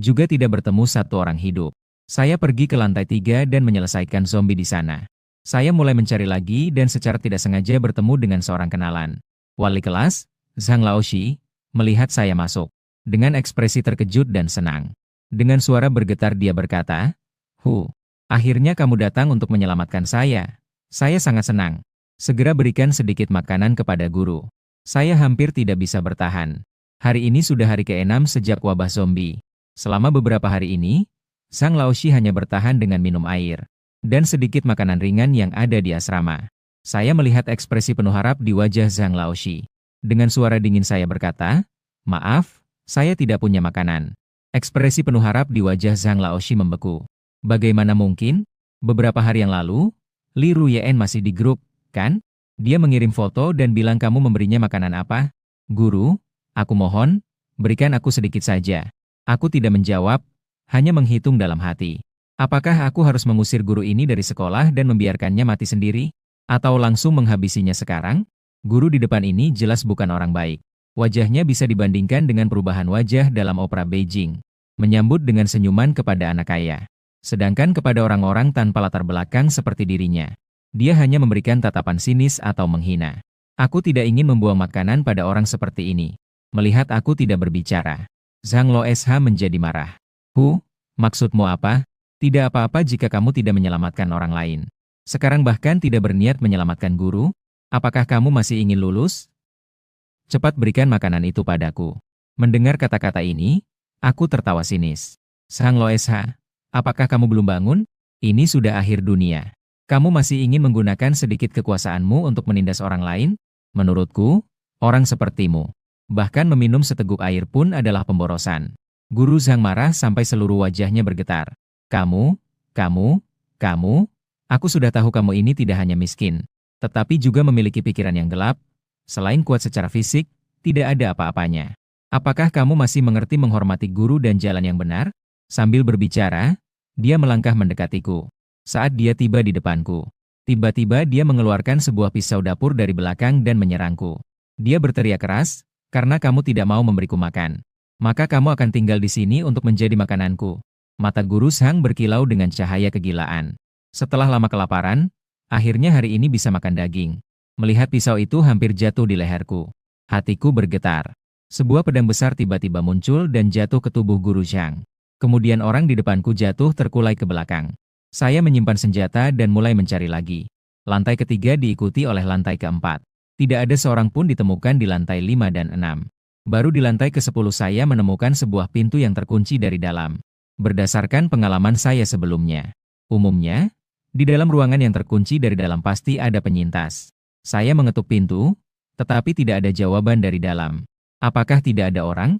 Speaker 1: Juga tidak bertemu satu orang hidup. Saya pergi ke lantai 3 dan menyelesaikan zombie di sana. Saya mulai mencari lagi dan secara tidak sengaja bertemu dengan seorang kenalan. Wali kelas, Zhang Laoshi, melihat saya masuk. Dengan ekspresi terkejut dan senang. Dengan suara bergetar dia berkata, akhirnya kamu datang untuk menyelamatkan saya. Saya sangat senang. Segera berikan sedikit makanan kepada guru. Saya hampir tidak bisa bertahan. Hari ini sudah hari ke-6 sejak wabah zombie. Selama beberapa hari ini, Zhang Laoshi hanya bertahan dengan minum air dan sedikit makanan ringan yang ada di asrama. Saya melihat ekspresi penuh harap di wajah Zhang Laoshi. Dengan suara dingin saya berkata, maaf, saya tidak punya makanan. Ekspresi penuh harap di wajah Zhang Laoshi membeku. Bagaimana mungkin? Beberapa hari yang lalu, Li Ruyen masih di grup, kan? Dia mengirim foto dan bilang kamu memberinya makanan apa? Guru, aku mohon, berikan aku sedikit saja. Aku tidak menjawab, hanya menghitung dalam hati. Apakah aku harus mengusir guru ini dari sekolah dan membiarkannya mati sendiri? Atau langsung menghabisinya sekarang? Guru di depan ini jelas bukan orang baik. Wajahnya bisa dibandingkan dengan perubahan wajah dalam opera Beijing. Menyambut dengan senyuman kepada anak kaya. Sedangkan kepada orang-orang tanpa latar belakang seperti dirinya, dia hanya memberikan tatapan sinis atau menghina. Aku tidak ingin membuang makanan pada orang seperti ini. Melihat aku tidak berbicara, Zhang Laoshi menjadi marah. Maksudmu apa? Tidak apa-apa jika kamu tidak menyelamatkan orang lain. Sekarang bahkan tidak berniat menyelamatkan guru? Apakah kamu masih ingin lulus? Cepat berikan makanan itu padaku. Mendengar kata-kata ini, aku tertawa sinis. Zhang Laoshi, apakah kamu belum bangun? Ini sudah akhir dunia. Kamu masih ingin menggunakan sedikit kekuasaanmu untuk menindas orang lain? Menurutku, orang sepertimu, bahkan meminum seteguk air pun adalah pemborosan. Guru Zhang marah sampai seluruh wajahnya bergetar. Kamu, aku sudah tahu kamu ini tidak hanya miskin, tetapi juga memiliki pikiran yang gelap. Selain kuat secara fisik, tidak ada apa-apanya. Apakah kamu masih mengerti menghormati guru dan jalan yang benar? Sambil berbicara, dia melangkah mendekatiku. Saat dia tiba di depanku, tiba-tiba dia mengeluarkan sebuah pisau dapur dari belakang dan menyerangku. Dia berteriak keras, "Karena kamu tidak mau memberiku makan, maka kamu akan tinggal di sini untuk menjadi makananku." Mata guru Shang berkilau dengan cahaya kegilaan. Setelah lama kelaparan, akhirnya hari ini bisa makan daging. Melihat pisau itu hampir jatuh di leherku. Hatiku bergetar. Sebuah pedang besar tiba-tiba muncul dan jatuh ke tubuh guru Shang. Kemudian orang di depanku jatuh terkulai ke belakang. Saya menyimpan senjata dan mulai mencari lagi. Lantai ketiga diikuti oleh lantai keempat. Tidak ada seorang pun ditemukan di lantai 5 dan 6. Baru di lantai ke-10 saya menemukan sebuah pintu yang terkunci dari dalam. Berdasarkan pengalaman saya sebelumnya, umumnya, di dalam ruangan yang terkunci dari dalam pasti ada penyintas. Saya mengetuk pintu, tetapi tidak ada jawaban dari dalam. Apakah tidak ada orang?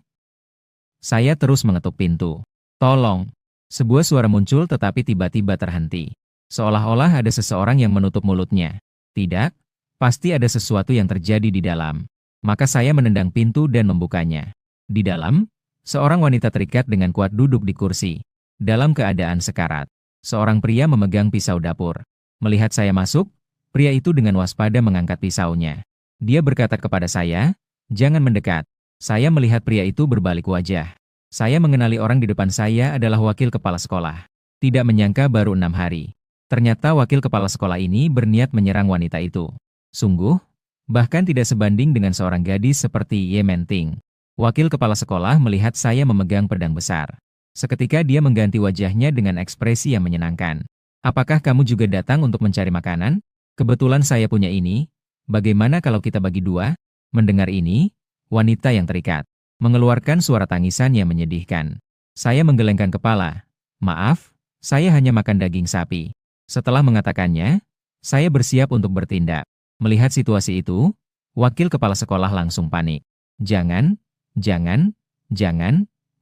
Speaker 1: Saya terus mengetuk pintu. Tolong! Sebuah suara muncul tetapi tiba-tiba terhenti. Seolah-olah ada seseorang yang menutup mulutnya. Tidak, pasti ada sesuatu yang terjadi di dalam. Maka saya menendang pintu dan membukanya. Di dalam, seorang wanita terikat dengan kuat duduk di kursi. Dalam keadaan sekarat, seorang pria memegang pisau dapur. Melihat saya masuk, pria itu dengan waspada mengangkat pisaunya. Dia berkata kepada saya, "Jangan mendekat." Saya melihat pria itu berbalik wajah. Saya mengenali orang di depan saya adalah wakil kepala sekolah. Tidak menyangka baru 6 hari. Ternyata wakil kepala sekolah ini berniat menyerang wanita itu. Sungguh, bahkan tidak sebanding dengan seorang gadis seperti Ye Menting. Wakil kepala sekolah melihat saya memegang pedang besar. Seketika dia mengganti wajahnya dengan ekspresi yang menyenangkan. "Apakah kamu juga datang untuk mencari makanan? Kebetulan saya punya ini. Bagaimana kalau kita bagi dua?" Mendengar ini, wanita yang terikat mengeluarkan suara tangisan yang menyedihkan. Saya menggelengkan kepala. "Maaf, saya hanya makan daging sapi." Setelah mengatakannya, saya bersiap untuk bertindak. Melihat situasi itu, wakil kepala sekolah langsung panik. Jangan, jangan,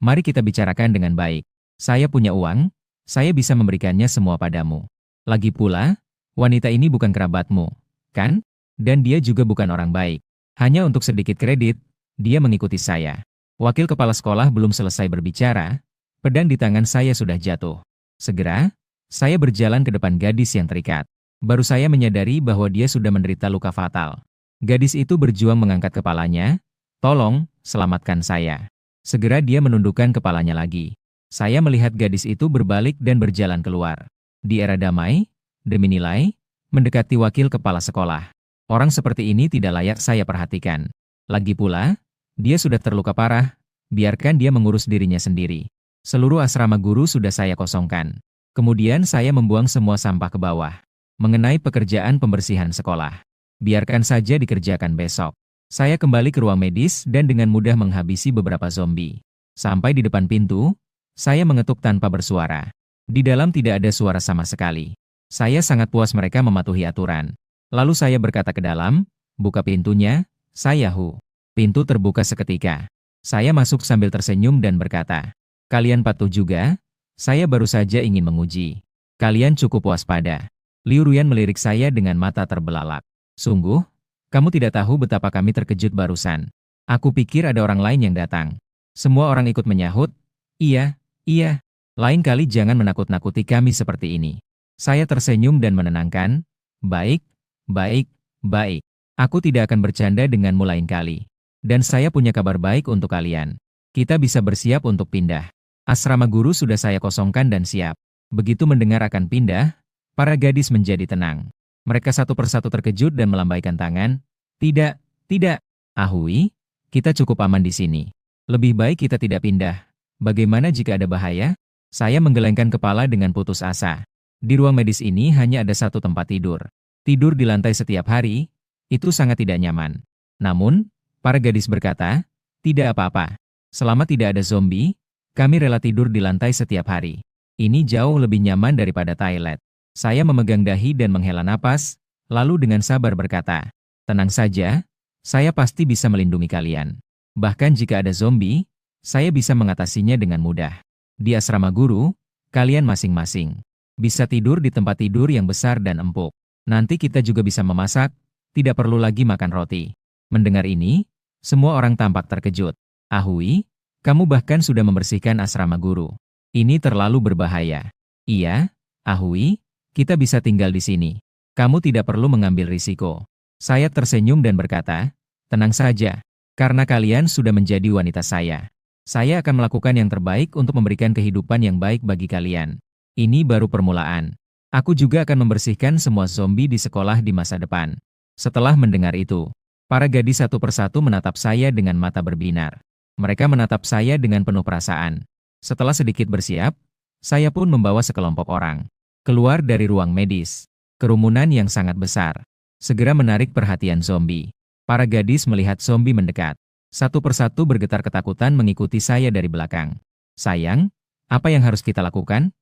Speaker 1: mari kita bicarakan dengan baik. Saya punya uang, saya bisa memberikannya semua padamu. Lagi pula, wanita ini bukan kerabatmu, kan? Dan dia juga bukan orang baik. Hanya untuk sedikit kredit, dia mengikuti saya." Wakil kepala sekolah belum selesai berbicara, pedang di tangan saya sudah jatuh. Segera, saya berjalan ke depan gadis yang terikat. Baru saya menyadari bahwa dia sudah menderita luka fatal. Gadis itu berjuang mengangkat kepalanya. "Tolong, selamatkan saya." Segera dia menundukkan kepalanya lagi. Saya melihat gadis itu berbalik dan berjalan keluar. Di era damai, demi nilai, mendekati wakil kepala sekolah. Orang seperti ini tidak layak saya perhatikan. Lagi pula, dia sudah terluka parah, biarkan dia mengurus dirinya sendiri. Seluruh asrama guru sudah saya kosongkan. Kemudian saya membuang semua sampah ke bawah. Mengenai pekerjaan pembersihan sekolah, biarkan saja dikerjakan besok. Saya kembali ke ruang medis dan dengan mudah menghabisi beberapa zombie. Sampai di depan pintu, saya mengetuk tanpa bersuara. Di dalam tidak ada suara sama sekali. Saya sangat puas mereka mematuhi aturan. Lalu saya berkata ke dalam, "Buka pintunya, saya Hu." Pintu terbuka seketika. Saya masuk sambil tersenyum dan berkata, "Kalian patuh juga? Saya baru saja ingin menguji. Kalian cukup waspada." Liu Ruyan melirik saya dengan mata terbelalak. "Sungguh? Kamu tidak tahu betapa kami terkejut barusan. Aku pikir ada orang lain yang datang." Semua orang ikut menyahut, "Iya, iya. Lain kali jangan menakut-nakuti kami seperti ini." Saya tersenyum dan menenangkan, "Baik, baik, baik. Aku tidak akan bercanda denganmu lain kali. Dan saya punya kabar baik untuk kalian. Kita bisa bersiap untuk pindah. Asrama guru sudah saya kosongkan dan siap." Begitu mendengar akan pindah, para gadis menjadi tenang. Mereka satu persatu terkejut dan melambaikan tangan. "Tidak, tidak. Ahui, kita cukup aman di sini. Lebih baik kita tidak pindah. Bagaimana jika ada bahaya?" Saya menggelengkan kepala dengan putus asa. Di ruang medis ini hanya ada satu tempat tidur. Tidur di lantai setiap hari, itu sangat tidak nyaman. Namun, para gadis berkata, "Tidak apa-apa. Selama tidak ada zombie, kami rela tidur di lantai setiap hari. Ini jauh lebih nyaman daripada toilet." Saya memegang dahi dan menghela napas, lalu dengan sabar berkata, "Tenang saja, saya pasti bisa melindungi kalian. Bahkan jika ada zombie, saya bisa mengatasinya dengan mudah. Di asrama guru, kalian masing-masing bisa tidur di tempat tidur yang besar dan empuk. Nanti kita juga bisa memasak, tidak perlu lagi makan roti. Mendengar ini, semua orang tampak terkejut. Ahui, kamu bahkan sudah membersihkan asrama guru. Ini terlalu berbahaya. Iya, Ahui, kita bisa tinggal di sini. Kamu tidak perlu mengambil risiko. Saya tersenyum dan berkata, tenang saja, karena kalian sudah menjadi wanita saya. Saya akan melakukan yang terbaik untuk memberikan kehidupan yang baik bagi kalian. Ini baru permulaan. Aku juga akan membersihkan semua zombie di sekolah di masa depan. Setelah mendengar itu, para gadis satu persatu menatap saya dengan mata berbinar. Mereka menatap saya dengan penuh perasaan. Setelah sedikit bersiap, saya pun membawa sekelompok orang keluar dari ruang medis. Kerumunan yang sangat besar segera menarik perhatian zombie. Para gadis melihat zombie mendekat. Satu persatu bergetar ketakutan mengikuti saya dari belakang. Sayang, apa yang harus kita lakukan?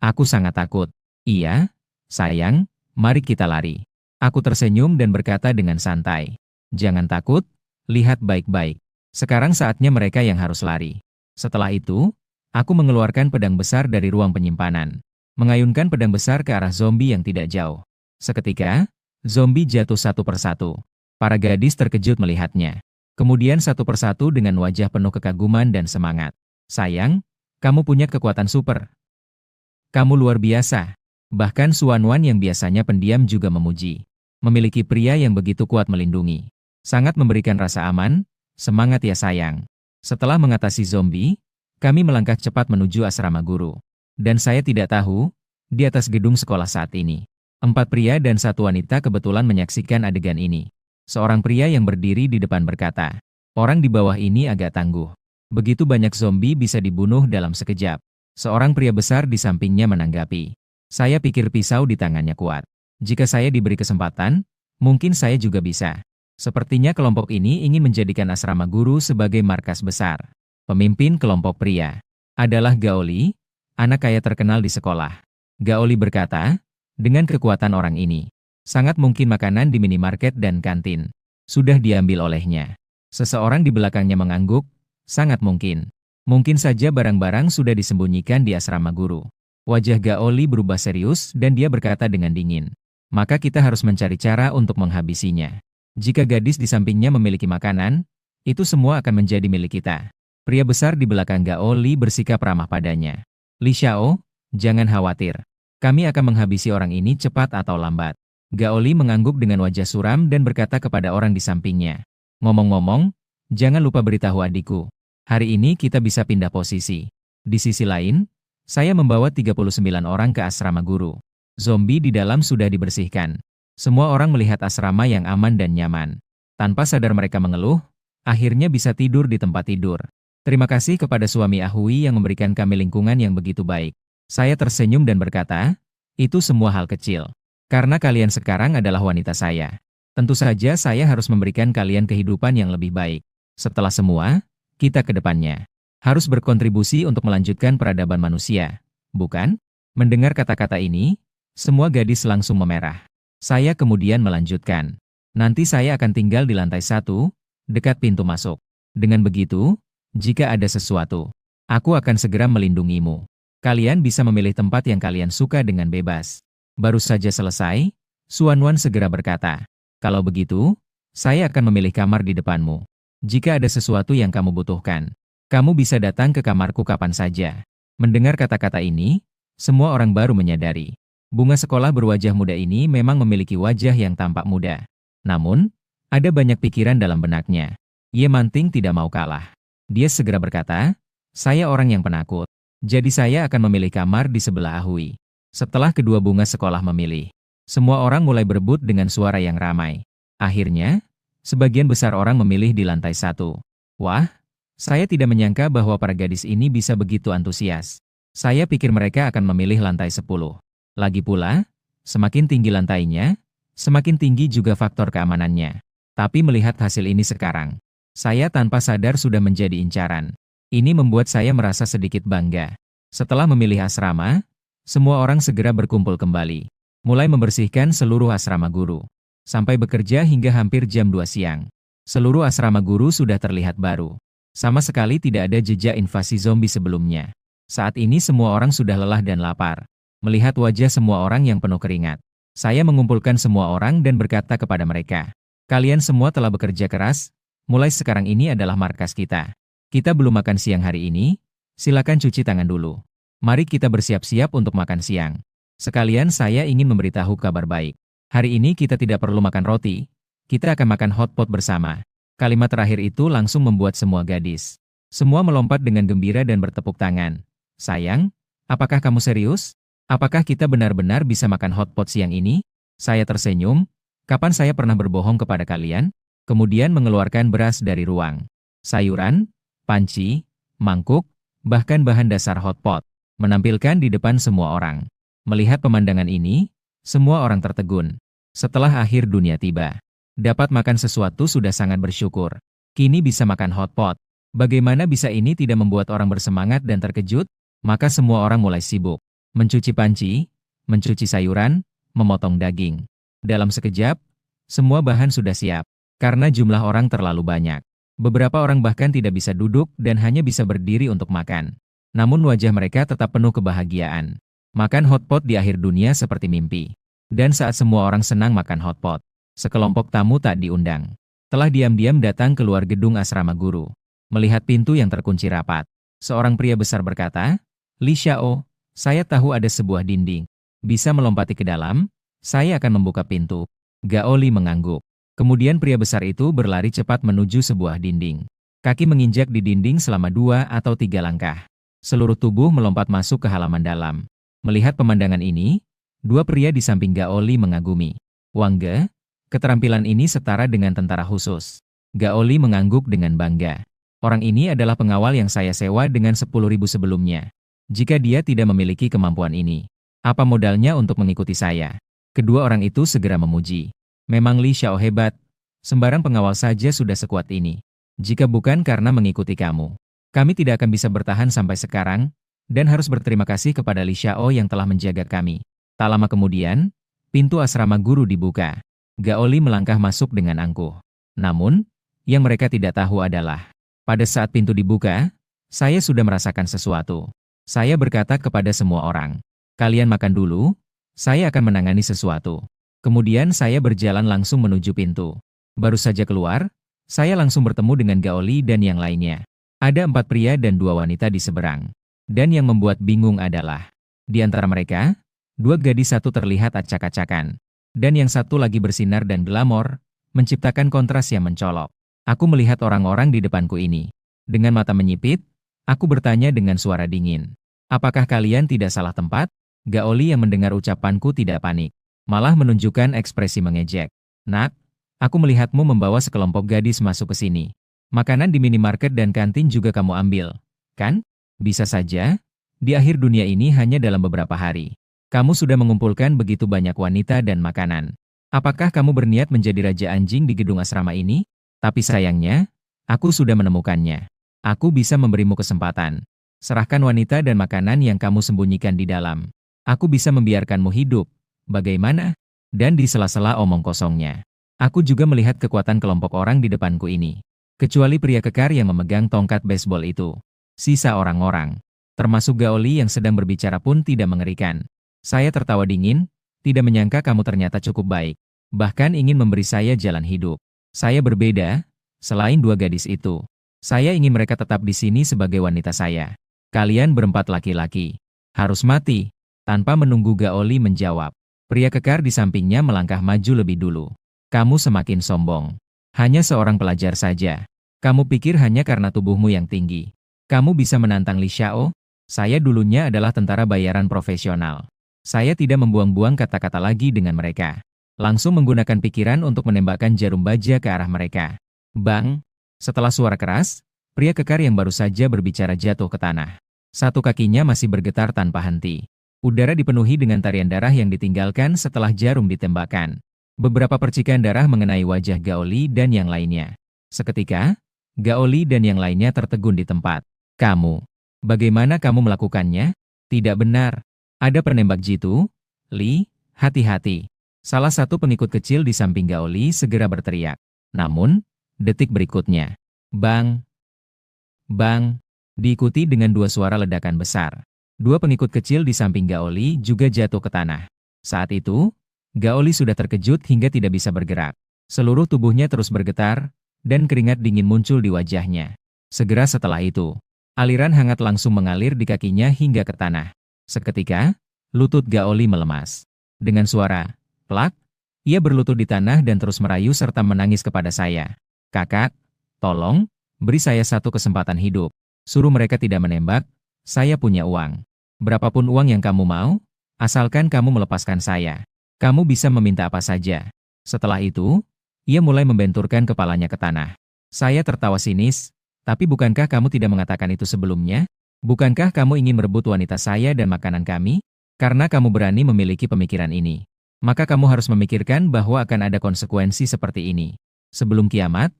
Speaker 1: Aku sangat takut. Iya, sayang, mari kita lari. Aku tersenyum dan berkata dengan santai. Jangan takut, lihat baik-baik. Sekarang saatnya mereka yang harus lari. Setelah itu, aku mengeluarkan pedang besar dari ruang penyimpanan. Mengayunkan pedang besar ke arah zombie yang tidak jauh. Seketika, zombie jatuh satu persatu. Para gadis terkejut melihatnya. Kemudian satu persatu dengan wajah penuh kekaguman dan semangat. Sayang, kamu punya kekuatan super. Kamu luar biasa. Bahkan Suanwan yang biasanya pendiam juga memuji. Memiliki pria yang begitu kuat melindungi. Sangat memberikan rasa aman, semangat ya sayang. Setelah mengatasi zombie, kami melangkah cepat menuju asrama guru. Dan saya tidak tahu, di atas gedung sekolah saat ini. 4 pria dan 1 wanita kebetulan menyaksikan adegan ini. Seorang pria yang berdiri di depan berkata, orang di bawah ini agak tangguh. Begitu banyak zombie bisa dibunuh dalam sekejap. Seorang pria besar di sampingnya menanggapi. Saya pikir pisau di tangannya kuat. Jika saya diberi kesempatan, mungkin saya juga bisa. Sepertinya kelompok ini ingin menjadikan asrama guru sebagai markas besar. Pemimpin kelompok pria adalah Gaoli, anak kaya terkenal di sekolah. Gaoli berkata, dengan kekuatan orang ini, sangat mungkin makanan di minimarket dan kantin sudah diambil olehnya. Seseorang di belakangnya mengangguk, sangat mungkin. Mungkin saja barang-barang sudah disembunyikan di asrama guru. Wajah Gaoli berubah serius dan dia berkata dengan dingin. Maka kita harus mencari cara untuk menghabisinya. Jika gadis di sampingnya memiliki makanan, itu semua akan menjadi milik kita. Pria besar di belakang Gaoli bersikap ramah padanya. Li Xiao, jangan khawatir. Kami akan menghabisi orang ini cepat atau lambat. Gaoli mengangguk dengan wajah suram dan berkata kepada orang di sampingnya. Ngomong-ngomong, jangan lupa beritahu adikku. Hari ini kita bisa pindah posisi. Di sisi lain, saya membawa 39 orang ke asrama guru. Zombie di dalam sudah dibersihkan. Semua orang melihat asrama yang aman dan nyaman. Tanpa sadar mereka mengeluh, akhirnya bisa tidur di tempat tidur. Terima kasih kepada suami Ahui yang memberikan kami lingkungan yang begitu baik. Saya tersenyum dan berkata, itu semua hal kecil. Karena kalian sekarang adalah wanita saya. Tentu saja saya harus memberikan kalian kehidupan yang lebih baik. Setelah semua, kita ke depannya harus berkontribusi untuk melanjutkan peradaban manusia, bukan? Mendengar kata-kata ini, semua gadis langsung memerah. Saya kemudian melanjutkan. Nanti saya akan tinggal di lantai 1, dekat pintu masuk. Dengan begitu, jika ada sesuatu, aku akan segera melindungimu. Kalian bisa memilih tempat yang kalian suka dengan bebas. Baru saja selesai, Suanwan segera berkata, kalau begitu, saya akan memilih kamar di depanmu. Jika ada sesuatu yang kamu butuhkan, kamu bisa datang ke kamarku kapan saja. Mendengar kata-kata ini, semua orang baru menyadari. Bunga sekolah berwajah muda ini memang memiliki wajah yang tampak muda. Namun, ada banyak pikiran dalam benaknya. Ye Manting tidak mau kalah. Dia segera berkata, saya orang yang penakut. Jadi saya akan memilih kamar di sebelah Ahui. Setelah kedua bunga sekolah memilih, semua orang mulai berebut dengan suara yang ramai. Akhirnya, sebagian besar orang memilih di lantai 1. Wah, saya tidak menyangka bahwa para gadis ini bisa begitu antusias. Saya pikir mereka akan memilih lantai 10. Lagi pula, semakin tinggi lantainya, semakin tinggi juga faktor keamanannya. Tapi melihat hasil ini sekarang, saya tanpa sadar sudah menjadi incaran. Ini membuat saya merasa sedikit bangga. Setelah memilih asrama, semua orang segera berkumpul kembali. Mulai membersihkan seluruh asrama guru. Sampai bekerja hingga hampir jam 2 siang. Seluruh asrama guru sudah terlihat baru. Sama sekali tidak ada jejak invasi zombie sebelumnya. Saat ini semua orang sudah lelah dan lapar. Melihat wajah semua orang yang penuh keringat, Saya mengumpulkan semua orang dan berkata kepada mereka, "Kalian semua telah bekerja keras, mulai sekarang ini adalah markas kita. Kita belum makan siang hari ini, silakan cuci tangan dulu. Mari kita bersiap-siap untuk makan siang. Sekalian saya ingin memberitahu kabar baik. Hari ini kita tidak perlu makan roti, kita akan makan hotpot bersama." Kalimat terakhir itu langsung membuat semua gadis. Semua melompat dengan gembira dan bertepuk tangan. "Sayang, apakah kamu serius? Apakah kita benar-benar bisa makan hotpot siang ini?" Saya tersenyum. Kapan saya pernah berbohong kepada kalian? Kemudian mengeluarkan beras dari ruang. Sayuran, panci, mangkuk, bahkan bahan dasar hotpot. Menampilkan di depan semua orang. Melihat pemandangan ini, semua orang tertegun. Setelah akhir dunia tiba. Dapat makan sesuatu sudah sangat bersyukur. Kini bisa makan hotpot. Bagaimana bisa ini tidak membuat orang bersemangat dan terkejut? Maka semua orang mulai sibuk. Mencuci panci, mencuci sayuran, memotong daging. Dalam sekejap, semua bahan sudah siap. Karena jumlah orang terlalu banyak. Beberapa orang bahkan tidak bisa duduk dan hanya bisa berdiri untuk makan. Namun wajah mereka tetap penuh kebahagiaan. Makan hotpot di akhir dunia seperti mimpi. Dan saat semua orang senang makan hotpot, sekelompok tamu tak diundang telah diam-diam datang keluar gedung asrama guru. Melihat pintu yang terkunci rapat, seorang pria besar berkata, "Li Xiao, saya tahu ada sebuah dinding. Bisa melompati ke dalam, saya akan membuka pintu." Gao Li mengangguk. Kemudian pria besar itu berlari cepat menuju sebuah dinding. Kaki menginjak di dinding selama 2 atau 3 langkah. Seluruh tubuh melompat masuk ke halaman dalam. Melihat pemandangan ini, dua pria di samping Gao Li mengagumi. "Wang Ge, keterampilan ini setara dengan tentara khusus." Gao Li mengangguk dengan bangga. "Orang ini adalah pengawal yang saya sewa dengan 10.000 sebelumnya. Jika dia tidak memiliki kemampuan ini, apa modalnya untuk mengikuti saya?" Kedua orang itu segera memuji. "Memang Li Xiao hebat. Sembarang pengawal saja sudah sekuat ini. Jika bukan karena mengikuti kamu, kami tidak akan bisa bertahan sampai sekarang, dan harus berterima kasih kepada Li Xiao yang telah menjaga kami." Tak lama kemudian, pintu asrama guru dibuka. Gao Li melangkah masuk dengan angkuh. Namun, yang mereka tidak tahu adalah, pada saat pintu dibuka, saya sudah merasakan sesuatu. Saya berkata kepada semua orang, "Kalian makan dulu, saya akan menangani sesuatu." Kemudian saya berjalan langsung menuju pintu. Baru saja keluar, saya langsung bertemu dengan Gao Li dan yang lainnya. Ada 4 pria dan 2 wanita di seberang. Dan yang membuat bingung adalah, di antara mereka, 2 gadis satu terlihat acak-acakan. Dan yang satu lagi bersinar dan glamor, menciptakan kontras yang mencolok. Aku melihat orang-orang di depanku ini. Dengan mata menyipit, aku bertanya dengan suara dingin, "Apakah kalian tidak salah tempat?" Gao Li yang mendengar ucapanku tidak panik, malah menunjukkan ekspresi mengejek. "Nak, aku melihatmu membawa sekelompok gadis masuk ke sini. Makanan di minimarket dan kantin juga kamu ambil, kan? Bisa saja, di akhir dunia ini hanya dalam beberapa hari, kamu sudah mengumpulkan begitu banyak wanita dan makanan. Apakah kamu berniat menjadi raja anjing di gedung asrama ini? Tapi sayangnya, aku sudah menemukannya. Aku bisa memberimu kesempatan. Serahkan wanita dan makanan yang kamu sembunyikan di dalam. Aku bisa membiarkanmu hidup. Bagaimana?" Dan di sela-sela omong kosongnya, aku juga melihat kekuatan kelompok orang di depanku ini. Kecuali pria kekar yang memegang tongkat baseball itu. Sisa orang-orang, termasuk Gao Li yang sedang berbicara pun tidak mengerikan. Saya tertawa dingin, tidak menyangka kamu ternyata cukup baik. Bahkan ingin memberi saya jalan hidup. Saya berbeda, selain 2 gadis itu. Saya ingin mereka tetap di sini sebagai wanita saya. Kalian berempat laki-laki harus mati. Tanpa menunggu Gao Li menjawab, pria kekar di sampingnya melangkah maju lebih dulu. "Kamu semakin sombong. Hanya seorang pelajar saja. Kamu pikir hanya karena tubuhmu yang tinggi, kamu bisa menantang Li Xiao? Saya dulunya adalah tentara bayaran profesional. Saya tidak membuang-buang kata-kata lagi dengan mereka. Langsung menggunakan pikiran untuk menembakkan jarum baja ke arah mereka. Bang!" Setelah suara keras, pria kekar yang baru saja berbicara jatuh ke tanah. Satu kakinya masih bergetar tanpa henti. Udara dipenuhi dengan tarian darah yang ditinggalkan setelah jarum ditembakkan. Beberapa percikan darah mengenai wajah Gao Li dan yang lainnya. Seketika, Gao Li dan yang lainnya tertegun di tempat. "Kamu, bagaimana kamu melakukannya? Tidak benar. Ada penembak jitu. Li, hati-hati." Salah satu pengikut kecil di samping Gao Li segera berteriak. Namun, detik berikutnya, bang, bang, diikuti dengan 2 suara ledakan besar. 2 pengikut kecil di samping Gao Li juga jatuh ke tanah. Saat itu, Gaoli sudah terkejut hingga tidak bisa bergerak. Seluruh tubuhnya terus bergetar, dan keringat dingin muncul di wajahnya. Segera setelah itu, aliran hangat langsung mengalir di kakinya hingga ke tanah. Seketika, lutut Gaoli melemas. Dengan suara, plak, ia berlutut di tanah dan terus merayu serta menangis kepada saya. Kakak, tolong, beri saya satu kesempatan hidup. Suruh mereka tidak menembak, saya punya uang. Berapapun uang yang kamu mau, asalkan kamu melepaskan saya. Kamu bisa meminta apa saja. Setelah itu, ia mulai membenturkan kepalanya ke tanah. Saya tertawa sinis, tapi bukankah kamu tidak mengatakan itu sebelumnya? Bukankah kamu ingin merebut wanita saya dan makanan kami? Karena kamu berani memiliki pemikiran ini, maka kamu harus memikirkan bahwa akan ada konsekuensi seperti ini. Sebelum kiamat,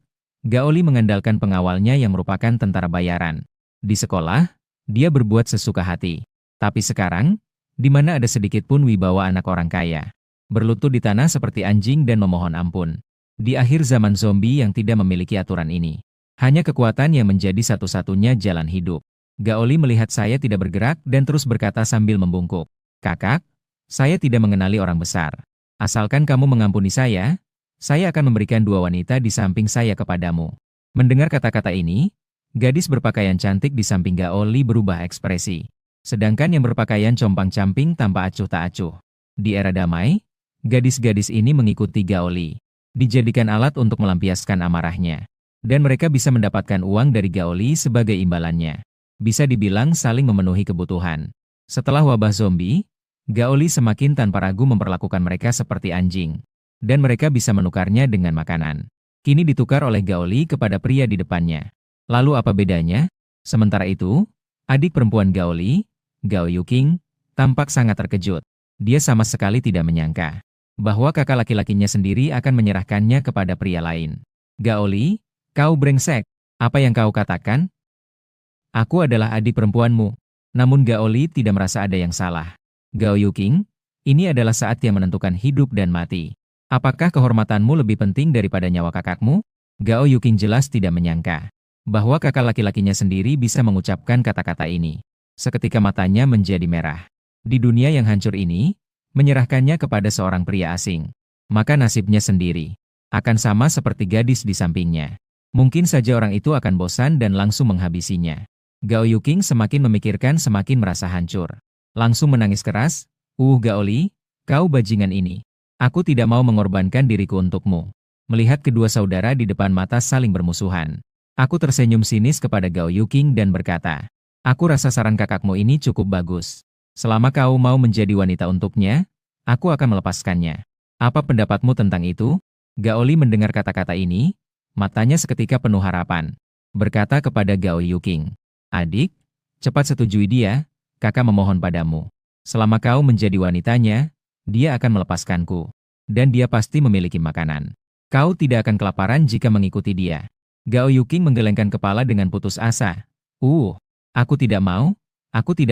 Speaker 1: Gaoli mengandalkan pengawalnya yang merupakan tentara bayaran. Di sekolah, dia berbuat sesuka hati. Tapi sekarang, di mana ada sedikit pun wibawa anak orang kaya, berlutut di tanah seperti anjing dan memohon ampun. Di akhir zaman zombie yang tidak memiliki aturan ini, hanya kekuatan yang menjadi satu-satunya jalan hidup. Gaoli melihat saya tidak bergerak dan terus berkata sambil membungkuk. Kakak, saya tidak mengenali orang besar. Asalkan kamu mengampuni saya akan memberikan 2 wanita di samping saya kepadamu. Mendengar kata-kata ini, gadis berpakaian cantik di samping Gaoli berubah ekspresi. Sedangkan yang berpakaian compang-camping tanpa acuh tak acuh. Di era damai, gadis-gadis ini mengikuti Gaoli, dijadikan alat untuk melampiaskan amarahnya. Dan mereka bisa mendapatkan uang dari Gaoli sebagai imbalannya. Bisa dibilang saling memenuhi kebutuhan. Setelah wabah zombie, Gaoli semakin tanpa ragu memperlakukan mereka seperti anjing. Dan mereka bisa menukarnya dengan makanan. Kini ditukar oleh Gaoli kepada pria di depannya. Lalu apa bedanya? Sementara itu, adik perempuan Gaoli, Gao Yuking, tampak sangat terkejut. Dia sama sekali tidak menyangka bahwa kakak laki-lakinya sendiri akan menyerahkannya kepada pria lain. Gaoli, kau brengsek. Apa yang kau katakan? Aku adalah adik perempuanmu. Namun Gaoli tidak merasa ada yang salah. Gao Yuking, ini adalah saat yang menentukan hidup dan mati. Apakah kehormatanmu lebih penting daripada nyawa kakakmu? Gao Yuking jelas tidak menyangka bahwa kakak laki-lakinya sendiri bisa mengucapkan kata-kata ini. Seketika matanya menjadi merah. Di dunia yang hancur ini, menyerahkannya kepada seorang pria asing, maka nasibnya sendiri akan sama seperti gadis di sampingnya. Mungkin saja orang itu akan bosan dan langsung menghabisinya. Gao Yuking semakin memikirkan semakin merasa hancur. Langsung menangis keras, Gaoli, kau bajingan ini. Aku tidak mau mengorbankan diriku untukmu. Melihat kedua saudara di depan mata saling bermusuhan, aku tersenyum sinis kepada Gao Yuking dan berkata, aku rasa saran kakakmu ini cukup bagus. Selama kau mau menjadi wanita untuknya, aku akan melepaskannya. Apa pendapatmu tentang itu? Gaoli mendengar kata-kata ini, matanya seketika penuh harapan. Berkata kepada Gao Yuking, adik, cepat setujui dia, kakak memohon padamu. Selama kau menjadi wanitanya, dia akan melepaskanku. Dan dia pasti memiliki makanan. Kau tidak akan kelaparan jika mengikuti dia. Gao Yuking menggelengkan kepala dengan putus asa. Aku tidak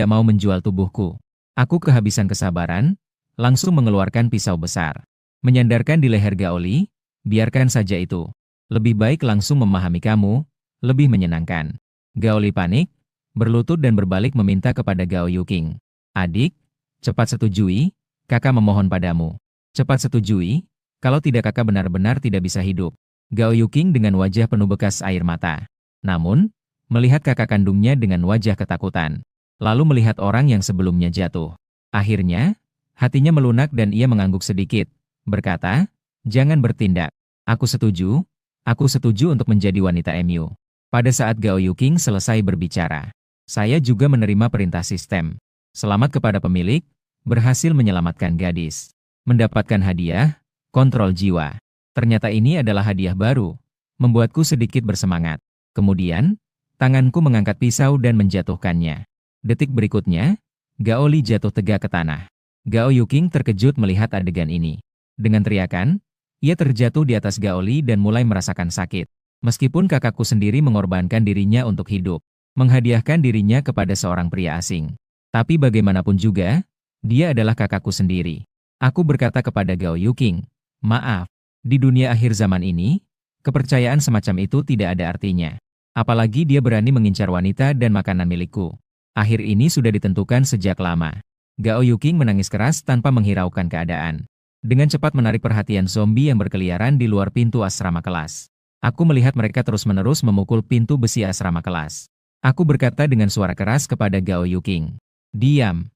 Speaker 1: mau menjual tubuhku. Aku kehabisan kesabaran, langsung mengeluarkan pisau besar. Menyandarkan di leher Gaoli, biarkan saja itu. Lebih baik langsung memahami kamu, lebih menyenangkan. Gaoli panik, berlutut dan berbalik meminta kepada Gao Yuking. Adik, cepat setujui, kakak memohon padamu. Cepat setujui, kalau tidak kakak benar-benar tidak bisa hidup. Gao Yuking dengan wajah penuh bekas air mata. Namun, melihat kakak kandungnya dengan wajah ketakutan. Lalu melihat orang yang sebelumnya jatuh. Akhirnya, hatinya melunak dan ia mengangguk sedikit. Berkata, jangan bertindak. Aku setuju untuk menjadi wanita MU. Pada saat Gao Yuking selesai berbicara, saya juga menerima perintah sistem. Selamat kepada pemilik, berhasil menyelamatkan gadis. Mendapatkan hadiah, kontrol jiwa. Ternyata ini adalah hadiah baru. Membuatku sedikit bersemangat. Kemudian, tanganku mengangkat pisau dan menjatuhkannya. Detik berikutnya, Gaoli jatuh tegak ke tanah. Gao Yuking terkejut melihat adegan ini. Dengan teriakan, ia terjatuh di atas Gaoli dan mulai merasakan sakit. Meskipun kakakku sendiri mengorbankan dirinya untuk hidup, menghadiahkan dirinya kepada seorang pria asing. Tapi bagaimanapun juga, dia adalah kakakku sendiri. Aku berkata kepada Gao Yuking, maaf, di dunia akhir zaman ini, kepercayaan semacam itu tidak ada artinya. Apalagi dia berani mengincar wanita dan makanan milikku. Akhir ini sudah ditentukan sejak lama. Gao Yuking menangis keras tanpa menghiraukan keadaan. dengan cepat menarik perhatian zombie yang berkeliaran di luar pintu asrama kelas. Aku melihat mereka terus-menerus memukul pintu besi asrama kelas. Aku berkata dengan suara keras kepada Gao Yuking, "Diam.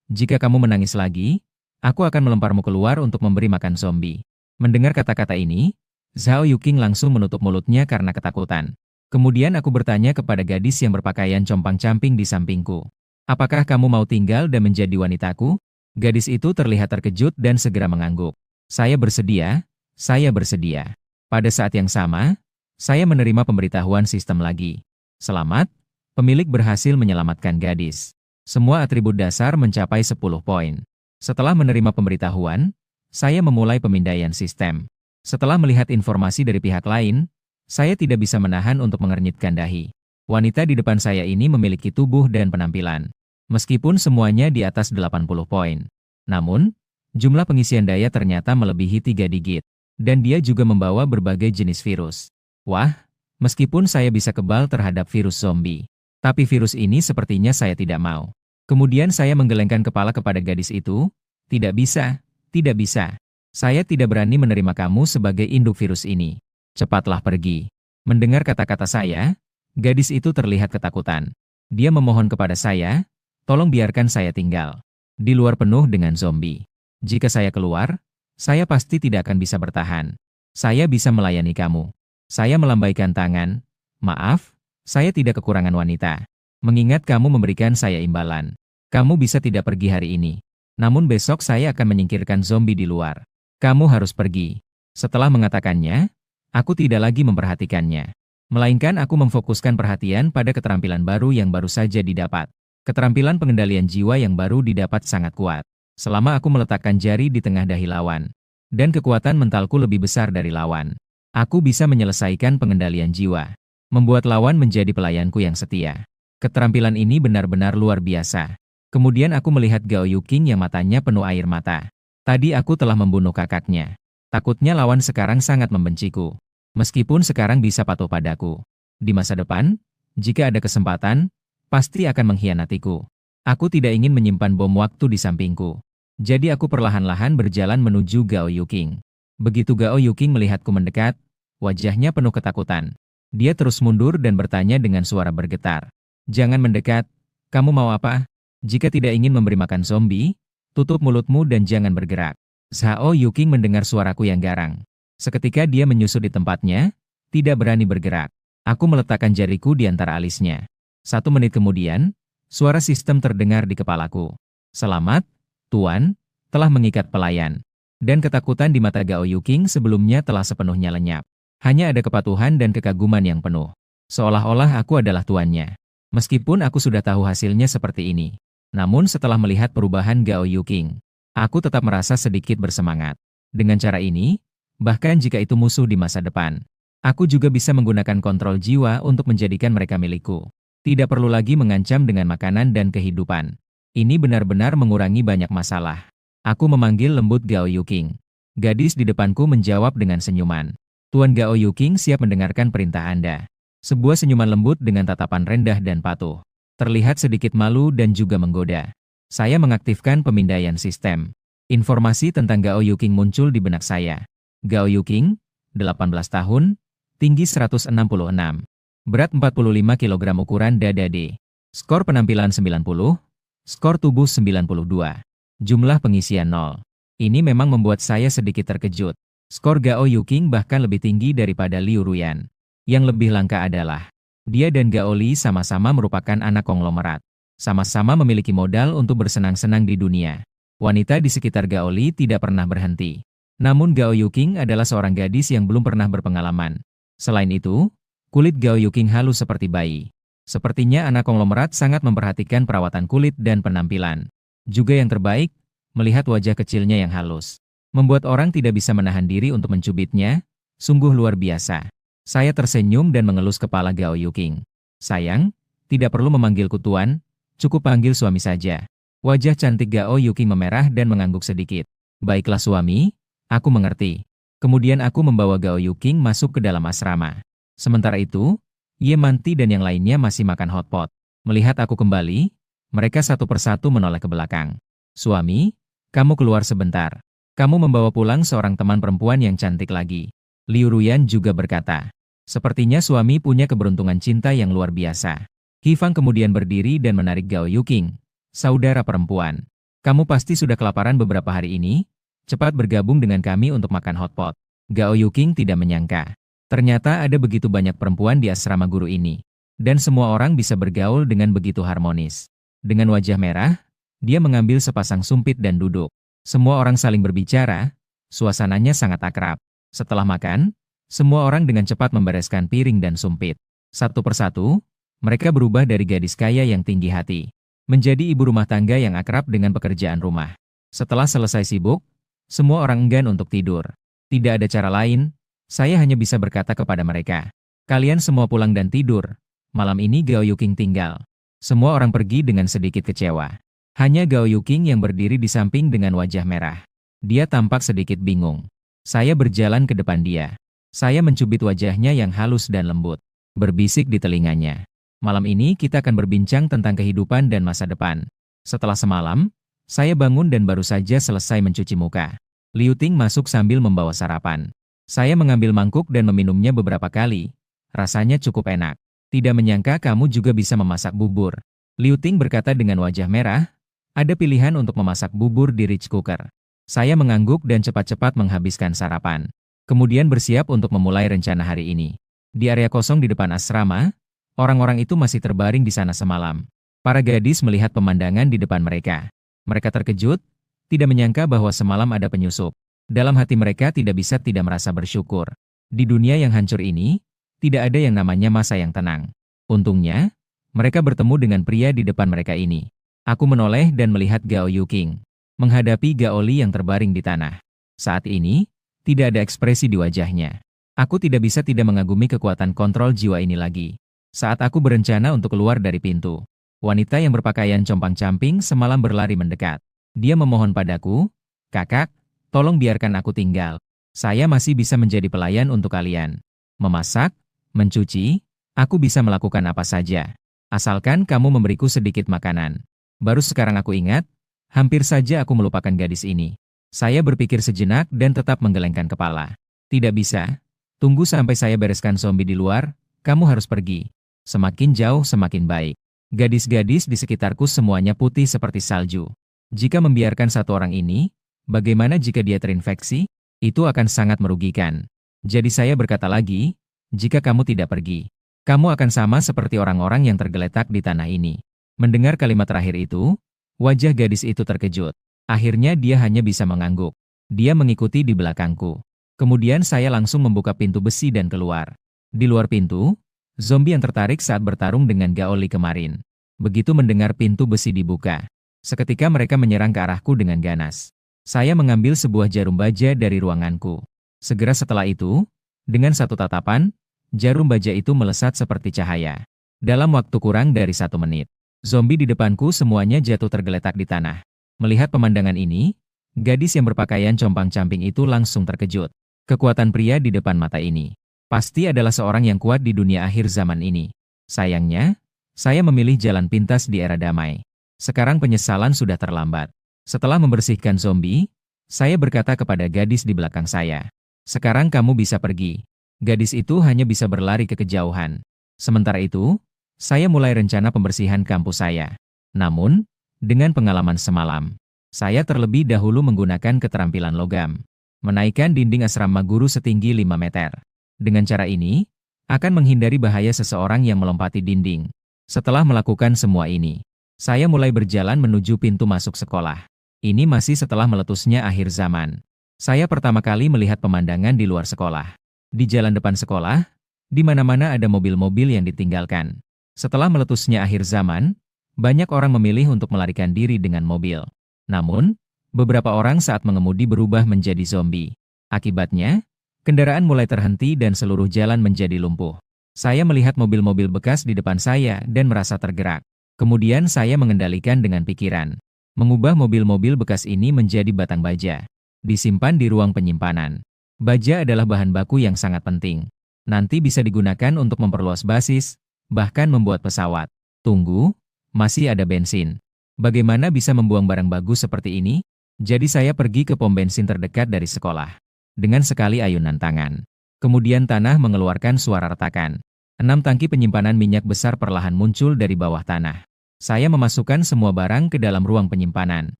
Speaker 1: Jika kamu menangis lagi, aku akan melemparmu keluar untuk memberi makan zombie." Mendengar kata-kata ini, Zhao Yuking langsung menutup mulutnya karena ketakutan. Kemudian aku bertanya kepada gadis yang berpakaian compang-camping di sampingku, "Apakah kamu mau tinggal dan menjadi wanitaku?" Gadis itu terlihat terkejut dan segera mengangguk. "Saya bersedia, saya bersedia." Pada saat yang sama, saya menerima pemberitahuan sistem lagi. "Selamat, pemilik berhasil menyelamatkan gadis. Semua atribut dasar mencapai 10 poin." Setelah menerima pemberitahuan, saya memulai pemindaian sistem. Setelah melihat informasi dari pihak lain, saya tidak bisa menahan untuk mengernyitkan dahi. Wanita di depan saya ini memiliki tubuh dan penampilan. Meskipun semuanya di atas 80 poin. Namun, jumlah pengisian daya ternyata melebihi 3 digit. Dan dia juga membawa berbagai jenis virus. Wah, meskipun saya bisa kebal terhadap virus zombie. Tapi virus ini sepertinya saya tidak mau. Kemudian saya menggelengkan kepala kepada gadis itu. "Tidak bisa, tidak bisa. Saya tidak berani menerima kamu sebagai induk virus ini. Cepatlah pergi." Mendengar kata-kata saya, gadis itu terlihat ketakutan. Dia memohon kepada saya, "Tolong biarkan saya tinggal. Di luar penuh dengan zombie. Jika saya keluar, saya pasti tidak akan bisa bertahan. Saya bisa melayani kamu." Saya melambaikan tangan. "Maaf, saya tidak kekurangan wanita. Mengingat kamu memberikan saya imbalan. Kamu bisa tidak pergi hari ini. Namun besok saya akan menyingkirkan zombie di luar. Kamu harus pergi." Setelah mengatakannya, aku tidak lagi memperhatikannya. Melainkan aku memfokuskan perhatian pada keterampilan baru yang baru saja didapat. Keterampilan pengendalian jiwa yang baru didapat sangat kuat. Selama aku meletakkan jari di tengah dahi lawan, dan kekuatan mentalku lebih besar dari lawan, aku bisa menyelesaikan pengendalian jiwa, membuat lawan menjadi pelayanku yang setia. Keterampilan ini benar-benar luar biasa. Kemudian aku melihat Gao Yuking yang matanya penuh air mata. Tadi aku telah membunuh kakaknya. Takutnya lawan sekarang sangat membenciku. Meskipun sekarang bisa patuh padaku. Di masa depan, jika ada kesempatan, pasti akan mengkhianatiku. Aku tidak ingin menyimpan bom waktu di sampingku. Jadi aku perlahan-lahan berjalan menuju Gao Yuking. Begitu Gao Yuking melihatku mendekat, wajahnya penuh ketakutan. Dia terus mundur dan bertanya dengan suara bergetar, "Jangan mendekat, kamu mau apa? Jika tidak ingin memberi makan zombie, tutup mulutmu dan jangan bergerak." Zhao Yuking mendengar suaraku yang garang. Seketika dia menyusut di tempatnya, tidak berani bergerak. Aku meletakkan jariku di antara alisnya. 1 menit kemudian, suara sistem terdengar di kepalaku. "Selamat, Tuan, telah mengikat pelayan." Dan ketakutan di mata Gao Yuking sebelumnya telah sepenuhnya lenyap. Hanya ada kepatuhan dan kekaguman yang penuh. Seolah-olah aku adalah tuannya. Meskipun aku sudah tahu hasilnya seperti ini. Namun setelah melihat perubahan Gao Yuking, aku tetap merasa sedikit bersemangat. Dengan cara ini, bahkan jika itu musuh di masa depan, aku juga bisa menggunakan kontrol jiwa untuk menjadikan mereka milikku. Tidak perlu lagi mengancam dengan makanan dan kehidupan. Ini benar-benar mengurangi banyak masalah. Aku memanggil lembut Gao Yuking. Gadis di depanku menjawab dengan senyuman. "Tuan Gao Yuking siap mendengarkan perintah Anda." Sebuah senyuman lembut dengan tatapan rendah dan patuh. Terlihat sedikit malu dan juga menggoda. Saya mengaktifkan pemindaian sistem. Informasi tentang Gao Yuking muncul di benak saya. Gao Yuking, 18 tahun, tinggi 166. Berat 45 kg, ukuran dada D. Skor penampilan 90, skor tubuh 92. Jumlah pengisian 0. Ini memang membuat saya sedikit terkejut. Skor Gao Yuking bahkan lebih tinggi daripada Liu Ruyan. Yang lebih langka adalah, dia dan Gao Li sama-sama merupakan anak konglomerat. Sama-sama memiliki modal untuk bersenang-senang di dunia. Wanita di sekitar Gao Li tidak pernah berhenti. Namun Gao Yuking adalah seorang gadis yang belum pernah berpengalaman. Selain itu, kulit Gao Yuking halus seperti bayi. Sepertinya anak konglomerat sangat memperhatikan perawatan kulit dan penampilan. Juga yang terbaik, melihat wajah kecilnya yang halus, membuat orang tidak bisa menahan diri untuk mencubitnya. Sungguh luar biasa. Saya tersenyum dan mengelus kepala Gao Yuking. "Sayang, tidak perlu memanggilku Tuan, cukup panggil suami saja." Wajah cantik Gao Yuking memerah dan mengangguk sedikit. "Baiklah suami, aku mengerti." Kemudian aku membawa Gao Yuking masuk ke dalam asrama. Sementara itu, Ye Manti dan yang lainnya masih makan hotpot. Melihat aku kembali, mereka satu persatu menoleh ke belakang. "Suami, kamu keluar sebentar. Kamu membawa pulang seorang teman perempuan yang cantik lagi. Liu Ruyan juga berkata. Sepertinya suami punya keberuntungan cinta yang luar biasa. Qi Fang kemudian berdiri dan menarik Gao Yuqing. Saudara perempuan. Kamu pasti sudah kelaparan beberapa hari ini? Cepat bergabung dengan kami untuk makan hotpot. Gao Yuqing tidak menyangka. Ternyata ada begitu banyak perempuan di asrama guru ini. Dan semua orang bisa bergaul dengan begitu harmonis. Dengan wajah merah, dia mengambil sepasang sumpit dan duduk. Semua orang saling berbicara, suasananya sangat akrab. Setelah makan, semua orang dengan cepat membereskan piring dan sumpit. Satu persatu, mereka berubah dari gadis kaya yang tinggi hati, menjadi ibu rumah tangga yang akrab dengan pekerjaan rumah. Setelah selesai sibuk, semua orang enggan untuk tidur. Tidak ada cara lain, saya hanya bisa berkata kepada mereka, kalian semua pulang dan tidur. Malam ini Gao Yuqing tinggal. Semua orang pergi dengan sedikit kecewa. Hanya Gao Yuqing yang berdiri di samping dengan wajah merah. Dia tampak sedikit bingung. Saya berjalan ke depan dia. Saya mencubit wajahnya yang halus dan lembut. Berbisik di telinganya. Malam ini kita akan berbincang tentang kehidupan dan masa depan. Setelah semalam, saya bangun dan baru saja selesai mencuci muka. Liu Ting masuk sambil membawa sarapan. Saya mengambil mangkuk dan meminumnya beberapa kali. Rasanya cukup enak. Tidak menyangka kamu juga bisa memasak bubur. Liu Ting berkata dengan wajah merah. Ada pilihan untuk memasak bubur di rice cooker. Saya mengangguk dan cepat-cepat menghabiskan sarapan. Kemudian bersiap untuk memulai rencana hari ini. Di area kosong di depan asrama, orang-orang itu masih terbaring di sana semalam. Para gadis melihat pemandangan di depan mereka. Mereka terkejut, tidak menyangka bahwa semalam ada penyusup. Dalam hati mereka tidak bisa tidak merasa bersyukur. Di dunia yang hancur ini, tidak ada yang namanya masa yang tenang. Untungnya, mereka bertemu dengan pria di depan mereka ini. Aku menoleh dan melihat Gao Yuqing menghadapi Gao Li yang terbaring di tanah. Saat ini, tidak ada ekspresi di wajahnya. Aku tidak bisa tidak mengagumi kekuatan kontrol jiwa ini lagi. Saat aku berencana untuk keluar dari pintu, wanita yang berpakaian compang-camping semalam berlari mendekat. Dia memohon padaku, "Kakak, tolong biarkan aku tinggal. Saya masih bisa menjadi pelayan untuk kalian. Memasak, mencuci, aku bisa melakukan apa saja. Asalkan kamu memberiku sedikit makanan." Baru sekarang aku ingat, hampir saja aku melupakan gadis ini. Saya berpikir sejenak dan tetap menggelengkan kepala. Tidak bisa. Tunggu sampai saya bereskan zombie di luar, kamu harus pergi. Semakin jauh semakin baik. Gadis-gadis di sekitarku semuanya putih seperti salju. Jika membiarkan satu orang ini, bagaimana jika dia terinfeksi? Itu akan sangat merugikan. Jadi saya berkata lagi, jika kamu tidak pergi, kamu akan sama seperti orang-orang yang tergeletak di tanah ini. Mendengar kalimat terakhir itu, wajah gadis itu terkejut. Akhirnya dia hanya bisa mengangguk. Dia mengikuti di belakangku. Kemudian saya langsung membuka pintu besi dan keluar. Di luar pintu, zombie yang tertarik saat bertarung dengan Gao Li kemarin. Begitu mendengar pintu besi dibuka, seketika mereka menyerang ke arahku dengan ganas. Saya mengambil sebuah jarum baja dari ruanganku. Segera setelah itu, dengan satu tatapan, jarum baja itu melesat seperti cahaya. Dalam waktu kurang dari 1 menit, zombie di depanku semuanya jatuh tergeletak di tanah. Melihat pemandangan ini, gadis yang berpakaian compang-camping itu langsung terkejut. Kekuatan pria di depan mata ini pasti adalah seorang yang kuat di dunia akhir zaman ini. Sayangnya, saya memilih jalan pintas di era damai. Sekarang penyesalan sudah terlambat. Setelah membersihkan zombie, saya berkata kepada gadis di belakang saya, "Sekarang kamu bisa pergi." Gadis itu hanya bisa berlari ke kejauhan. Sementara itu, saya mulai rencana pembersihan kampus saya. Namun, dengan pengalaman semalam, saya terlebih dahulu menggunakan keterampilan logam. Menaikkan dinding asrama guru setinggi 5 meter. Dengan cara ini, akan menghindari bahaya seseorang yang melompati dinding. Setelah melakukan semua ini, saya mulai berjalan menuju pintu masuk sekolah. Ini masih setelah meletusnya akhir zaman. Saya pertama kali melihat pemandangan di luar sekolah. Di jalan depan sekolah, di mana-mana ada mobil-mobil yang ditinggalkan. Setelah meletusnya akhir zaman, banyak orang memilih untuk melarikan diri dengan mobil. Namun, beberapa orang saat mengemudi berubah menjadi zombie. Akibatnya, kendaraan mulai terhenti dan seluruh jalan menjadi lumpuh. Saya melihat mobil-mobil bekas di depan saya dan merasa tergerak. Kemudian saya mengendalikan dengan pikiran. Mengubah mobil-mobil bekas ini menjadi batang baja. Disimpan di ruang penyimpanan. Baja adalah bahan baku yang sangat penting. Nanti bisa digunakan untuk memperluas basis, bahkan membuat pesawat. Tunggu, masih ada bensin. Bagaimana bisa membuang barang bagus seperti ini? Jadi saya pergi ke pom bensin terdekat dari sekolah. Dengan sekali ayunan tangan. Kemudian tanah mengeluarkan suara retakan. 6 tangki penyimpanan minyak besar perlahan muncul dari bawah tanah. Saya memasukkan semua barang ke dalam ruang penyimpanan.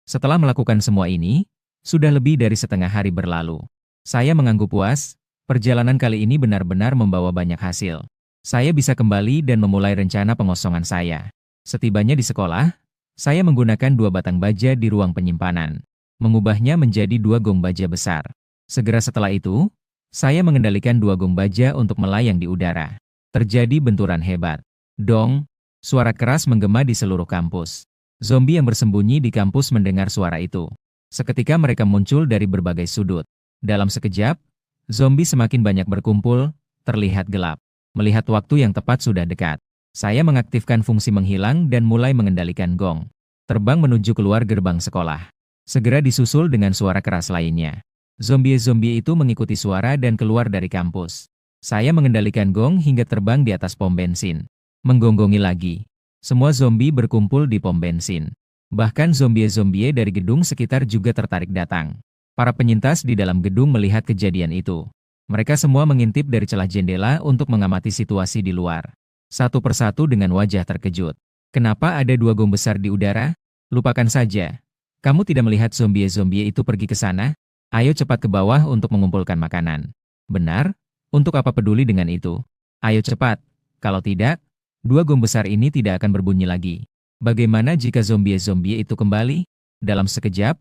Speaker 1: Setelah melakukan semua ini, sudah lebih dari setengah hari berlalu. Saya mengangguk puas, perjalanan kali ini benar-benar membawa banyak hasil. Saya bisa kembali dan memulai rencana pengosongan saya. Setibanya di sekolah, saya menggunakan 2 batang baja di ruang penyimpanan. Mengubahnya menjadi 2 gong baja besar. Segera setelah itu, saya mengendalikan 2 gong baja untuk melayang di udara. Terjadi benturan hebat. Dong, suara keras menggema di seluruh kampus. Zombie yang bersembunyi di kampus mendengar suara itu. Seketika mereka muncul dari berbagai sudut. Dalam sekejap, zombie semakin banyak berkumpul, terlihat gelap. Melihat waktu yang tepat sudah dekat, saya mengaktifkan fungsi menghilang dan mulai mengendalikan gong. Terbang menuju keluar gerbang sekolah. Segera disusul dengan suara keras lainnya. Zombie-zombie itu mengikuti suara dan keluar dari kampus. Saya mengendalikan gong hingga terbang di atas pom bensin. Menggonggongi lagi. Semua zombie berkumpul di pom bensin. Bahkan zombie-zombie dari gedung sekitar juga tertarik datang. Para penyintas di dalam gedung melihat kejadian itu. Mereka semua mengintip dari celah jendela untuk mengamati situasi di luar. Satu persatu dengan wajah terkejut. Kenapa ada 2 gong besar di udara? Lupakan saja. Kamu tidak melihat zombie-zombie itu pergi ke sana? Ayo cepat ke bawah untuk mengumpulkan makanan. Benar? Untuk apa peduli dengan itu? Ayo cepat. Kalau tidak, 2 gong besar ini tidak akan berbunyi lagi. Bagaimana jika zombie-zombie itu kembali? Dalam sekejap,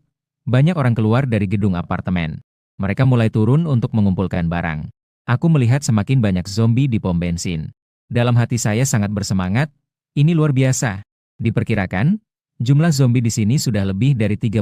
Speaker 1: banyak orang keluar dari gedung apartemen. Mereka mulai turun untuk mengumpulkan barang. Aku melihat semakin banyak zombie di pom bensin. Dalam hati saya sangat bersemangat, ini luar biasa. Diperkirakan, jumlah zombie di sini sudah lebih dari 30.000.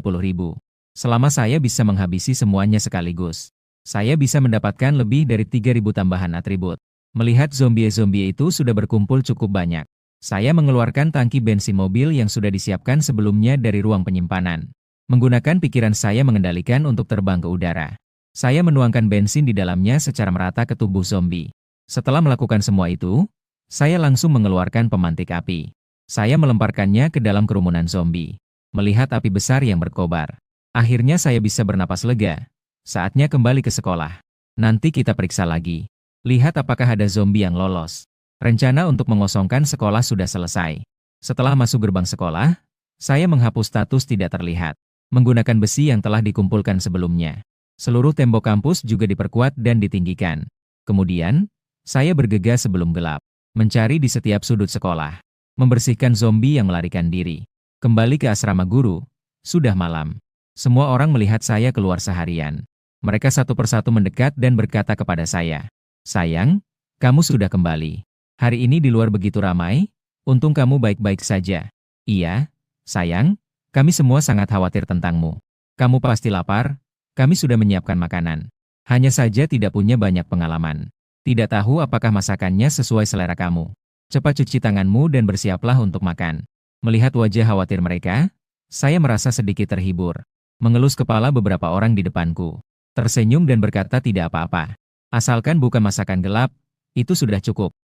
Speaker 1: Selama saya bisa menghabisi semuanya sekaligus, saya bisa mendapatkan lebih dari 3.000 tambahan atribut. Melihat zombie-zombie itu sudah berkumpul cukup banyak, saya mengeluarkan tangki bensin mobil yang sudah disiapkan sebelumnya dari ruang penyimpanan. Menggunakan pikiran saya mengendalikan untuk terbang ke udara. Saya menuangkan bensin di dalamnya secara merata ke tubuh zombie. Setelah melakukan semua itu, saya langsung mengeluarkan pemantik api. Saya melemparkannya ke dalam kerumunan zombie. Melihat api besar yang berkobar, akhirnya saya bisa bernapas lega. Saatnya kembali ke sekolah. Nanti kita periksa lagi. Lihat apakah ada zombie yang lolos. Rencana untuk mengosongkan sekolah sudah selesai. Setelah masuk gerbang sekolah, saya menghapus status tidak terlihat. Menggunakan besi yang telah dikumpulkan sebelumnya. Seluruh tembok kampus juga diperkuat dan ditinggikan. Kemudian, saya bergegas sebelum gelap. Mencari di setiap sudut sekolah. Membersihkan zombie yang melarikan diri. Kembali ke asrama guru. Sudah malam. Semua orang melihat saya keluar seharian. Mereka satu persatu mendekat dan berkata kepada saya, "Sayang, kamu sudah kembali. Hari ini di luar begitu ramai, untung kamu baik-baik saja." "Iya, sayang, kami semua sangat khawatir tentangmu. Kamu pasti lapar, kami sudah menyiapkan makanan. Hanya saja tidak punya banyak pengalaman. Tidak tahu apakah masakannya sesuai selera kamu. Cepat cuci tanganmu dan bersiaplah untuk makan." Melihat wajah khawatir mereka, saya merasa sedikit terhibur. Mengelus kepala beberapa orang di depanku. Tersenyum dan berkata tidak apa-apa. Asalkan bukan masakan gelap, itu sudah cukup.